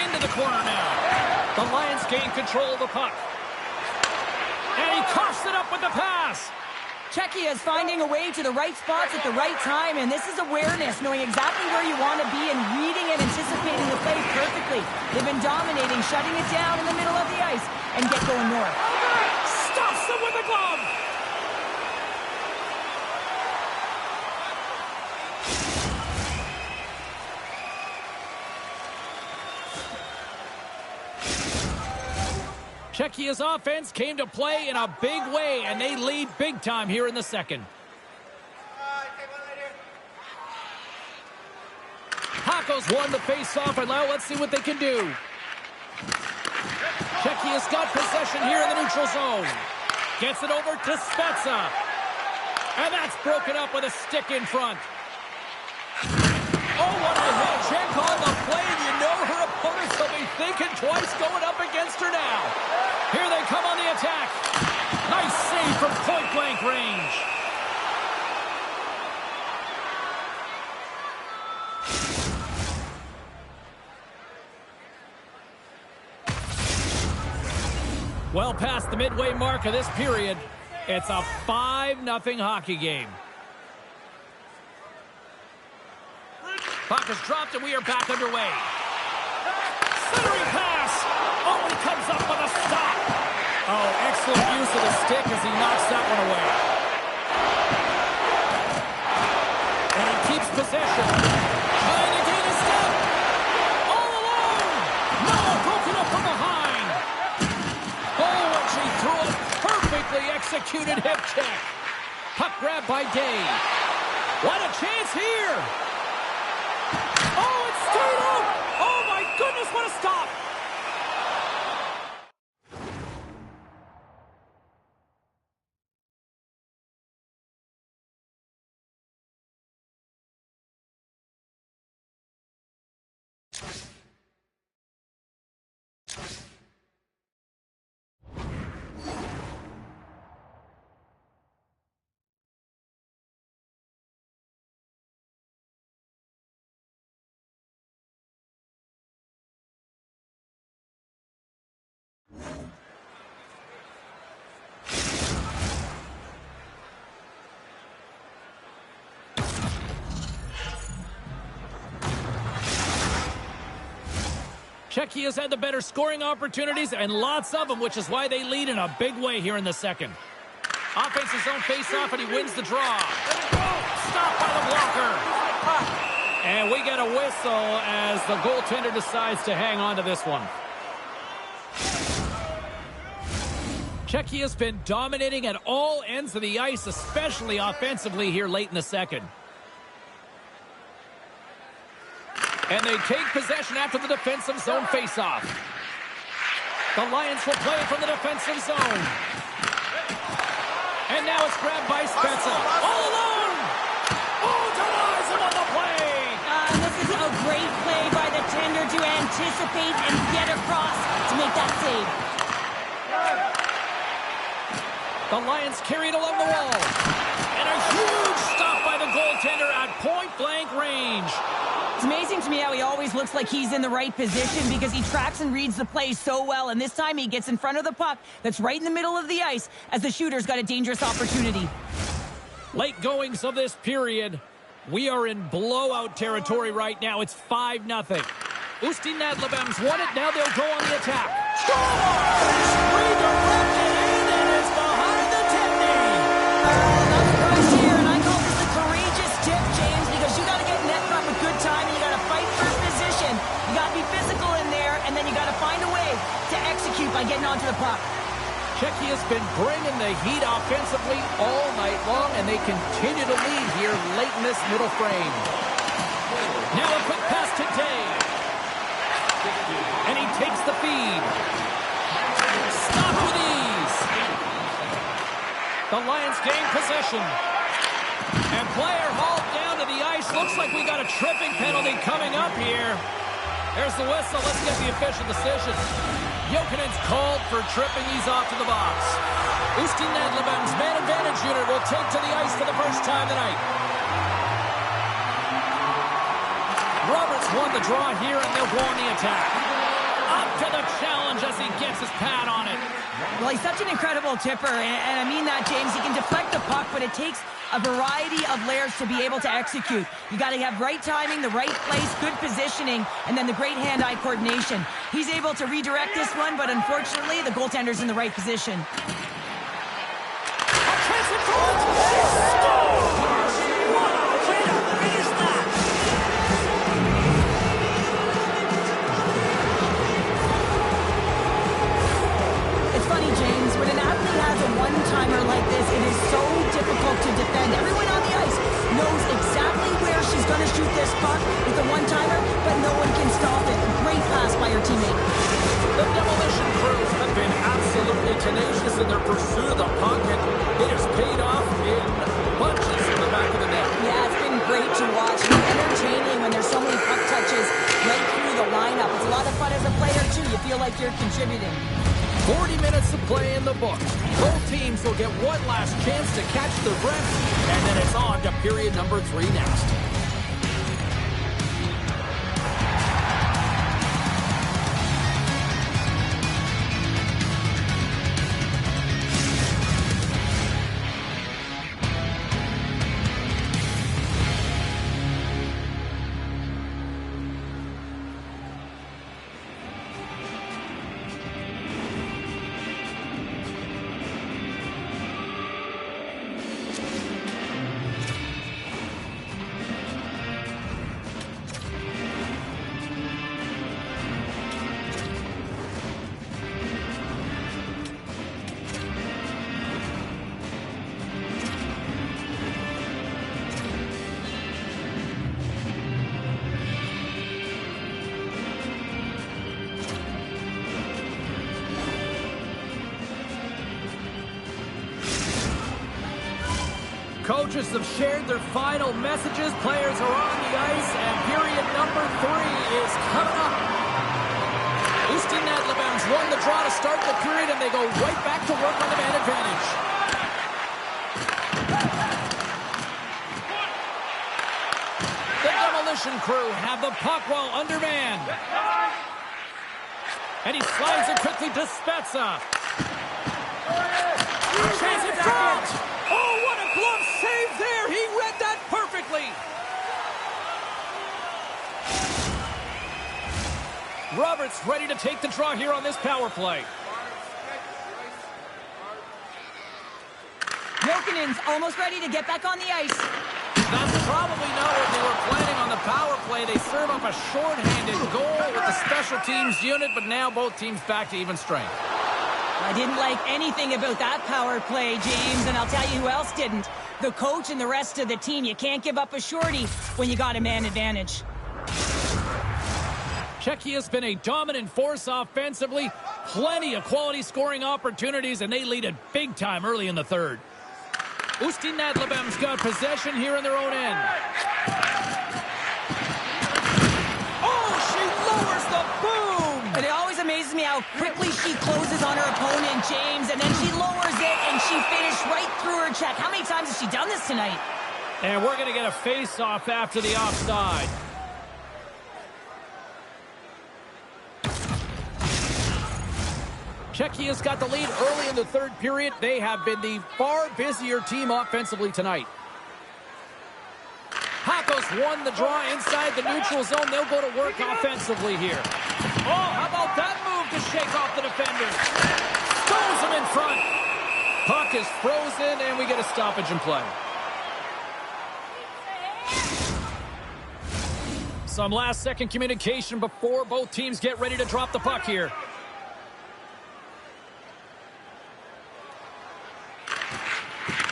Into the corner now. The Lions gain control of the puck. And he coughs it up with the pass. Czechia is finding a way to the right spots at the right time, and this is awareness, knowing exactly where you want to be and reading and anticipating the play perfectly. They've been dominating, shutting it down in the middle of the ice, and get going north. Stops him with a glove. Czechia's offense came to play in a big way, and they lead big time here in the second. Hako's won the face-off, and now let's see what they can do. Czechia's got possession here in the neutral zone. Gets it over to Spezza. And that's broken up with a stick in front. Oh, what a head check on the play. You know her opponents will be thinking twice going up against her now. Here they come on the attack. Nice save from point-blank range. Well past the midway mark of this period, it's a 5-0 hockey game. Puck is dropped and we are back underway. Centering pass. Oh, he comes up with a stop. Oh, excellent use of the stick as he knocks that one away. And he keeps possession. Trying to gain a step. All alone. No, broken up from behind. Oh, and she threw a perfectly executed hip check. Puck grab by Day. What a chance here. Oh, it's straight out. Oh, my goodness, what a stop. Czechia's had the better scoring opportunities, and lots of them, which is why they lead in a big way here in the second. Offensive zone face-off, and he wins the draw. Stopped by the blocker. And we get a whistle as the goaltender decides to hang on to this one. Czechia's been dominating at all ends of the ice, especially offensively here late in the second. And they take possession after the defensive zone face-off. The Lions will play from the defensive zone. And now it's grabbed by Spezza. All alone! Oh, denies him on the play! This is a great play by the tender to anticipate and get across to make that save. The Lions carried along the wall. And a huge stop by the goaltender at point-blank range. It's amazing to me how he always looks like he's in the right position because he tracks and reads the play so well, and this time he gets in front of the puck that's right in the middle of the ice as the shooter's got a dangerous opportunity. Late goings of this period. We are in blowout territory right now. It's 5-0. Jdoucí Lebem's won it. Now they'll go on the attack. Scores! Redirected in, and it's behind the technique. Not surprised here, and I call this a courageous tip, James, because you got to get net front with good time, and you got to fight for position. You got to be physical in there, and then you got to find a way to execute by getting onto the puck. Czechia's been bringing the heat offensively all night long, and they continue to lead here late in this middle frame. Now a quick pass to Dave. And he takes the feed. Stop with ease. The Lions gain possession. And player hauled down to the ice. Looks like we got a tripping penalty coming up here. There's the whistle. Let's get the official decision. Jokinen's called for tripping. He's off to the box. Jdoucí Lebem's man advantage unit will take to the ice for the first time tonight. Roberts won the draw here, and they'll go on the attack. Up to the challenge as he gets his pad on it. Well, he's such an incredible tipper, and I mean that, James. He can deflect the puck, but it takes a variety of layers to be able to execute. You got to have right timing, the right place, good positioning, and then the great hand-eye coordination. He's able to redirect this one, but unfortunately, the goaltender's in the right position. A chance in front! Scores! What a way to finish that! It's funny, James, when an athlete has a one-timer like this, it is so difficult to defend. Everyone on the ice knows exactly where she's going to shoot this puck with a one-timer, but no one can stop it. Great pass by her teammate. The demolition crew have been absolutely tenacious in their pursuit of the puck, and it has paid off in bunches in the back of the net. Yeah, it's been great to watch. It's entertaining when there's so many puck touches right through the lineup. It's a lot of fun as a player, too. You feel like you're contributing. 40 minutes of play in the books. Both teams will get one last chance to catch their breath, and then it's on to period number 3 next. Coaches have shared their final messages. Players are on the ice, and period number 3 is coming up. Jdoucí Lebem's won the draw to start the period, and they go right back to work on the man advantage. The demolition crew have the puck while undermanned. And he slides it quickly to Spezza. Chance in front! Oh, what a glove save there! He read that perfectly! Roberts ready to take the draw here on this power play. Jokinen's almost ready to get back on the ice. That's probably not what they were planning on the power play. They serve up a shorthanded goal with the special teams unit, but now both teams back to even strength. I didn't like anything about that power play, James, and I'll tell you who else didn't. The coach and the rest of the team. You can't give up a shorty when you got a man advantage. Czechia's been a dominant force offensively. Plenty of quality scoring opportunities, and they lead it big time early in the third. Jdoucí Lebem's got possession here in their own end. Oh, she lowers the boom! But it always amazes me how quickly she closes on her opponent, James, and then she lowers it, and she finished right through her check. How many times has she done this tonight? And we're going to get a face-off after the offside. Czechia's got the lead early in the third period. They have been the far busier team offensively tonight. Pacos won the draw inside the neutral zone. They'll go to work offensively here. Oh, how about that move to shake off the defenders? Throws him in front. Puck is frozen, and we get a stoppage in play. Some last-second communication before both teams get ready to drop the puck here.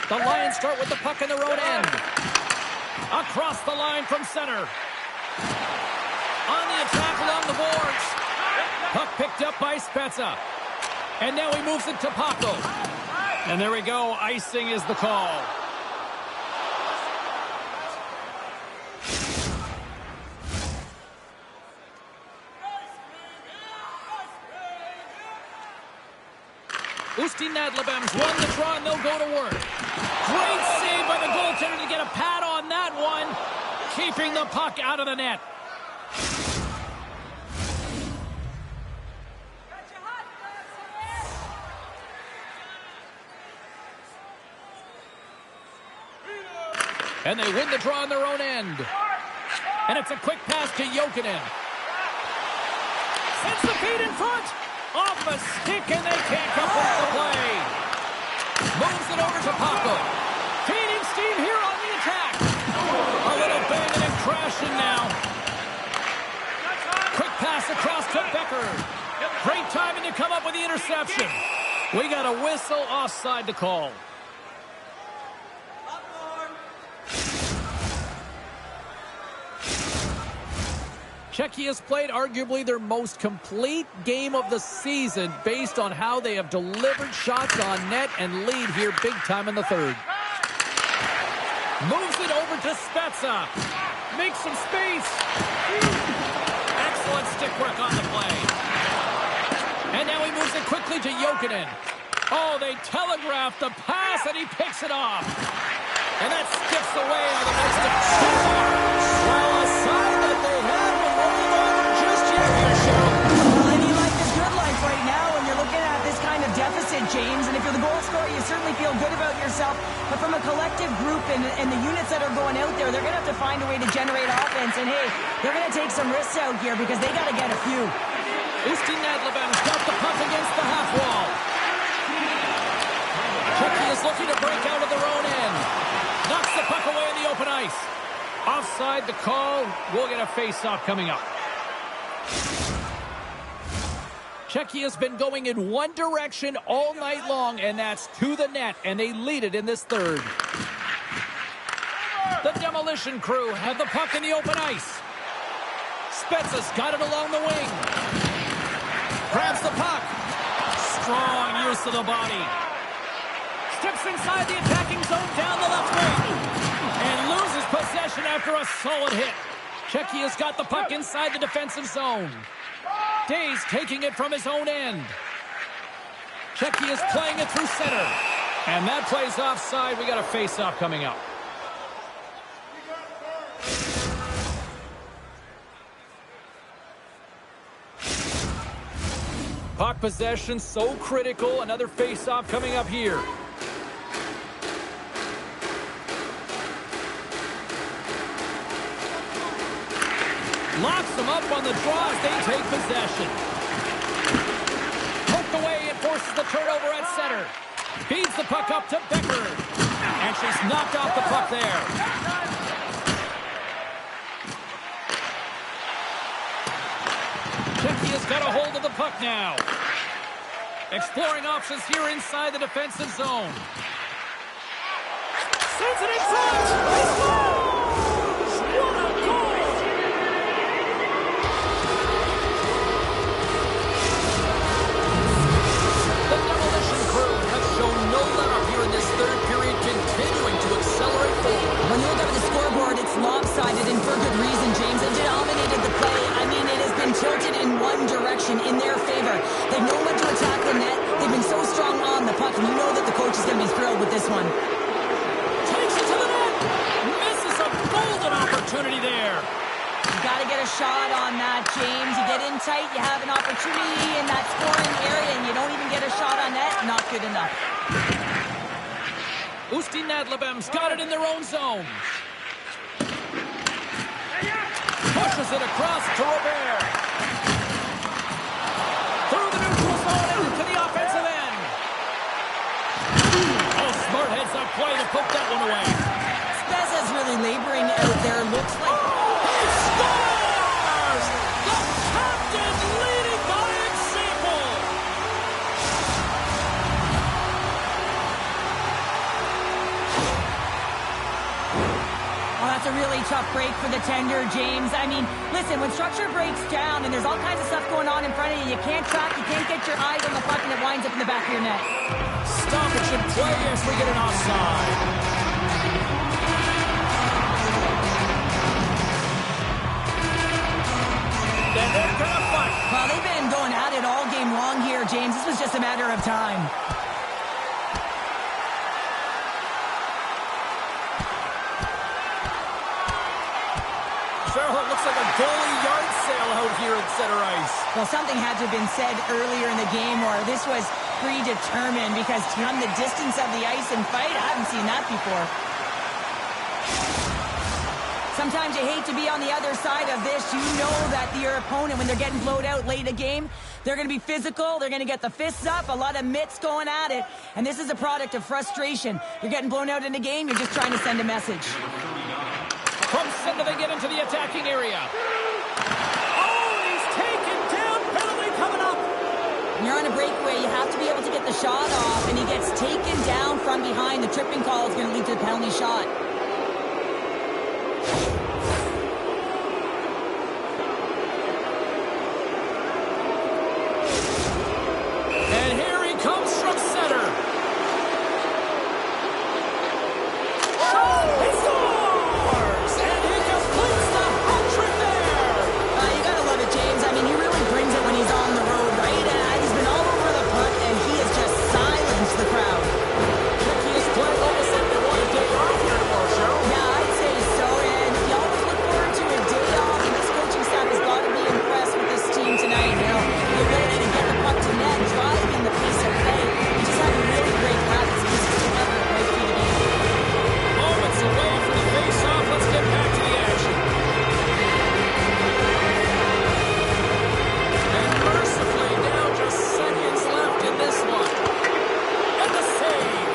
The Lions start with the puck in their own end. Across the line from center. On the attack along the boards. Puck picked up by Spezza. And now he moves it to Paco. And there we go. Icing is the call. Jdoucí Na Smrt's won the draw, and they'll go to work. Great save by the goaltender to get a pad on that one, keeping the puck out of the net. And they win the draw on their own end. And it's a quick pass to Jokinen. Sends the feed in front. Off a stick, and they can't complete the play. Moves it over to Paco. Feeding steam here on the attack. A little banging and crashing now. Quick pass across to Becker. Great timing to come up with the interception. We got a whistle offside to call. Czechia's played arguably their most complete game of the season based on how they have delivered shots on net and lead here big time in the third. Moves it over to Spezza. Makes some space. Excellent stick work on the play. And now he moves it quickly to Jokinen. Oh, they telegraphed the pass, and he picks it off. And that skips away on the midst of two. Well, a sign that they have been rolling over just yet here, Cheryl. Well, any life is good life right now, and you're looking at this kind of deficit, James. And if you're the goal scorer, you certainly feel good about yourself. But from a collective group and the units that are going out there, they're going to have to find a way to generate offense. And, hey, they're going to take some risks out here because they got to get a few. Jdoucí Na Smrt's got the puck against the half wall. Czechia is looking to break out of their own end. Knocks the puck away in the open ice. Offside the call. We'll get a face-off coming up. Czechia's been going in one direction all night long, and that's to the net, and they lead it in this third. The demolition crew have the puck in the open ice. Spezza's got it along the wing. Grabs the puck. Strong use of the body. Steps inside the attacking zone down the left wing. And loses possession after a solid hit. Czechia's got the puck inside the defensive zone. Days taking it from his own end. Czechia's playing it through center. And that plays offside. We got a face-off coming up. Puck possession so critical. Another face-off coming up here. Locks them up on the draw as they take possession. Poked away and forces the turnover at center. Feeds the puck up to Becker. And she's knocked off the puck there. Czechia's got a hold of the puck now. Exploring options here inside the defensive zone. Sends it in front. He scores! What a goal! The demolition crew have shown no let-up here in this third period, continuing to accelerate forward. When you look up at the scoreboard, it's lopsided, and for good reason, James. They dominated the play. I mean, it has been tilted in one direction in their favor. They've known when to attack the net. They've been so strong on the puck, and you know that the coach is going to be thrilled with this one. Takes it to the net. Misses a golden opportunity there. You've got to get a shot on that, James. You get in tight, you have an opportunity in that scoring area, and you don't even get a shot on net. Not good enough. Jdoucí got it in their own zone. Pushes it across to Robert. Through the neutral zone and into the offensive end. Oh, smart heads-up play to poke that one away. Speza's really laboring out there. Looks like... He scores! The captain leading by example! Oh, that's a really tough break for the tender, James. I mean, listen, when structure breaks down and there's all kinds of stuff going on in front of you, you can't track, you can't get your eyes on the puck, and it winds up in the back of your net. Stoppage in play as we get an offside. Then they're gonna fight. Well, they've been going at it all game long here, James. This was just a matter of time. Cheryl, it looks like a goalie yard sale out here at center ice. Well, something had to have been said earlier in the game, or this was predetermined, because from the distance of the ice and fight, I haven't seen that before. Sometimes you hate to be on the other side of this. You know that your opponent, when they're getting blowed out late in a game, they're going to be physical, they're going to get the fists up, a lot of mitts going at it, and this is a product of frustration. You're getting blown out in a game, you're just trying to send a message. From center, they get into the attacking area. Oh, he's taken down. Penalty coming up. When you're on a breakaway, you have to be able to get the shot off, and he gets taken down from behind. The tripping call is going to lead to the penalty shot. And here he comes from center. Oh, he scores! And he completes the hat trick there. You gotta love it, James. I mean, he really brings it when he's on the road, right? He's been all over the puck, and he has just silenced the crowd. He is playing almost like they want a day off here tomorrow, Cheryl. Yeah, I'd say so, and you always look forward to a day off, and this coaching staff has got to be impressed with this team tonight. You know, the ability to get the puck to net, driving the pace of play. You just have a really great practice piece together right through the game. Moments away from the face-off. Let's get back to the action. And mercifully now just seconds left in this one. And the save.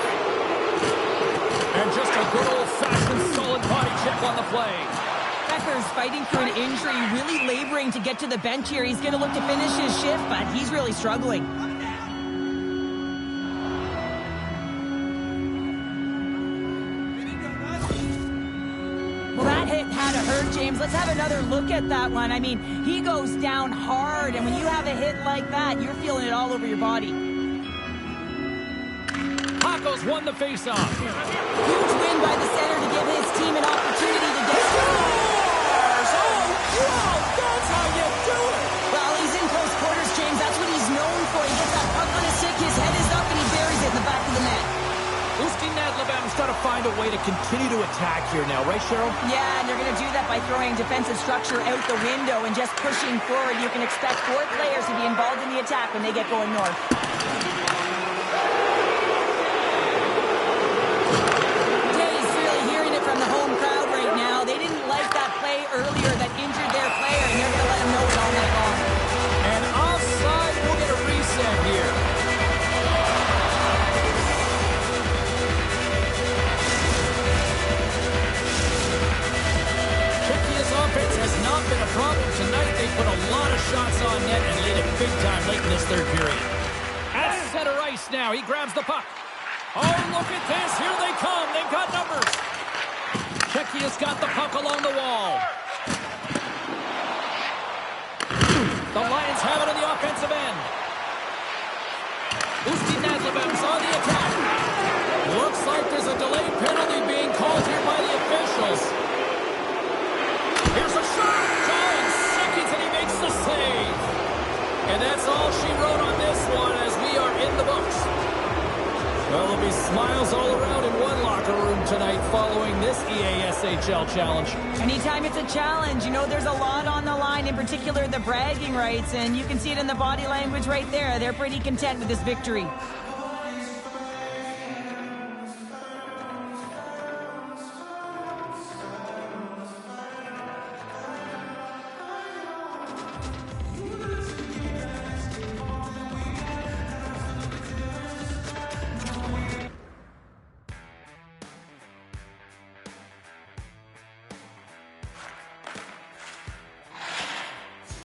And just a good old-fashioned solid body check on the play. Becker's fighting through an injury, really laboring to get to the bench here. He's going to look to finish his shift, but he's really struggling. Well, that hit had to hurt, James. Let's have another look at that one. I mean, he goes down hard, and when you have a hit like that, you're feeling it all over your body. Paco's won the face-off. Huge win by the center to give his team an opportunity to get Wow, that's how you do it! Well, he's in close quarters, James. That's what he's known for. He gets that puck on his stick, his head is up, and he buries it in the back of the net. Jdoucí got to find a way to continue to attack here now, right, Cheryl? Yeah, and they're going to do that by throwing defensive structure out the window and just pushing forward. You can expect 4 players to be involved in the attack when they get going north. Dave's really hearing it from the home crowd right now. They didn't like that play earlier that injured their player, and they're going to let him know it all night long. And offside, we'll get a reset here. Czechia's offense has not been a problem tonight. They put a lot of shots on net and lead it big time late in this third period. At center ice now, he grabs the puck. Oh, look at this. Here they come. They've got numbers. Czechia's got the puck along the wall. The Lions have it on the offensive end. Jdoucí on the attack. Looks like there's a delayed penalty being called here by the officials. Here's a shot. 9 seconds and he makes the save. And that's all she wrote on this one as we are in the books. Well, there'll be smiles all around in one locker. locker room tonight following this EASHL challenge. Anytime it's a challenge, you know there's a lot on the line, in particular the bragging rights, and you can see it in the body language right there. They're pretty content with this victory.